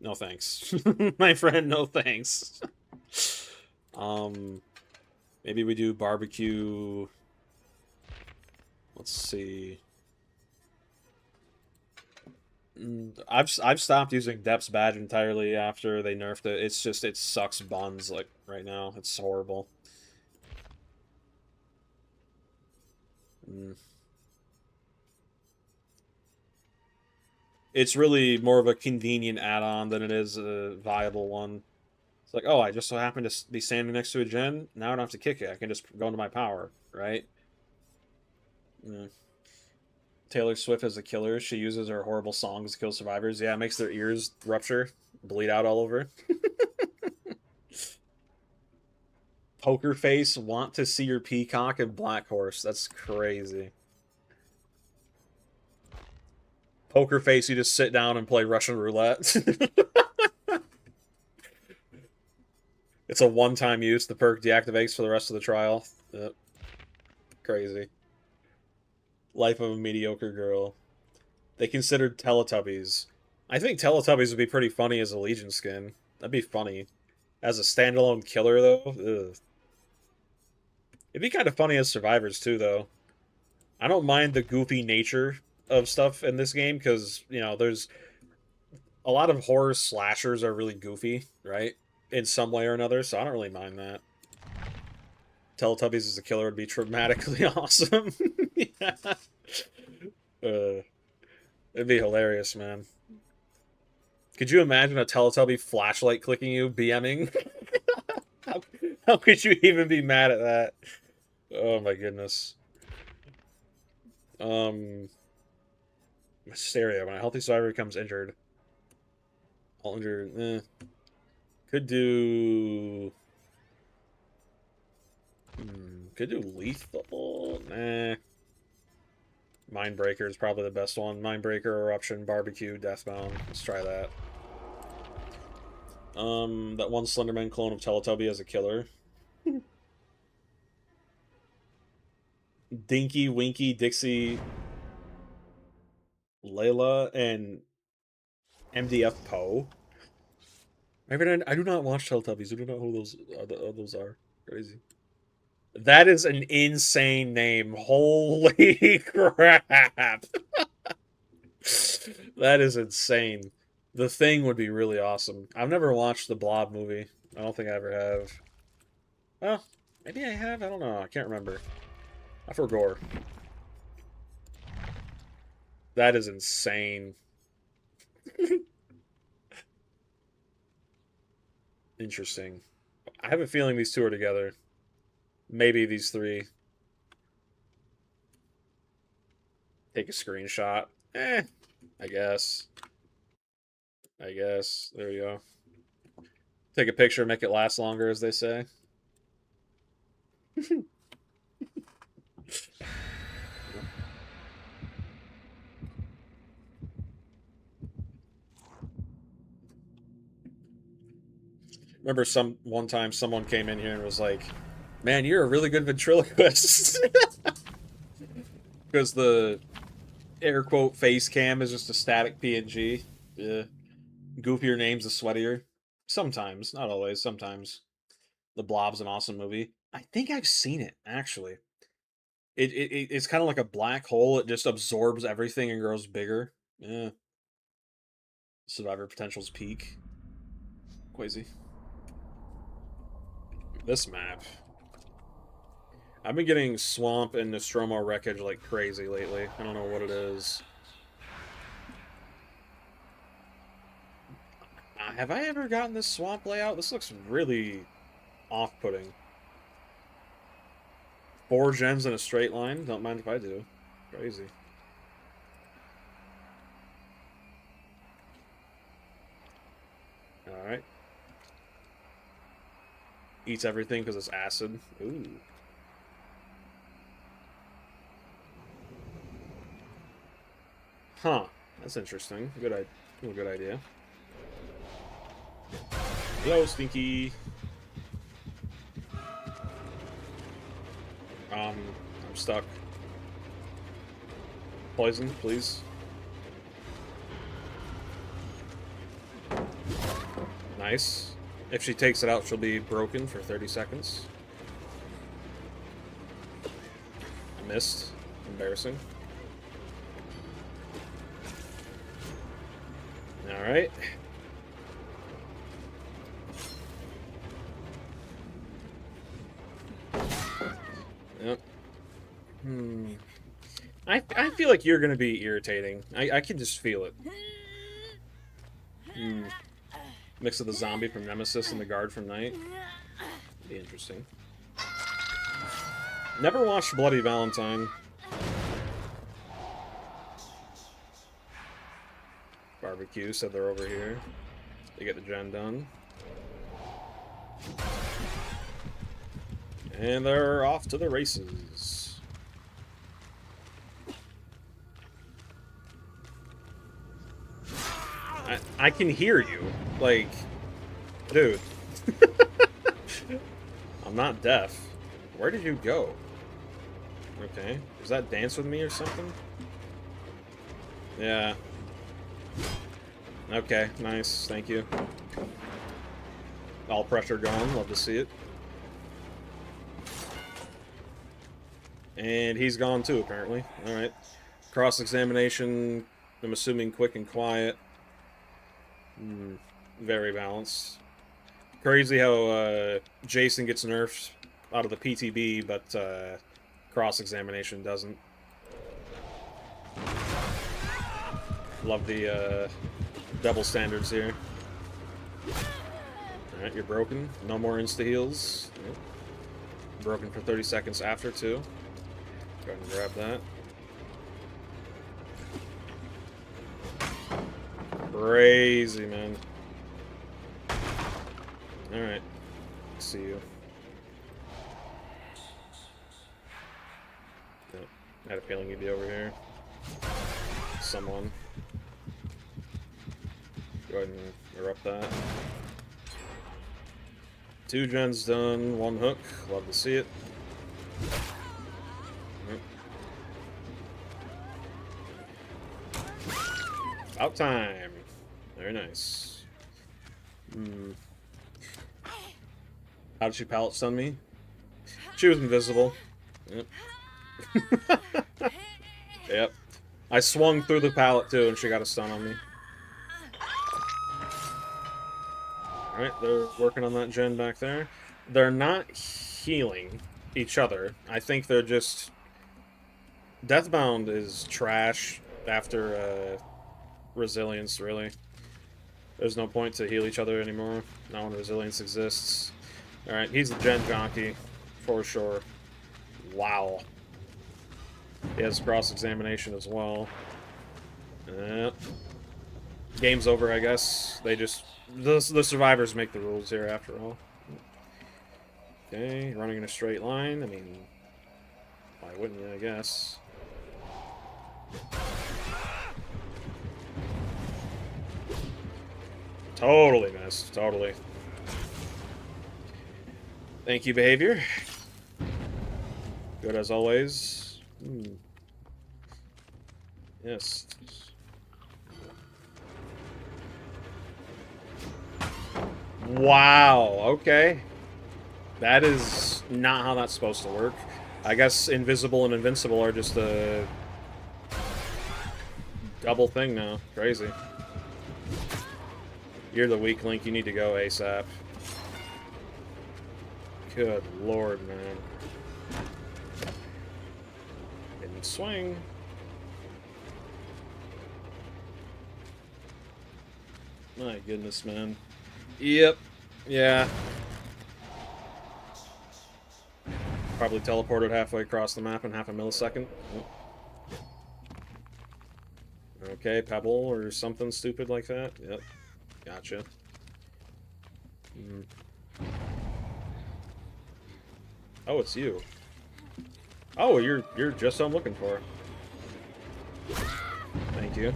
No thanks. My friend, no thanks. Maybe we do barbecue... Let's see... I've stopped using Depth's badge entirely after they nerfed it. It's just, it sucks buns, like, right now. It's horrible. It's really more of a convenient add-on than it is a viable one. It's like, oh, I just so happen to be standing next to a gen. Now I don't have to kick it. I can just go into my power, right? Taylor Swift as a killer. She uses her horrible songs to kill survivors. Yeah, it makes their ears rupture, bleed out all over. Poker Face, want to see your peacock, and Black Horse. That's crazy. Poker Face, you just sit down and play Russian roulette. It's a one-time use. The perk deactivates for the rest of the trial. Yep. Crazy. Life of a mediocre girl. They considered Teletubbies. I think Teletubbies would be pretty funny as a Legion skin. That'd be funny. As a standalone killer, though? Ugh. It'd be kind of funny as survivors, too, though. I don't mind the goofy nature of stuff in this game, because, you know, there's... A lot of horror slashers are really goofy, right? In some way or another, so I don't really mind that. Teletubbies as a killer would be dramatically awesome. Yeah. It'd be hilarious, man. Could you imagine a Teletubby flashlight clicking you, BMing? how could you even be mad at that? Oh my goodness. Hysteria. When a healthy survivor becomes injured. All injured. Could do... Could do lethal? Nah. Mindbreaker is probably the best one. Mindbreaker, Eruption, Barbecue, Deathbound. Let's try that. That one Slenderman clone of Teletubby as a killer. Dinky, Winky, Dixie, Layla, and MDF Poe. I do not watch Teletubbies. I do not know who those are. Crazy. That is an insane name. Holy crap. That is insane. The Thing would be really awesome. I've never watched the Blob movie. I don't think I ever have. Well, maybe I have. I don't know. I can't remember. I forgot. That is insane. Interesting. I have a feeling these two are together. Maybe these three. Take a screenshot. I guess. I guess. There you go. Take a picture, make it last longer, as they say. Remember one time someone came in here and was like, "Man, you're a really good ventriloquist." Because the air quote face cam is just a static PNG. Yeah. Goofier names, the sweatier. Sometimes, not always. Sometimes. The Blob's an awesome movie. I think I've seen it actually. It's kind of like a black hole. It just absorbs everything and grows bigger. Yeah. Survivor potential's peak. Crazy. This map. I've been getting swamp and Nostromo wreckage like crazy lately. I don't know what it is. Have I ever gotten this swamp layout? This looks really off-putting. 4 gems in a straight line? Don't mind if I do. Crazy. Alright. Eats everything because it's acid. Ooh. Huh. That's interesting. Good idea. Hello, Stinky. I'm stuck. Poison, please. Nice. If she takes it out, she'll be broken for 30 seconds. I missed. Embarrassing. Alright. Yep. I feel like you're gonna be irritating. I can just feel it. Mix of the zombie from Nemesis and the guard from Night. Be interesting. Never watched Bloody Valentine. Barbecue said they're over here. They get the gen done. And they're off to the races. I can hear you. Like, dude. I'm not deaf. Where did you go? Okay. Is that Dance With Me or something? Yeah. Okay, nice. Thank you. All pressure gone. Love to see it. And he's gone too, apparently. Alright. Cross-examination, I'm assuming quick and quiet. Very balanced. Crazy how Jason gets nerfed out of the PTB, but cross-examination doesn't. Love the double standards here. Alright, you're broken. No more insta-heals. Nope. Broken for 30 seconds after, too. Go ahead and grab that. Crazy, man. Alright. See you. Yep. I had a feeling you'd be over here. Someone. Go ahead and erupt that. 2 gens done, 1 hook. Love to see it. Yep. About time. Very nice. How did she pallet stun me? She was invisible. Yep. Yep. I swung through the pallet too, and she got a stun on me. Alright, they're working on that gen back there. They're not healing each other. I think they're just... Deathbound is trash after resilience, really. There's no point to heal each other anymore, not when resilience exists. Alright, he's the gen jockey, for sure. Wow. He has cross-examination as well. Game's over, I guess. They just... The survivors make the rules here, after all. Okay, running in a straight line. I mean, why wouldn't you, I guess? Totally missed. Totally. Thank you, behavior. Good as always. Yes. Wow, okay. That is not how that's supposed to work. I guess invisible and invincible are just a double thing now. Crazy. You're the weak link. You need to go ASAP. Good lord, man. Didn't swing. My goodness, man. Yep. Yeah. Probably teleported halfway across the map in half a millisecond. Okay, pebble or something stupid like that. Yep. Gotcha. Oh, it's you. Oh, you're just what I'm looking for. Thank you.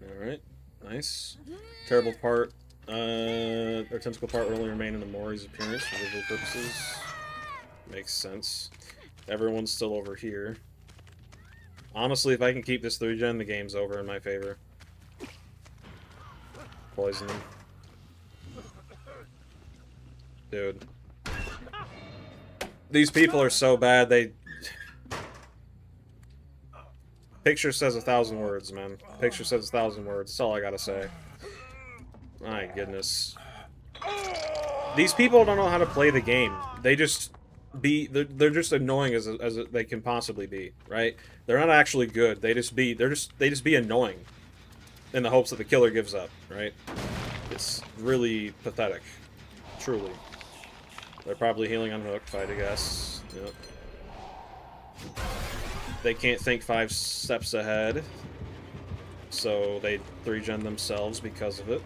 Alright. Nice. Terrible part. Their tentacle part will only remain in the Mori's appearance for visual purposes. Makes sense. Everyone's still over here. Honestly, if I can keep this 3-gen, the game's over in my favor. Poison. Dude. These people are so bad, they... Picture says 1,000 words, man. Picture says 1,000 words. That's all I gotta say. My goodness. These people don't know how to play the game. They just they're just annoying as they can possibly be, right? They're not actually good. They just be annoying in the hopes that the killer gives up, right? It's really pathetic. Truly. They're probably healing on hook, I'd guess. Yep. They can't think 5 steps ahead, so they 3-gen themselves because of it.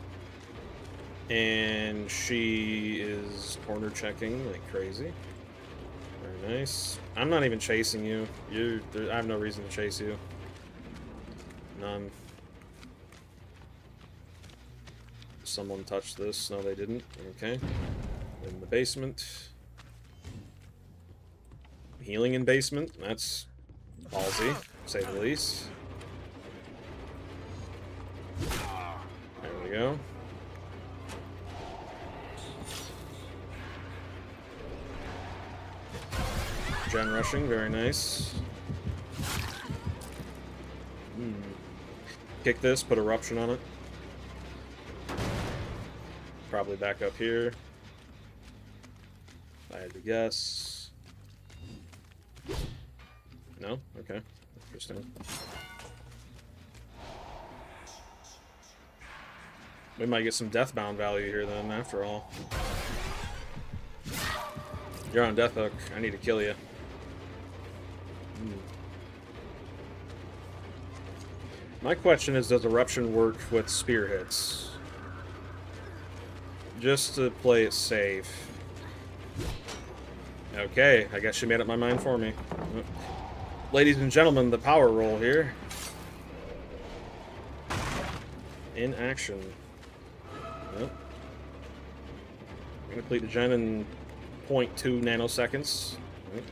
And she is corner checking like crazy. Very nice. I'm not even chasing you. I have no reason to chase you. None. Someone touched this. No, they didn't. Okay. In the basement. Healing in basement. That's ballsy, to say the least. There we go. Gen rushing, very nice. Kick this, put eruption on it. Probably back up here. If I had to guess. No? Okay. Interesting. We might get some deathbound value here then, after all. You're on death hook. I need to kill you. My question is, does eruption work with spear hits? Just to play it safe. Okay, I guess she made up my mind for me. Ladies and gentlemen, the power roll here. In action. Yep. complete the gen in 0.2 nanoseconds. Yep.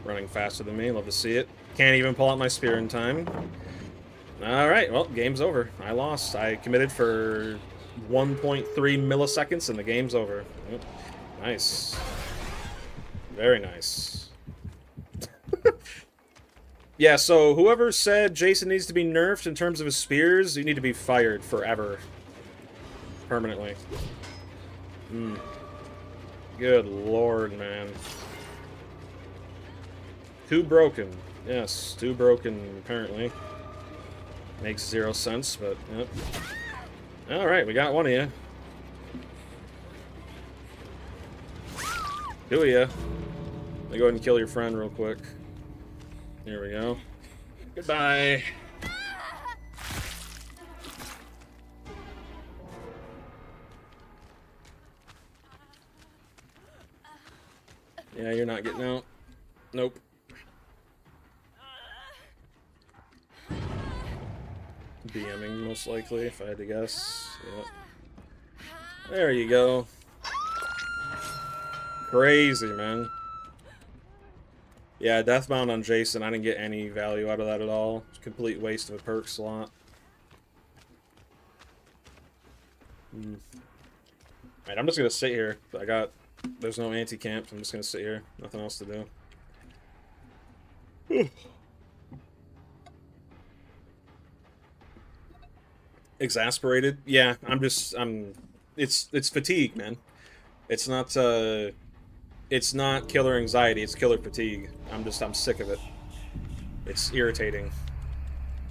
Running faster than me. Love to see it. Can't even pull out my spear in time. Alright, well, game's over. I lost. I committed for 1.3 milliseconds and the game's over. Yep. Nice. Very nice. Yeah, so whoever said Jason needs to be nerfed in terms of his spears, you need to be fired forever. Permanently. Good lord, man. Too broken. Yes, too broken, apparently. Makes 0 sense, but, yep. Alright, we got one of you. Two of you. Let me go ahead and kill your friend real quick. Here we go. Goodbye. Yeah, you're not getting out. Nope. BMing, most likely, if I had to guess. Yep. There you go. Crazy, man. Yeah, Deathbound on Jason, I didn't get any value out of that at all. It's a complete waste of a perk slot. Alright, I'm just gonna sit here. There's no anti-camp, so I'm just gonna sit here. Nothing else to do. Exasperated? Yeah, it's fatigue, man. It's not killer anxiety, it's killer fatigue. I'm sick of it. It's irritating.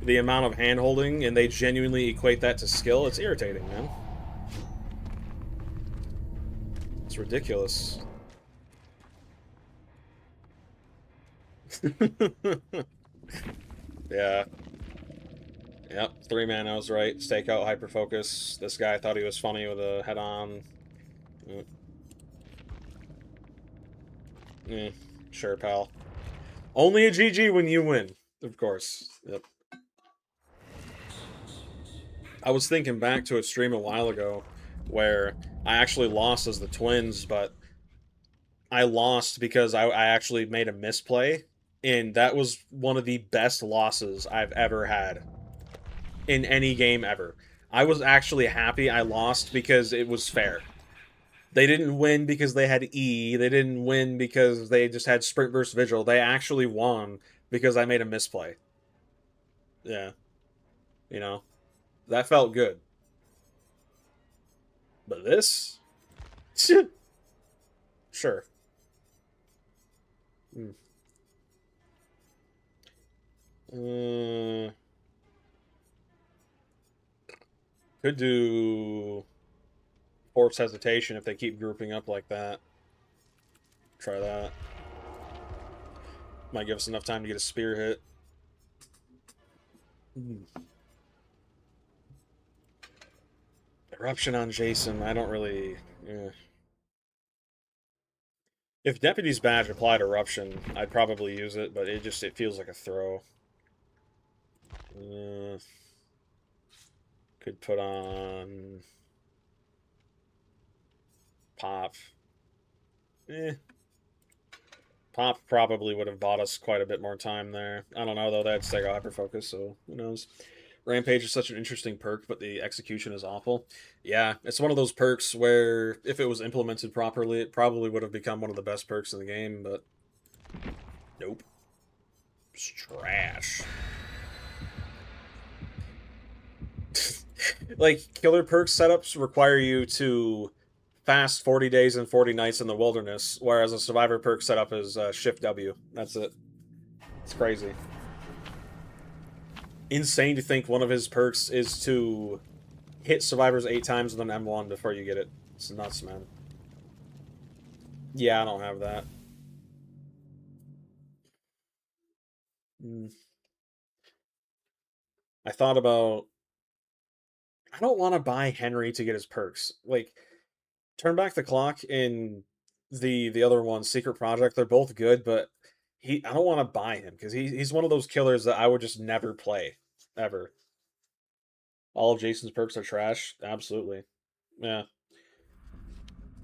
The amount of hand-holding, and they genuinely equate that to skill, it's irritating, man. It's ridiculous. Yeah. Yep, 3-man, I was right. Stakeout, hyperfocus. This guy thought he was funny with a head-on. Sure, pal. Only a GG when you win, of course. Yep. I was thinking back to a stream a while ago where I actually lost as the twins, but I lost because I actually made a misplay, and that was one of the best losses I've ever had in any game ever. I was actually happy I lost because it was fair. They didn't win because they had E. They didn't win because they just had sprint versus vigil. They actually won because I made a misplay. Yeah. You know, that felt good. But this? Sure. Could do force hesitation if they keep grouping up like that. Try that. Might give us enough time to get a spear hit. Eruption on Jason, I don't really... If Deputy's Badge applied Eruption, I'd probably use it, but it feels like a throw. Could put on... Pop. Pop probably would have bought us quite a bit more time there. I don't know, though. That's like hyperfocus, so who knows. Rampage is such an interesting perk, but the execution is awful. Yeah, it's one of those perks where if it was implemented properly, it probably would have become one of the best perks in the game, but nope. It's trash. Like, killer perk setups require you to fast 40 days and 40 nights in the wilderness, whereas a survivor perk setup is Shift W. That's it. It's crazy. Insane to think one of his perks is to hit survivors 8 times with an M1 before you get it. It's nuts, man. Yeah, I don't have that. I thought about... I don't want to buy Henry to get his perks. Like, Turn Back the Clock and the other one, Secret Project, they're both good, but I don't want to buy him because he's one of those killers that I would just never play ever. All of Jason's perks are trash. Absolutely. Yeah.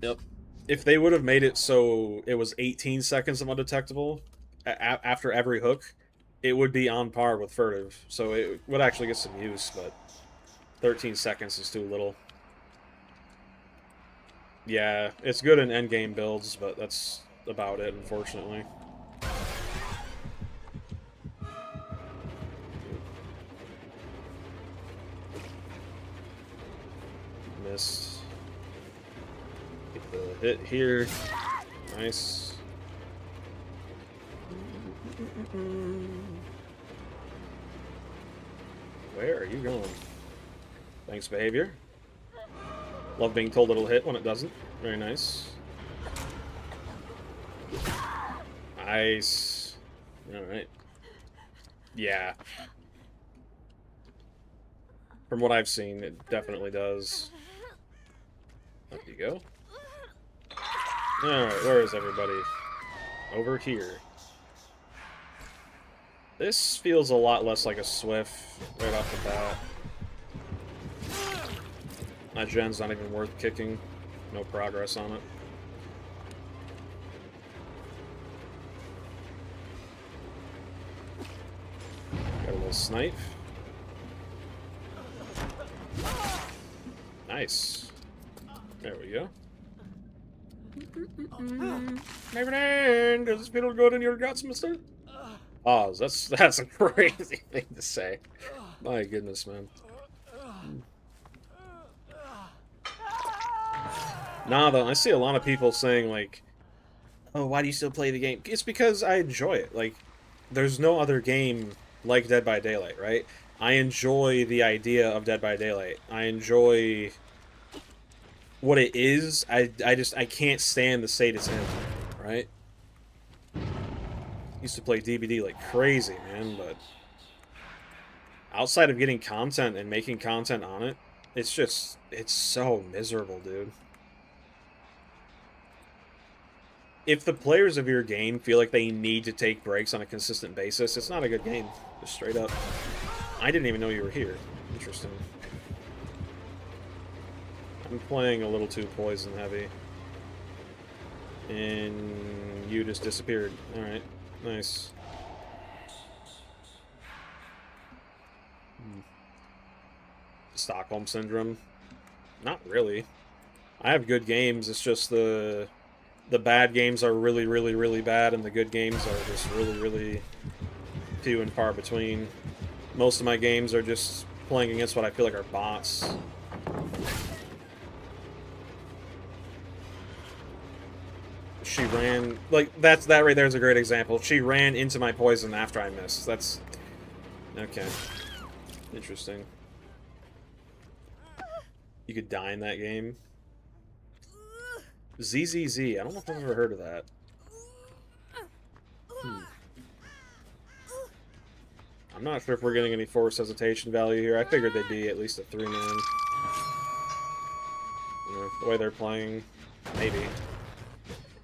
Yep. If they would have made it so it was 18 seconds of undetectable after every hook, it would be on par with furtive. So it would actually get some use, but 13 seconds is too little. Yeah, it's good in endgame builds, but that's about it, unfortunately. Missed. Get the hit here. Nice. Where are you going? Thanks, behavior. Love being told it'll hit when it doesn't. Very nice. Nice. Alright. Yeah. From what I've seen, it definitely does. Up you go. Alright, where is everybody? Over here. This feels a lot less like a Swift right off the bat. My gen's not even worth kicking. No progress on it. Got a little snipe. Nice. There we go. Maybe then, does this feel good in your guts, mister? Oh, that's a crazy thing to say. My goodness, man. Nah, though, I see a lot of people saying, like, oh, why do you still play the game? It's because I enjoy it. Like, there's no other game like Dead by Daylight, right? I enjoy the idea of Dead by Daylight. I enjoy what it is. I can't stand the state it's in, right? Used to play DBD like crazy, man, but outside of getting content and making content on it, it's so miserable, dude. If the players of your game feel like they need to take breaks on a consistent basis, it's not a good game. Just straight up. I didn't even know you were here. Interesting. I'm playing a little too poison heavy. And you just disappeared. Alright. Nice. Stockholm Syndrome? Not really. I have good games, it's just the bad games are really, really, really bad, and the good games are just really, really few and far between. Most of my games are just playing against what I feel like are bots. She ran... Like, that right there is a great example. She ran into my poison after I missed. That's... Okay. Interesting. You could die in that game. ZZZ. I don't know if I've ever heard of that. I'm not sure if we're getting any forced hesitation value here. I figured they'd be at least a 3-man. You know, the way they're playing, maybe.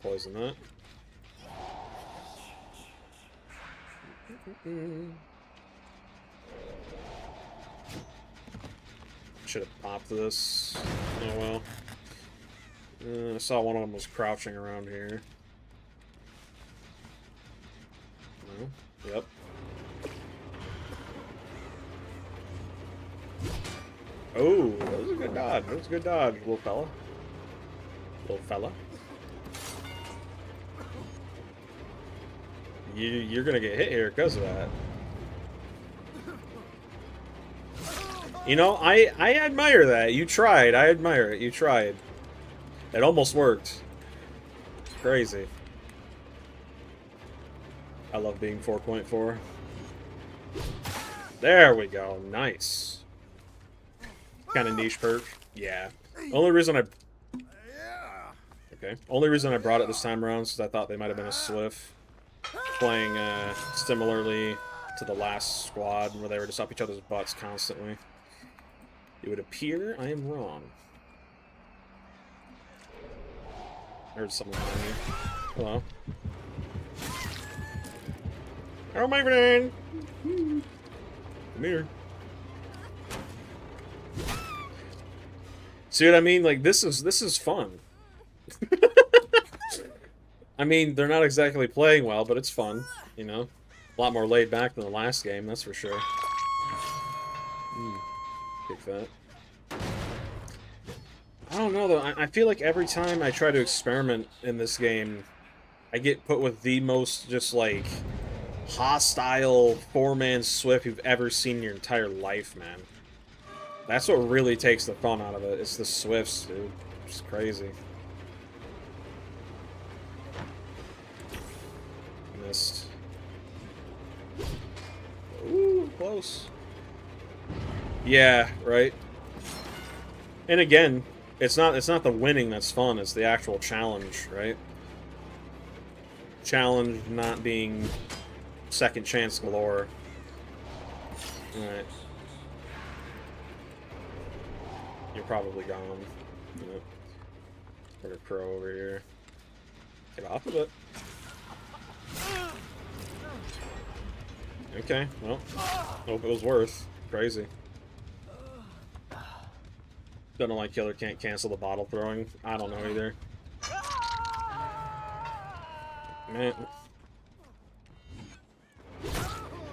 Poison that. Should have popped this. Oh well. I saw one of them was crouching around here. No? Yep. Oh, that was a good dodge. That was a good dodge, little fella. Little fella. You're gonna get hit here because of that. You know, I admire that. You tried. I admire it. You tried. It almost worked. It's crazy. I love being 4.4. There we go. Nice. Kind of niche perk. Yeah. Only reason I... Okay. Only reason I brought it this time around is because I thought they might have been a Swift. Playing similarly to the last squad, where they were just up each other's butts constantly. It would appear I am wrong. I heard someone behind me. Hello. Oh, my friend! Come here. See what I mean? Like, this is fun. I mean, they're not exactly playing well, but it's fun, you know? A lot more laid back than the last game, that's for sure. Big fat. I don't know, though. I feel like every time I try to experiment in this game, I get put with the most just, like, hostile four-man Swift you've ever seen in your entire life, man. That's what really takes the fun out of it. It's the Swifts, dude. It's crazy. Missed. Ooh, close. Yeah, right. And again, it's not the winning that's fun, it's the actual challenge, right? Challenge not being second chance galore. Alright. You're probably gone. Yep. Put a crow over here. Get off of it. Okay, well, hope it was worth. Crazy. Don't know why Killer can't cancel the bottle throwing. I don't know either. Man.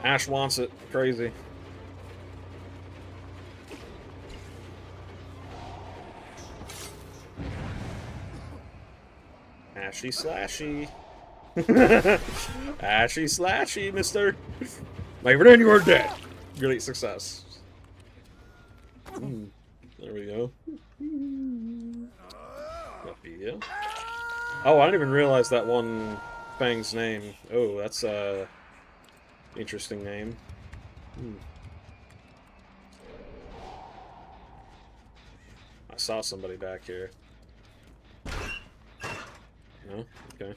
Ash wants it. Crazy. Ashy slashy. Ashy slashy, mister. Like, pretend you are dead. Great success. There we go. Yeah. Oh, I didn't even realize that one Fang's name. Oh, that's a interesting name. I saw somebody back here. No? Okay.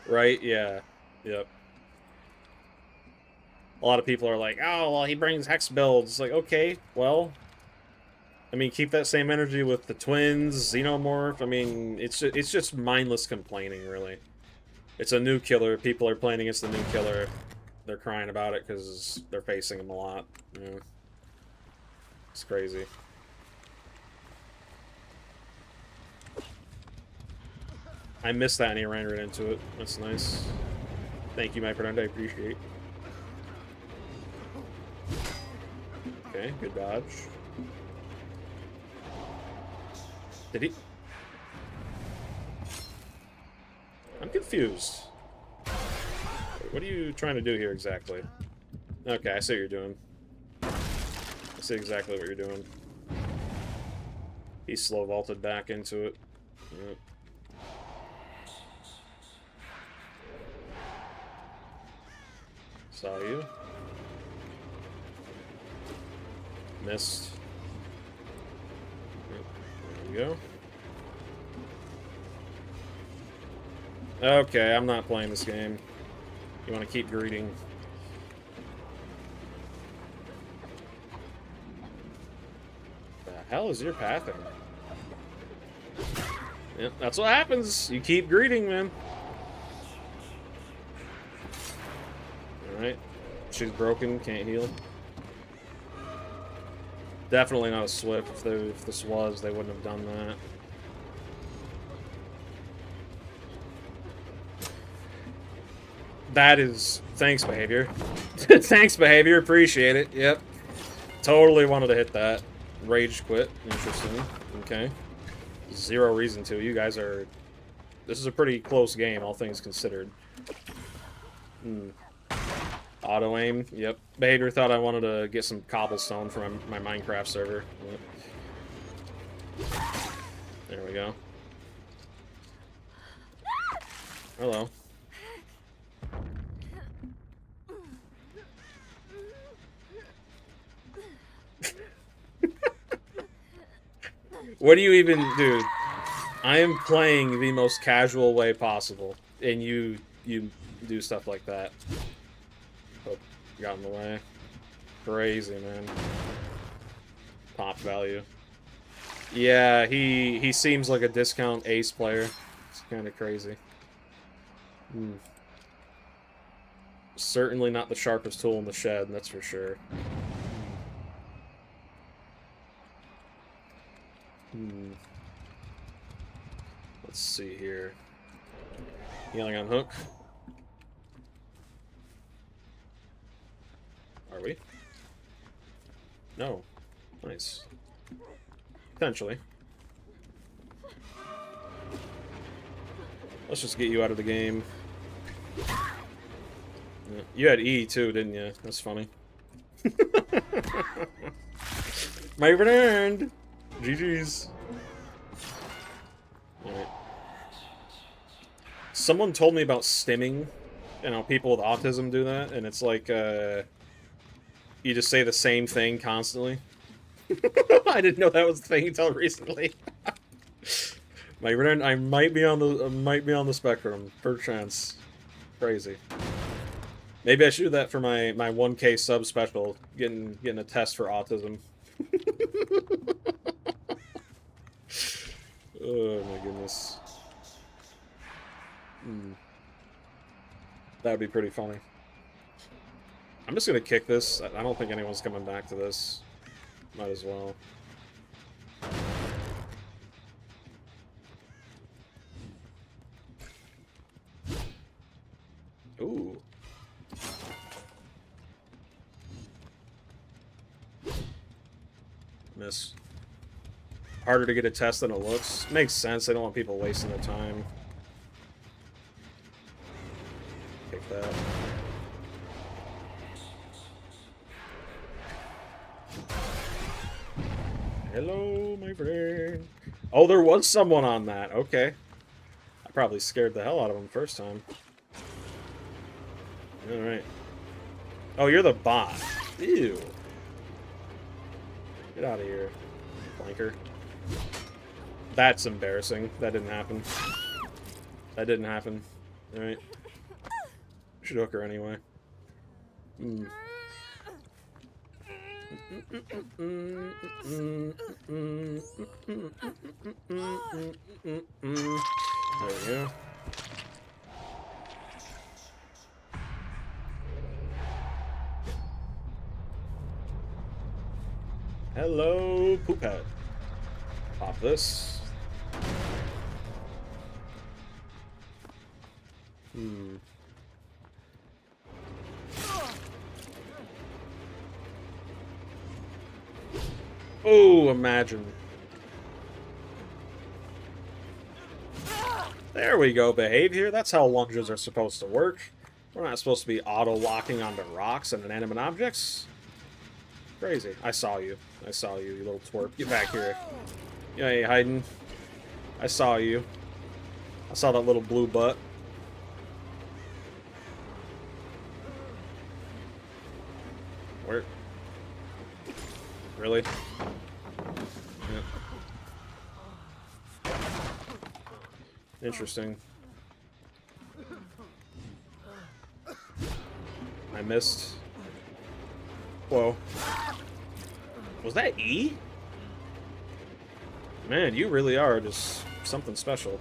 Right? Yeah. Yep. A lot of people are like, oh, well, he brings hex builds. It's like, okay, well, I mean, keep that same energy with the twins, Xenomorph. I mean, it's just mindless complaining, really. It's a new killer. People are playing against the new killer. They're crying about it because they're facing him a lot. Yeah. It's crazy. I missed that and he ran right into it. That's nice. Thank you, my friend. I appreciate it. Okay, good dodge. Did he? I'm confused. Wait, what are you trying to do here exactly? Okay, I see what you're doing. I see exactly what you're doing. He slow vaulted back into it. Yep. Saw you. Missed. There we go. Okay, I'm not playing this game. You want to keep greeting. The hell is your pathing? Yep, that's what happens. You keep greeting, man. Alright. She's broken, can't heal. Definitely not a Swift. If this was, they wouldn't have done that. That is... Thanks, behavior. Thanks, behavior. Appreciate it. Yep. Totally wanted to hit that. Rage quit. Interesting. Okay. Zero reason to. You guys are... This is a pretty close game, all things considered. Auto aim. Yep. Behavior thought I wanted to get some cobblestone from my Minecraft server. Yep. There we go. Hello. What do you even do? I am playing the most casual way possible, and you do stuff like that. Oh, got in the way. Crazy, man. Pop value. Yeah, he seems like a discount ace player. It's kind of crazy. Certainly not the sharpest tool in the shed, that's for sure. Let's see here. Healing on hook. Are we? No. Nice. Potentially. Let's just get you out of the game. Yeah. You had E too, didn't you? That's funny. My friend! GG's. Alright. Someone told me about stimming. You know, people with autism do that, and it's like, you just say the same thing constantly. I didn't know that was the thing until recently. My friend, I might be on the spectrum, per chance. Crazy. Maybe I should do that for my 1K sub special, getting a test for autism. Oh my goodness. That would be pretty funny. I'm just gonna kick this. I don't think anyone's coming back to this. Might as well. Ooh. Miss. Harder to get a test than it looks. Makes sense. I don't want people wasting their time. Take that. Hello, my friend. Oh, there was someone on that. Okay. I probably scared the hell out of him first time. Alright. Oh, you're the bot. Ew. Get out of here, flanker. That's embarrassing. That didn't happen. That didn't happen. Alright. Should hook her anyway. There we go. Hello, Poophead. Pop this. Oh, imagine. There we go, behavior. That's how lunges are supposed to work. We're not supposed to be auto-locking onto rocks and inanimate objects. Crazy. I saw you. I saw you, you little twerp. Get back here. Yeah, you hiding. I saw you. I saw that little blue butt. Where? Really? Yeah. Interesting. I missed. Whoa. Was that E? Man, you really are just something special.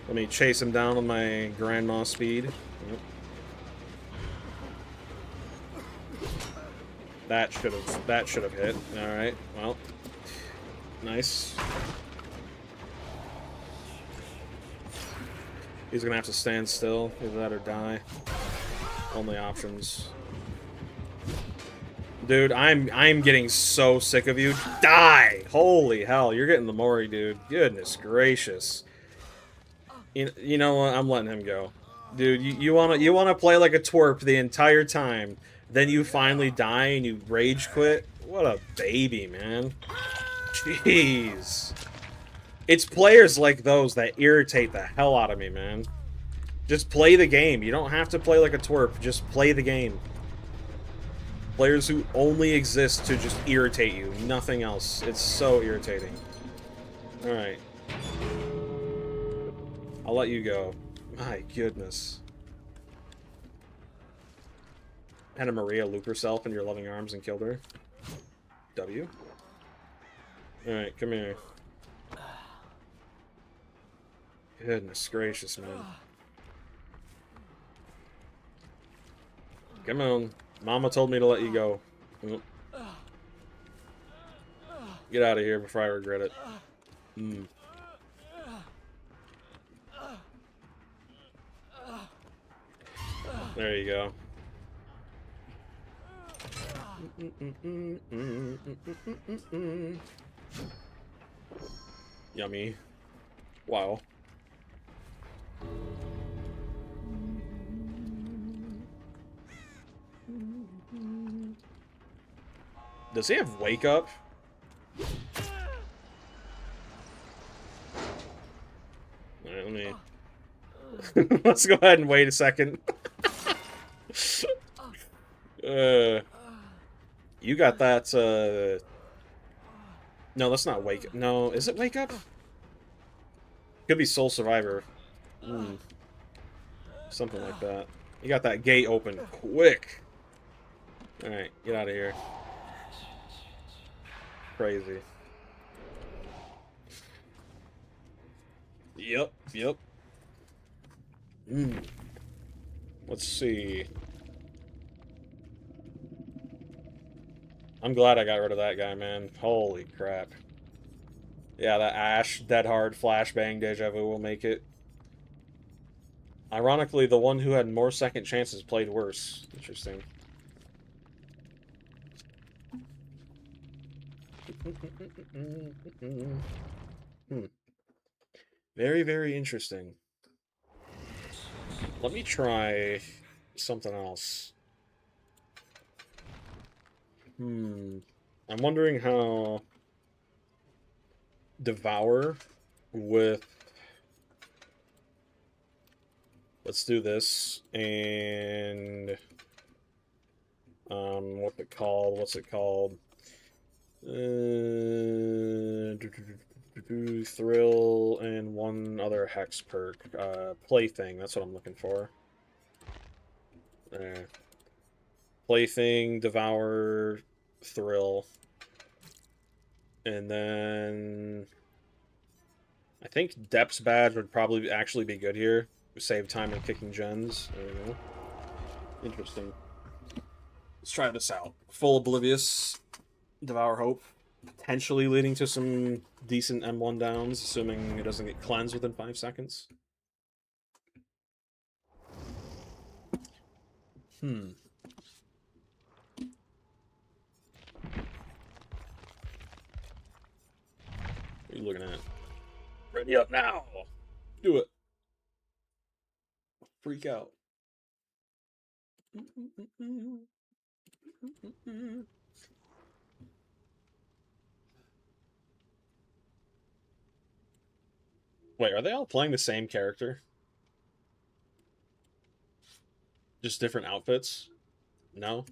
Let me chase him down on my grandma speed. Yep. That should have hit. Alright, well. Nice. He's gonna have to stand still, either that or die. Only options. Dude, I'm getting so sick of you. Die! Holy hell, you're getting the Mori, dude. Goodness gracious. You know what? I'm letting him go. Dude, you wanna play like a twerp the entire time, then you finally die and you rage quit? What a baby, man. Jeez. It's players like those that irritate the hell out of me, man. Just play the game. You don't have to play like a twerp. Just play the game. Players who only exist to just irritate you. Nothing else. It's so irritating. Alright. I'll let you go. My goodness. Had a Maria loop herself in your loving arms and killed her. W. Alright, come here. Goodness gracious, man. Come on. Mama told me to let you go. Get out of here before I regret it. Mm. There you go. Yummy. Wow. Does he have wake up? Alright, let me... Let's go ahead and wait a second. You got that, No, that's not wake up. No, is it wake up? Could be Soul Survivor. Something like that. You got that gate open quick. Alright, get out of here. Crazy. Yep. Let's see. I'm glad I got rid of that guy, man. Holy crap. Yeah, that Ash, Dead Hard, Flashbang, Deja Vu will make it. Ironically, the one who had more second chances played worse. Interesting. Very, very interesting. Let me try something else. I'm wondering how Devour with... Let's do this, and... what's it called? Thrill, and one other hex perk. Plaything, that's what I'm looking for. There. Plaything, Devour, Thrill. And then... I think Depth's Badge would probably actually be good here. Save time in kicking gens. There we go. Interesting. Let's try this out. Full Oblivious, Devour Hope. Potentially leading to some decent M1 downs, assuming it doesn't get cleansed within 5 seconds. What are you looking at? Ready up now! Do it! Freak out. Wait, are they all playing the same character? Just different outfits? No?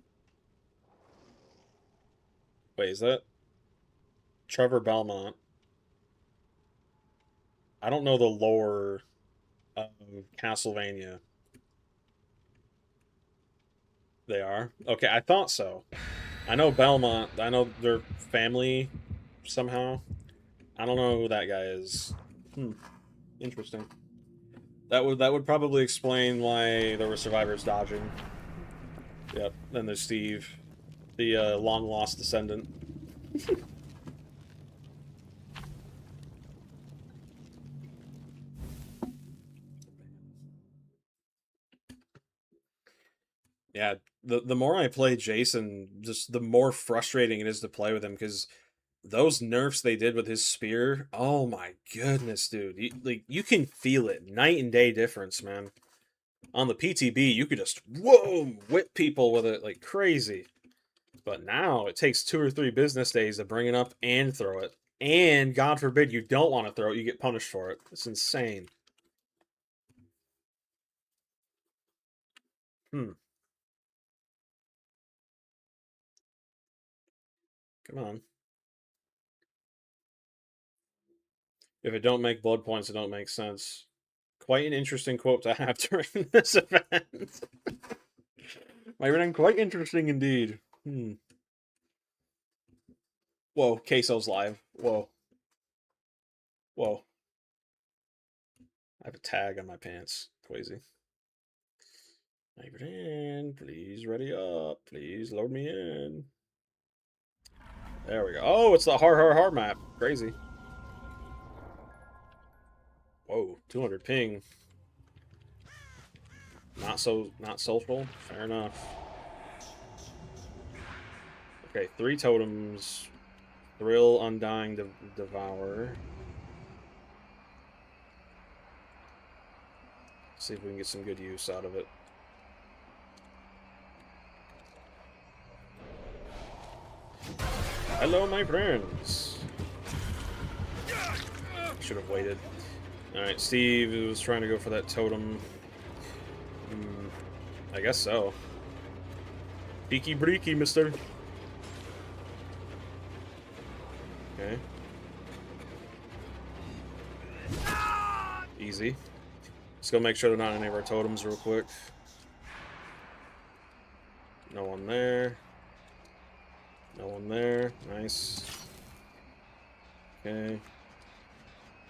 Wait, is that Trevor Belmont? I don't know the lore of Castlevania. They are? Okay, I thought so. I know Belmont. I know their family somehow. I don't know who that guy is. Interesting. That would probably explain why there were survivors dodging. Yep. Then there's Steve, the long lost descendant. Yeah, the more I play Jason, just the more frustrating it is to play with him, because those nerfs they did with his spear, oh my goodness, dude. You can feel it. Night and day difference, man. On the PTB, you could just, whoa, whip people with it like crazy. But now, it takes 2 or 3 business days to bring it up and throw it. And, God forbid, you don't want to throw it, you get punished for it. It's insane. Come on. If it don't make blood points, it don't make sense. Quite an interesting quote to have during this event. Might have been quite interesting indeed. Whoa, Queso's live. Whoa. have a tag on my pants. Crazy. My friend, please ready up. Please load me in. There we go. Oh, it's the hard map. Crazy. Whoa, 200 ping. Not social. Fair enough. Okay, 3 totems. Thrill, Undying, Devour. See if we can get some good use out of it. Hello, my friends. Should have waited. Alright, Steve was trying to go for that totem. I guess so. Peeky breaky, mister. Okay. Easy. Let's go make sure they're not any of our totems real quick. No one there. No one there. Nice. Okay.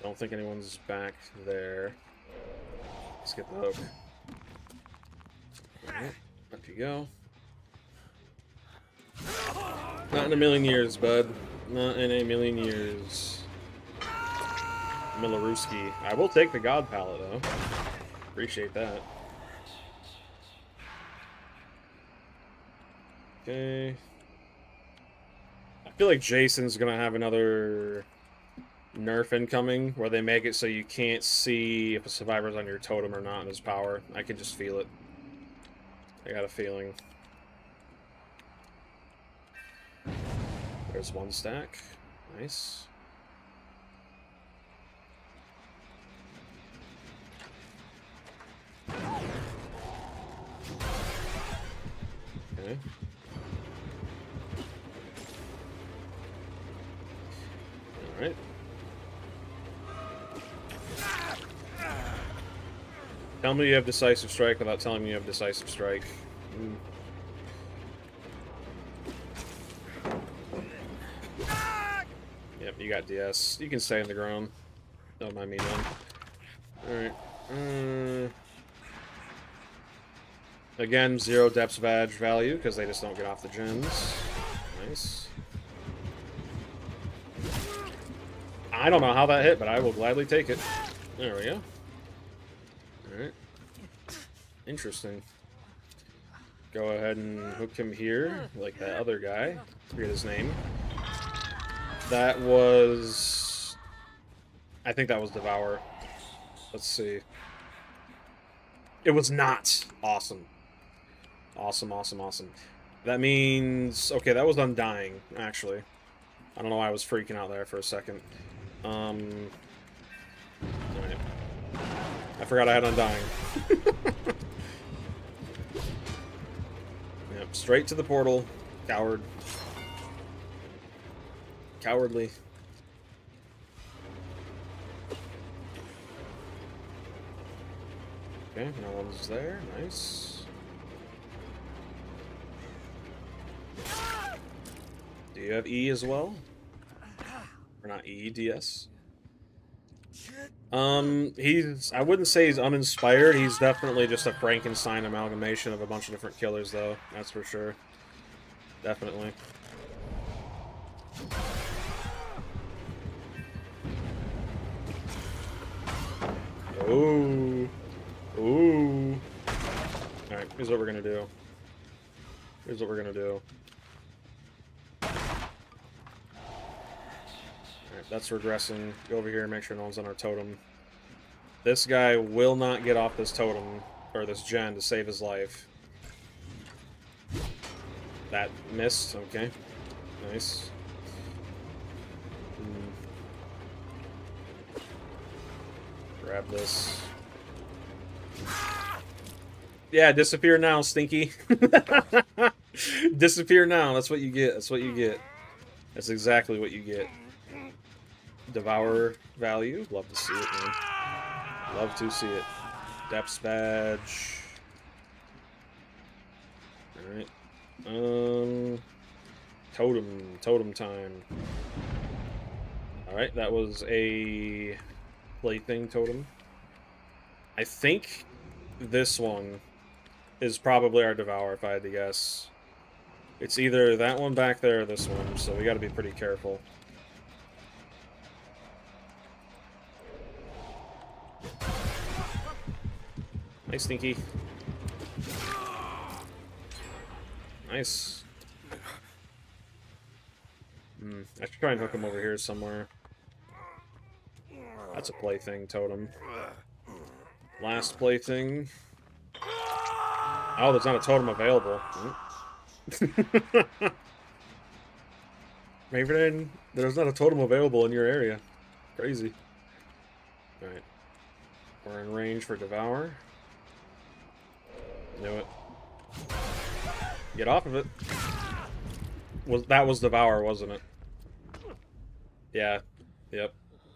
Don't think anyone's back there. Let's get the hook. Alright, up you go. Not in a million years, bud. Not in a million years. Milaruski. I will take the God Palette, though. Appreciate that. Okay. I feel like Jason's gonna have another nerf incoming where they make it so you can't see if a survivor's on your totem or not in his power. I can just feel it. I got a feeling. There's one stack. Nice. Okay. Alright. Tell me you have Decisive Strike without telling me you have Decisive Strike. Yep, you got DS. You can stay in the ground. Don't mind me then. Alright. Again, 0 depths badge value, because they just don't get off the gens. Nice. I don't know how that hit, but I will gladly take it. There we go. Alright. Interesting. Go ahead and hook him here, like that other guy. I forget his name. That was... I think that was Devour. Let's see. It was not. Awesome. Awesome, awesome, awesome. That means... Okay, that was Undying, actually. I don't know why I was freaking out there for a second. Alright. I forgot I had Undying. Yep, straight to the portal. Coward. Cowardly. Okay, no one's there. Nice. Do you have E as well? Or not E, DS? He's... I wouldn't say he's uninspired. He's definitely just a Frankenstein amalgamation of a bunch of different killers, though. That's for sure. Definitely. Ooh. Ooh. Alright, here's what we're gonna do. Here's what we're gonna do. Alright, that's regressing. Go over here and make sure no one's on our totem. This guy will not get off this totem, or this gen, to save his life. That missed, okay. Nice. Grab this. Yeah, disappear now, Stinky. Disappear now, that's what you get, that's what you get. That's exactly what you get. Devour value, love to see it, man. Love to see it. Depths badge. Alright. Totem time. Alright, that was a plaything totem. I think this one is probably our Devour, if I had to guess. It's either that one back there or this one, so we gotta be pretty careful. Nice, Stinky. Nice. I should try and hook him over here somewhere. That's a plaything totem. Last plaything. Oh, there's not a totem available. Maybe there's not a totem available in your area. Crazy. Alright. We're in range for Devour. Knew it. Get off of it. That was Devour, wasn't it? Yeah. Yep.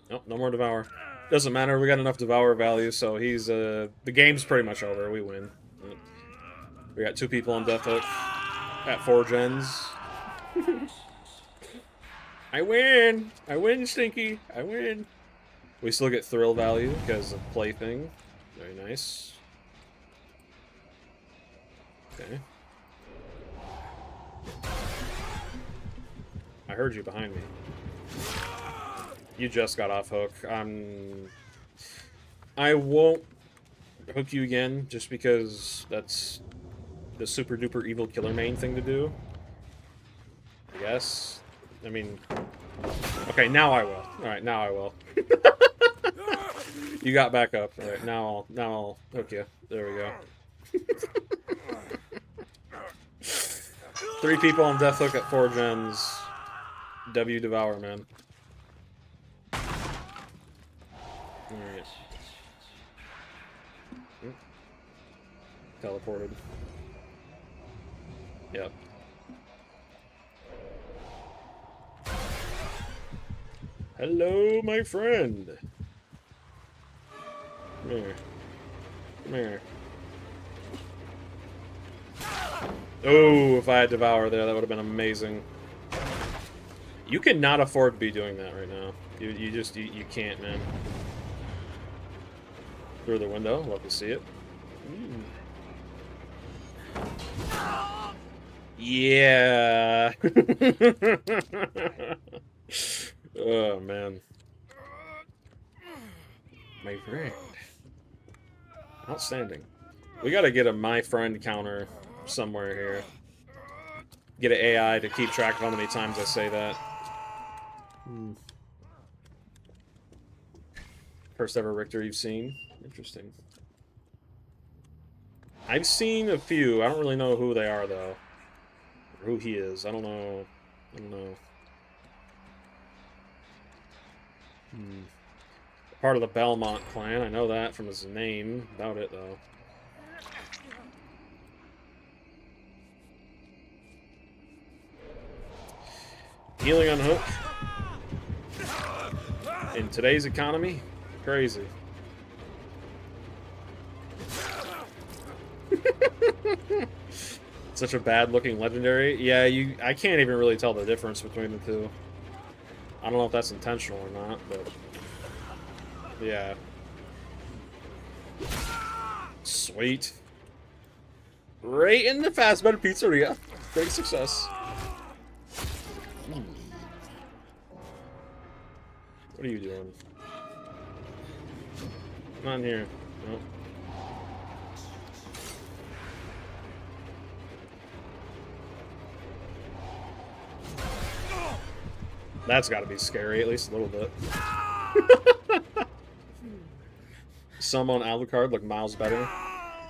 Nope, no more Devour. Doesn't matter, we got enough Devour value, so he's, the game's pretty much over, we win. We got 2 people on Death Hook at 4 gens. I win! I win, Stinky! I win! We still get thrill value because of plaything. Very nice. Okay. I heard you behind me. You just got off hook. I won't hook you again, just because that's the super duper evil killer main thing to do. I guess. I mean... Okay, now I will. Alright, now I will. You got back up. Alright, now I'll hook you. There we go. 3 people on Death Hook at 4 gens. W Devour, man. Alright. Teleported. Yep. Hello, my friend. Come here. Come here. Oh, if I had Devour there, that would have been amazing. You cannot afford to be doing that right now. You can't, man. Through the window, love to see it. Yeah. Oh, man. My friend. Outstanding. We gotta get a my friend counter somewhere here. Get an AI to keep track of how many times I say that. First ever Richter you've seen? Interesting. I've seen a few. I don't really know who they are, though. Or who he is. I don't know. I don't know. Part of the Belmont clan. I know that from his name. About it, though. Healing on hook. In today's economy, crazy. Such a bad-looking legendary. Yeah, I can't even really tell the difference between the two. I don't know if that's intentional or not, but yeah. Sweet. Right in the Fastbed Pizzeria. Great success. What are you doing? Not in here. Nope. That's got to be scary, at least a little bit. Some on Alucard look miles better.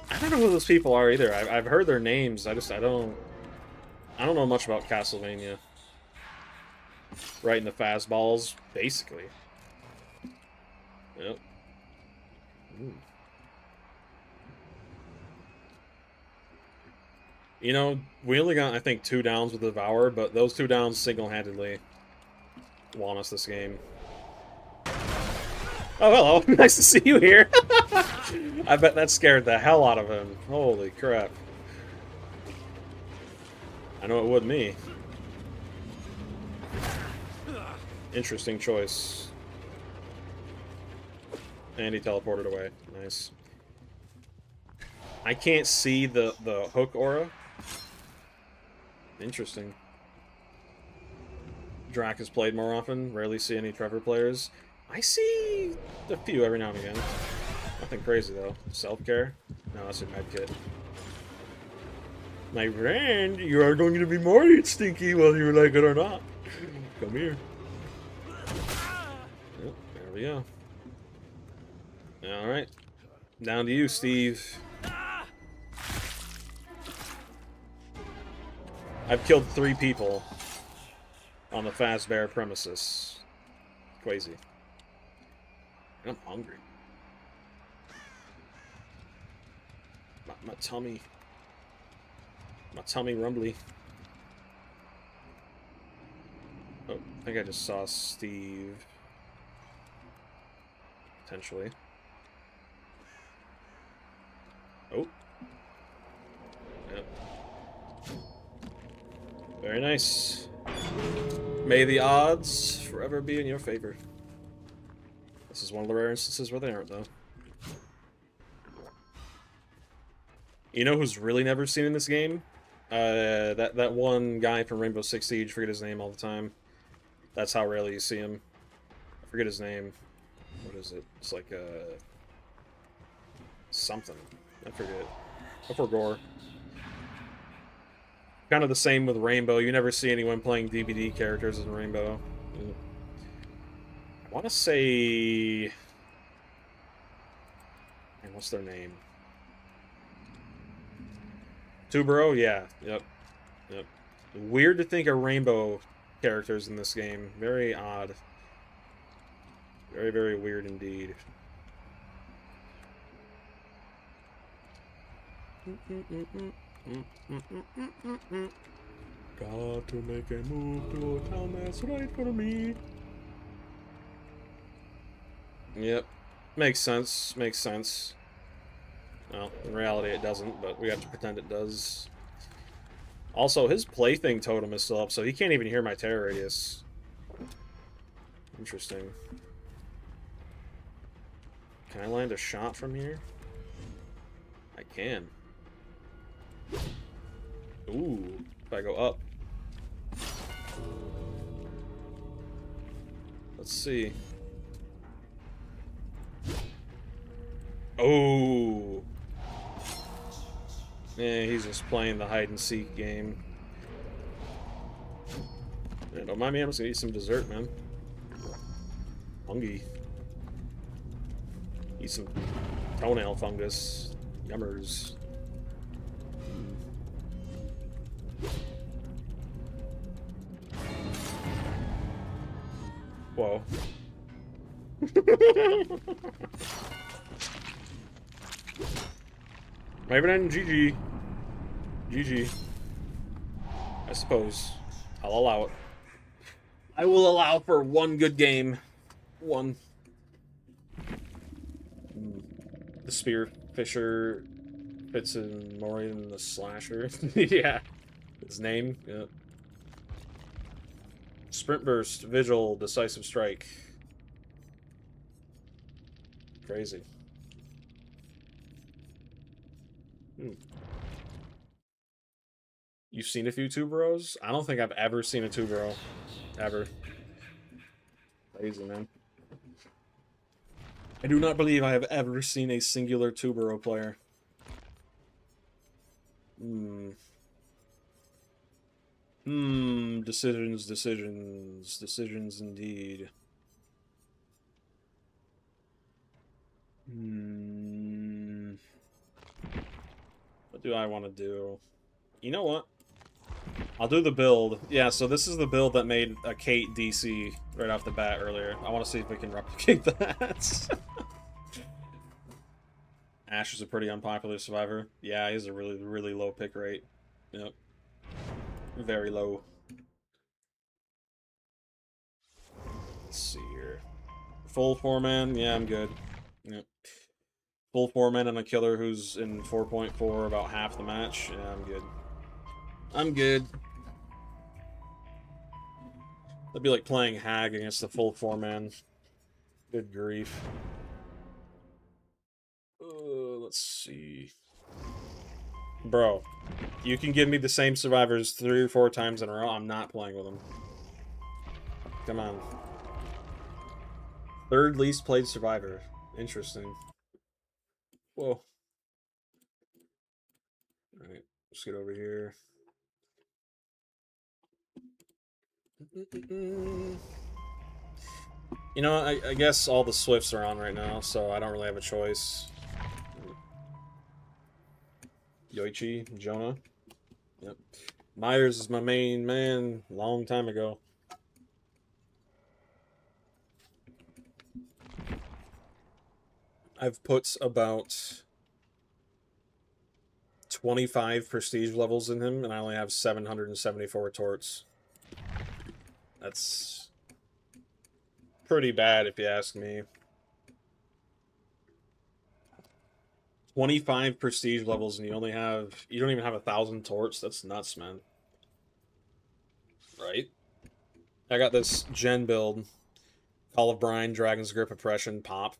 I don't know who those people are either. I've heard their names. I don't know much about Castlevania. Right in the fastballs, basically. Yep. Ooh. You know, we only got, I think, 2 downs with Devour, but those 2 downs single-handedly won us this game. Oh, hello. Nice to see you here. I bet that scared the hell out of him. Holy crap. I know it would me. Interesting choice. And he teleported away. Nice. I can't see the hook aura. Interesting. Drac is played more often. Rarely see any Trevor players. I see a few every now and again. Nothing crazy though. Self-care? No, that's a med kit. My friend, you are going to be more stinky whether you like it or not. Come here. Yep, there we go. Alright. Down to you, Steve. I've killed 3 people on the Fazbear premises. Crazy. And I'm hungry. My tummy. My tummy rumbly. Oh, I think I just saw Steve. Potentially. Oh. Yep. Very nice. May the odds forever be in your favor. This is one of the rare instances where they aren't, though. You know who's really never seen in this game? That one guy from Rainbow Six Siege. Forget his name all the time. That's how rarely you see him. I forget his name. What is it? It's like something. I forget. Before Gore. Kind of the same with Rainbow. You never see anyone playing DBD characters in Rainbow. I want to say... And what's their name? Tubero? Yeah. Yep. Yep. Weird to think of Rainbow characters in this game. Very odd. Very, very weird indeed. Got to make a move to a town that's right for me. Yep. Makes sense. Makes sense. Well, in reality it doesn't, but we have to pretend it does. Also, his plaything totem is still up, so he can't even hear my terror radius. Interesting. Can I land a shot from here? I can. Ooh, if I go up. Let's see. Oh. Yeah, he's just playing the hide-and-seek game. Yeah, don't mind me, I'm just gonna eat some dessert, man. Hungry. Eat some toenail fungus. Yummers. Whoa. Maybe not GG. GG. I suppose. I'll allow it. I will allow for one good game. One. The Spear Fisher fits in more than the Slasher. Yeah. His name. Yep. Sprint Burst, Vigil, Decisive Strike. Crazy. You've seen a few Tuberos? I don't think I've ever seen a Tubero. Ever. Crazy, man. I do not believe I have ever seen a singular Tubero player. Decisions, decisions, decisions indeed. What do I want to do? You know what? I'll do the build. Yeah, so this is the build that made a Kate DC right off the bat earlier. I want to see if we can replicate that. Ash is a pretty unpopular survivor. Yeah, he has a really, really low pick rate. Yep. Very low. Let's see here. Full 4-man? Yeah, I'm good. Yep. Full 4-man and a killer who's in 4.4 about half the match. Yeah, I'm good. I'm good. That'd be like playing Hag against the full 4-man. Good grief. Let's see. Bro, you can give me the same survivors 3 or 4 times in a row. I'm not playing with them. Come on. Third least played survivor. Interesting. Whoa. Alright, let's get over here. You know, I guess all the Swifts are on right now, so I don't really have a choice. Yoichi, Jonah. Yep. Myers is my main man, long time ago. I've put about 25 prestige levels in him, and I only have 774 torts. That's pretty bad if you ask me. 25 prestige levels and you don't even have 1,000 torts. That's nuts, man. Right? I got this gen build, Call of Brine, Dragon's Grip, Oppression, Pop.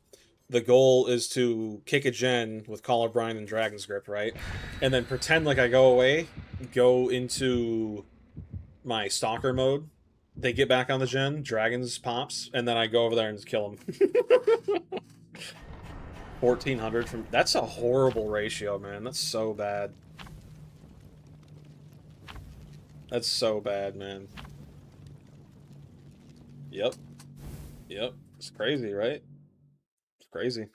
The goal is to kick a gen with Call of Brine and Dragon's Grip, right? And then pretend like I go away, go into my Stalker mode. They get back on the gen, Dragons pops, and then I go over there and kill them. 1,400 from... That's a horrible ratio, man. That's so bad. That's so bad, man. Yep. Yep. It's crazy, right? It's crazy.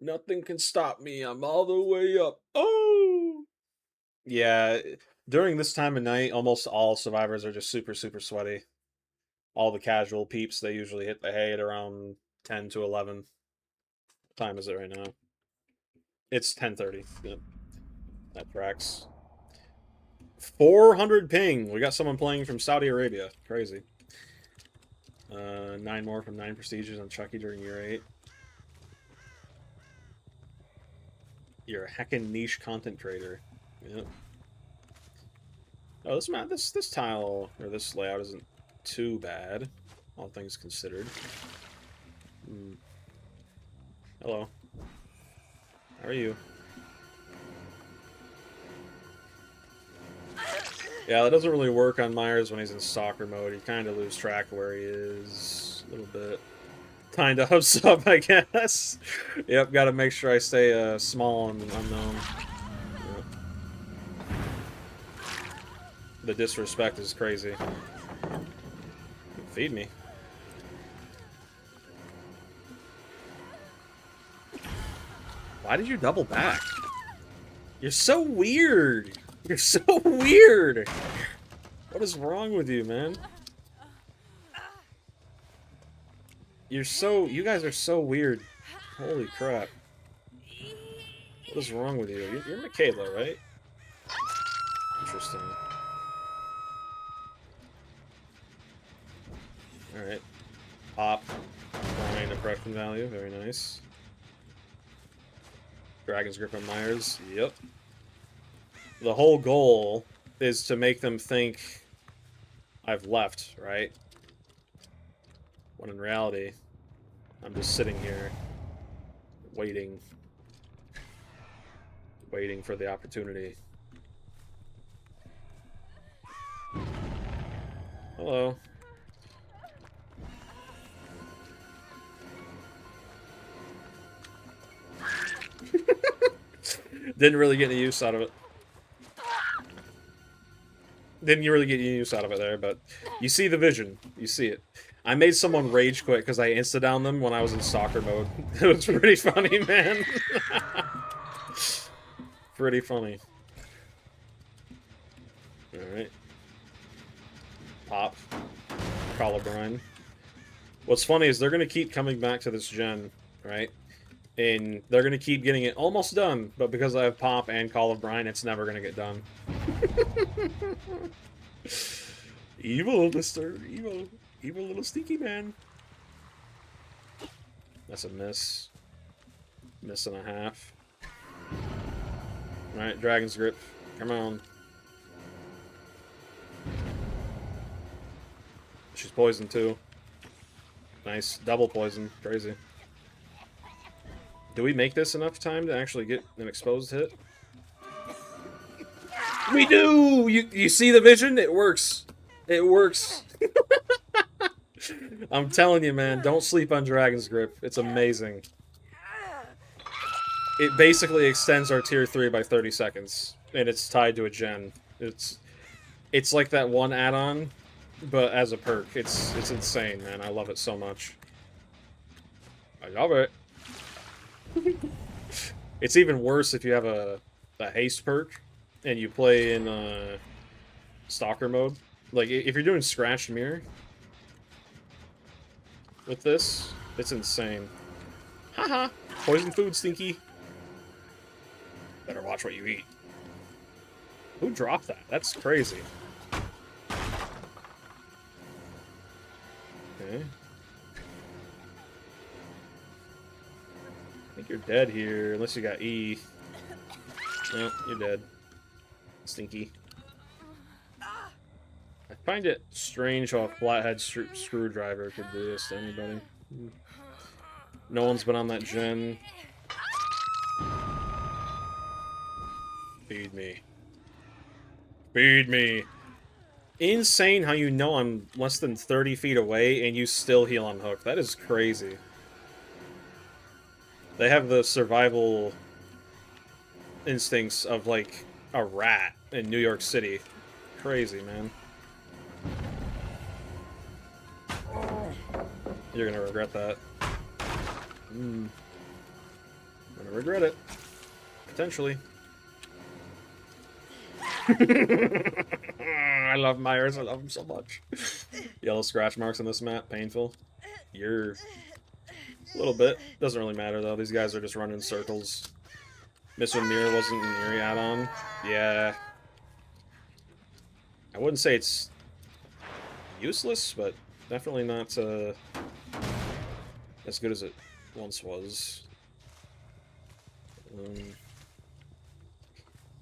Nothing can stop me. I'm all the way up. Oh! Yeah, during this time of night, almost all survivors are just super, super sweaty. All the casual peeps, they usually hit the hay at around 10 to 11. What time is it right now? It's 10:30. Yep. That tracks. 400 ping. We got someone playing from Saudi Arabia. Crazy. 9 more from 9 prestiges on Chucky during year 8. You're a heckin' niche content creator. Yep. Oh, this tile or this layout isn't too bad, all things considered. Hello. How are you? Yeah, that doesn't really work on Myers when he's in stalker mode. You kind of lose track of where he is a little bit. Kind of hubs up, I guess. Yep, got to make sure I stay small and unknown. Yep. The disrespect is crazy. Feed me. Why did you double back? You're so weird. You're so weird. What is wrong with you, man? You guys are so weird. Holy crap. What is wrong with you? You're Michaela, right? Interesting. Alright. Pop. Fine oppression value. Very nice. Dragon's Grip on Myers. Yep. The whole goal is to make them think I've left, right? When in reality, I'm just sitting here waiting for the opportunity. Hello. Didn't really get any use out of it. Didn't really get any use out of it there, but you see the vision. You see it. I made someone rage quit because I insta-downed them when I was in stalker mode. It was pretty funny, man. Pretty funny. Alright. Pop. Call of Brine. What's funny is they're going to keep coming back to this gen, right? And they're going to keep getting it almost done, but because I have Pop and Call of Brine, it's never going to get done. Evil, Mr. Evil. Evil little sneaky man. That's a miss. Miss and a half. Alright, Dragon's Grip. Come on. She's poisoned too. Nice. Double poison. Crazy. Do we make this enough time to actually get an exposed hit? We do! You see the vision? It works. It works. I'm telling you, man, don't sleep on Dragon's Grip. It's amazing. It basically extends our tier 3 by 30 seconds, and it's tied to a gen. It's like that one add-on, but as a perk. It's insane, man. I love it so much. I love it. It's even worse if you have a haste perk and you play in stalker mode. Like, if you're doing scratch mirror with this, it's insane. Haha! Poison food, Stinky. Better watch what you eat. Who dropped that? That's crazy. Okay. I think you're dead here, unless you got E. No, you're dead. Stinky. I find it strange how a flathead screwdriver could do this to anybody. No one's been on that gen. Feed me. Feed me. Insane how you know I'm less than 30 feet away and you still heal on hook. That is crazy. They have the survival instincts of, like, a rat in New York City. Crazy, man. You're gonna regret that. I'm gonna regret it. Potentially. I love Myers. I love him so much. Yellow scratch marks on this map. Painful. You're... a little bit. Doesn't really matter, though. These guys are just running circles. Mr. Mirror wasn't an Eerie add-on. Yeah. I wouldn't say it's useless, but definitely not as good as it once was.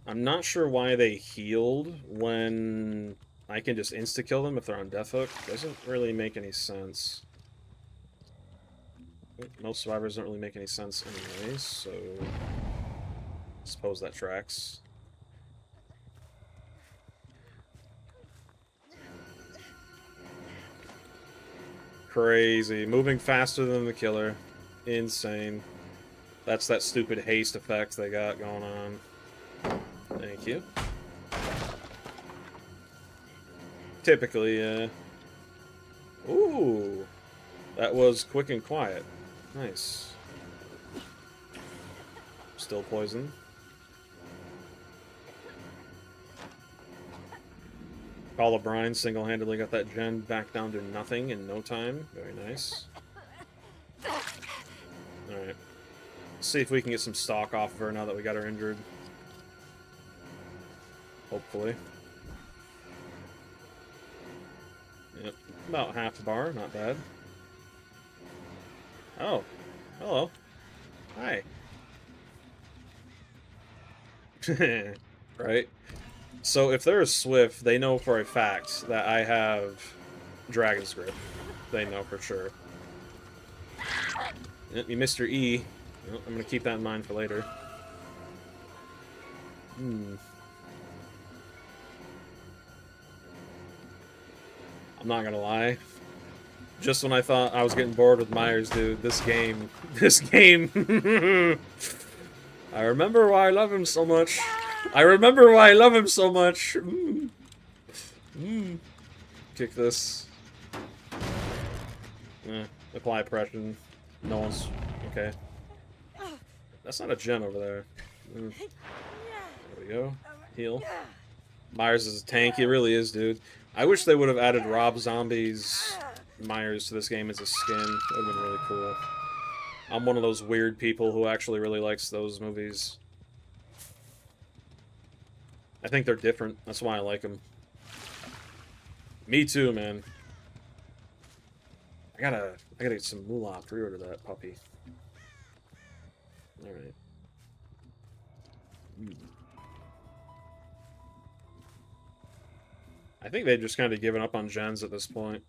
I'm not sure why they healed when I can just insta-kill them if they're on Death Hook. Doesn't really make any sense. Most survivors don't really make any sense anyways, so I suppose that tracks. Crazy. Moving faster than the killer. Insane. That's that stupid haste effect they got going on. Thank you. Typically, ooh! That was quick and quiet. Nice. Still poison. Paul O'Brien single-handedly got that gen back down to nothing in no time. Very nice. Alright. See if we can get some stock off of her now that we got her injured. Hopefully. Yep. About half a bar, not bad. Oh. Hello. Hi. Right? So if they're a Swift, they know for a fact that I have Dragon's Grip. They know for sure. Yep, you missed your E. Well, I'm gonna keep that in mind for later. I'm not gonna lie. Just when I thought I was getting bored with Myers, dude, this game... I remember why I love him so much. I remember why I love him so much. Kick this. Apply oppression. No one's... okay. That's not a gen over there. There we go. Heal. Myers is a tank. He really is, dude. I wish they would have added Rob Zombie's Myers to this game as a skin. That would have been really cool. I'm one of those weird people who actually really likes those movies. I think they're different. That's why I like them. Me too, man. I gotta get some moolah. Pre-order that puppy. All right. I think they've just kind of given up on gens at this point.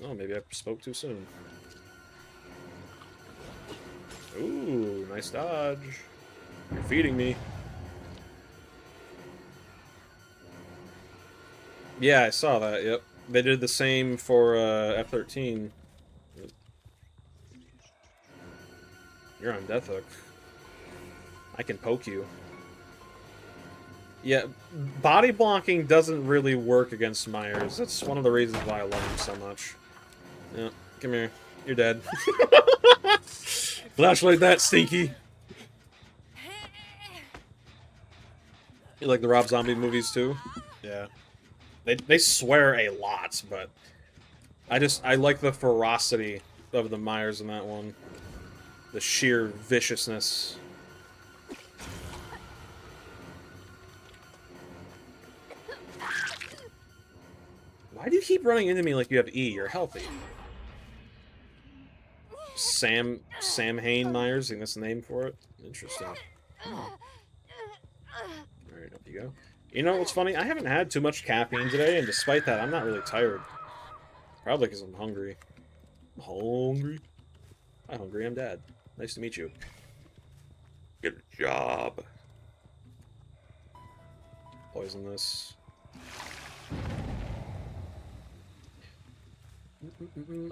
Oh, maybe I spoke too soon. Ooh, nice dodge. You're feeding me. Yeah, I saw that, yep. They did the same for F-13. You're on death hook. I can poke you. Yeah, body blocking doesn't really work against Myers. That's one of the reasons why I love him so much. Yeah, come here. You're dead. Flashlight that, stinky. You like the Rob Zombie movies too? Yeah. They swear a lot, but I like the ferocity of the Myers in that one. The sheer viciousness. Why do you keep running into me like you have E? You're healthy. Sam Hain Myers, I think that's the name for it. Interesting. Alright, up you go. You know what's funny? I haven't had too much caffeine today, and despite that, I'm not really tired. Probably because I'm hungry. Hungry? I'm hungry, I'm Dad. Nice to meet you. Good job. Poison this.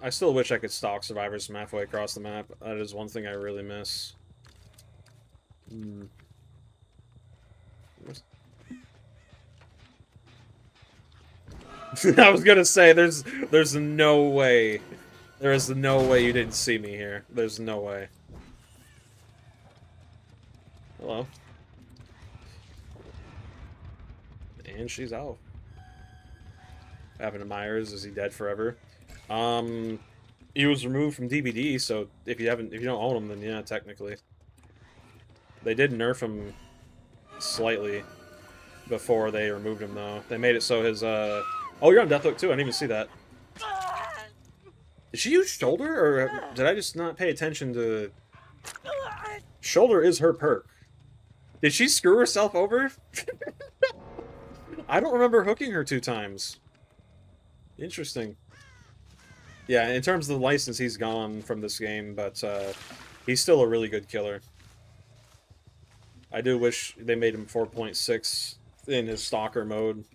I still wish I could stalk survivors from halfway across the map. That is one thing I really miss. I was gonna say, there's no way. There is no way you didn't see me here. There's no way. Hello. And she's out. What happened to Myers? Is he dead forever? He was removed from DBD, so if you don't own him, then yeah, technically. They did nerf him slightly before they removed him, though. They made it so his, Oh, you're on Deathhook, too. I didn't even see that. Did she use Shoulder, or did I just not pay attention to... Shoulder is her perk. Did she screw herself over? I don't remember hooking her 2 times. Interesting. Yeah, in terms of the license, he's gone from this game, but he's still a really good killer. I do wish they made him 4.6 in his Stalker mode.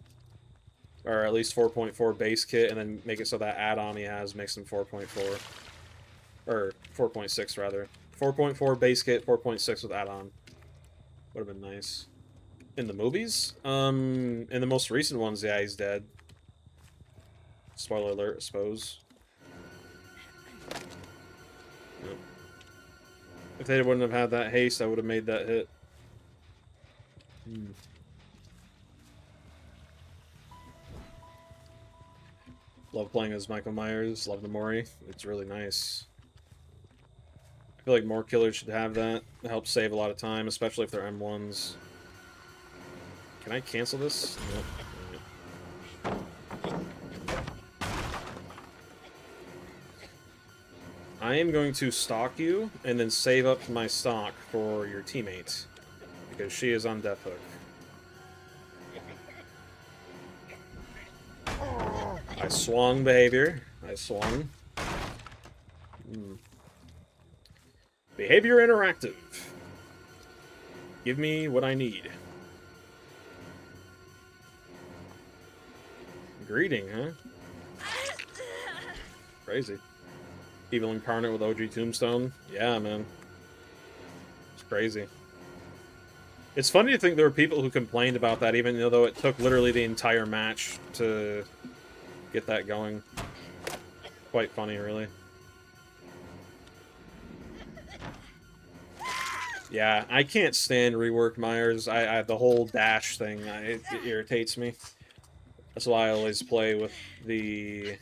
Or at least 4.4 base kit, and then make it so that add-on he has makes him 4.4. Or 4.6, rather. 4.4 base kit, 4.6 with add-on. Would have been nice. In the movies? In the most recent ones, yeah, he's dead. Spoiler alert, I suppose. Yep. If they wouldn't have had that haste, I would have made that hit. Love playing as Michael Myers, love the Mori. It's really nice. I feel like more killers should have that. It helps save a lot of time, especially if they're M1s. Can I cancel this? Nope. I am going to stalk you, and then save up my stock for your teammate. Because she is on Death Hook. I swung behavior. I swung. Behavior interactive. Give me what I need. Greeting, huh? Crazy. Evil incarnate with OG Tombstone. Yeah, man. It's crazy. It's funny to think there were people who complained about that, even though it took literally the entire match to get that going. Quite funny, really. Yeah, I can't stand reworked Myers. I the whole dash thing, it irritates me. That's why I always play with the...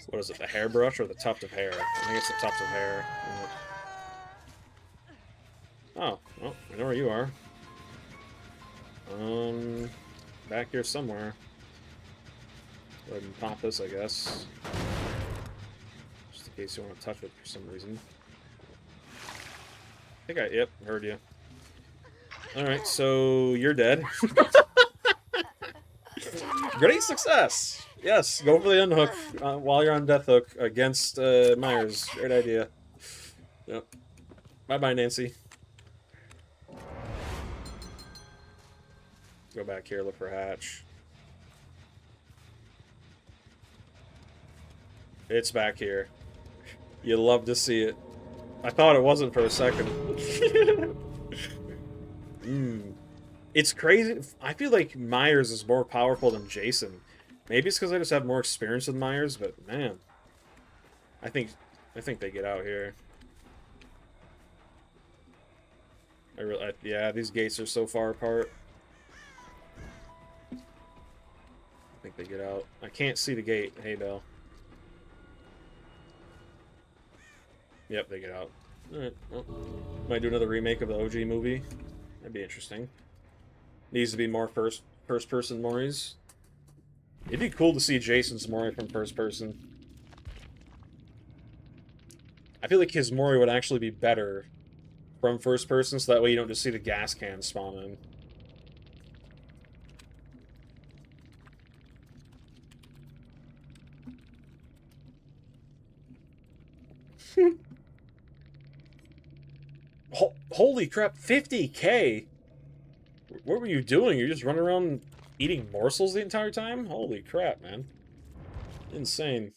What is it, the hairbrush or the tuft of hair? I think it's the tuft of hair. Oh, well, I know where you are. Back here somewhere. Go ahead and pop this, I guess. Just in case you want to touch it for some reason. I think yep, heard you. Alright, so you're dead. Great success! Yes, go for the unhook while you're on Death Hook against Myers. Great idea. Yep. Bye-bye, Nancy. Go back here, look for Hatch. It's back here. You love to see it. I thought it wasn't for a second. mm. It's crazy. I feel like Myers is more powerful than Jason. Maybe it's because I just have more experience with Myers, but man, I think I think they get out here. Yeah, these gates are so far apart. I think they get out. I can't see the gate. Hey, Bell. Yep, they get out. Alright, well, might do another remake of the OG movie. That'd be interesting. Needs to be more first person Moris. It'd be cool to see Jason's Mori from first person. I feel like his Mori would actually be better from first person, so that way you don't just see the gas can spawn in. Holy crap, 50k? What were you doing? You're just running around eating morsels the entire time? Holy crap, man. Insane.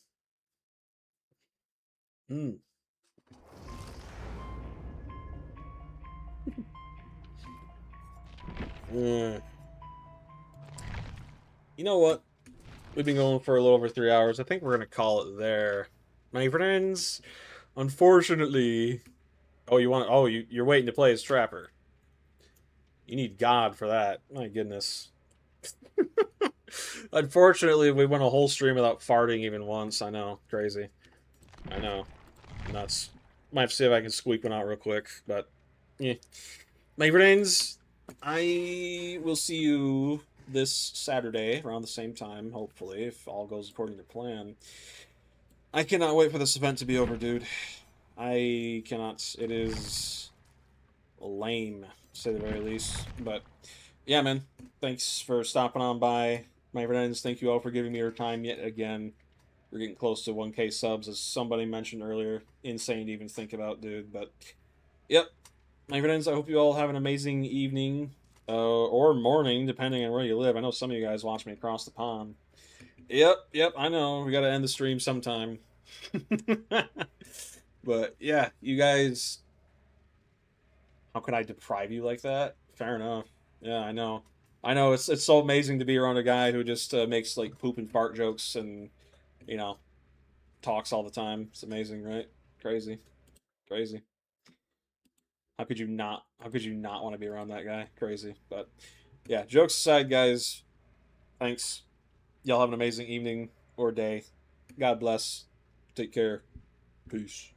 Hmm. You know what? We've been going for a little over 3 hours. I think we're going to call it there. My friends, unfortunately... Oh, you're waiting to play as Trapper. You need God for that. My goodness. Unfortunately, we went a whole stream without farting even once. I know. Crazy. I know. Nuts. Might have to see if I can squeak one out real quick, but... Yeah. My friends, I will see you this Saturday around the same time, hopefully, if all goes according to plan. I cannot wait for this event to be over, dude. I cannot. It is lame, to say the very least. But, yeah, man. Thanks for stopping on by, my friends. Thank you all for giving me your time yet again. We're getting close to 1K subs, as somebody mentioned earlier. Insane to even think about, dude. But, yep. My friends, I hope you all have an amazing evening or morning, depending on where you live. I know some of you guys watch me across the pond. Yep, I know. We got to end the stream sometime. But yeah, you guys, how could I deprive you like that? Fair enough. Yeah, I know. I know it's so amazing to be around a guy who just makes like poop and fart jokes and you know talks all the time. It's amazing, right? Crazy, crazy. How could you not want to be around that guy? Crazy. But yeah, jokes aside, guys, thanks. Y'all have an amazing evening or day. God bless. Take care. Peace.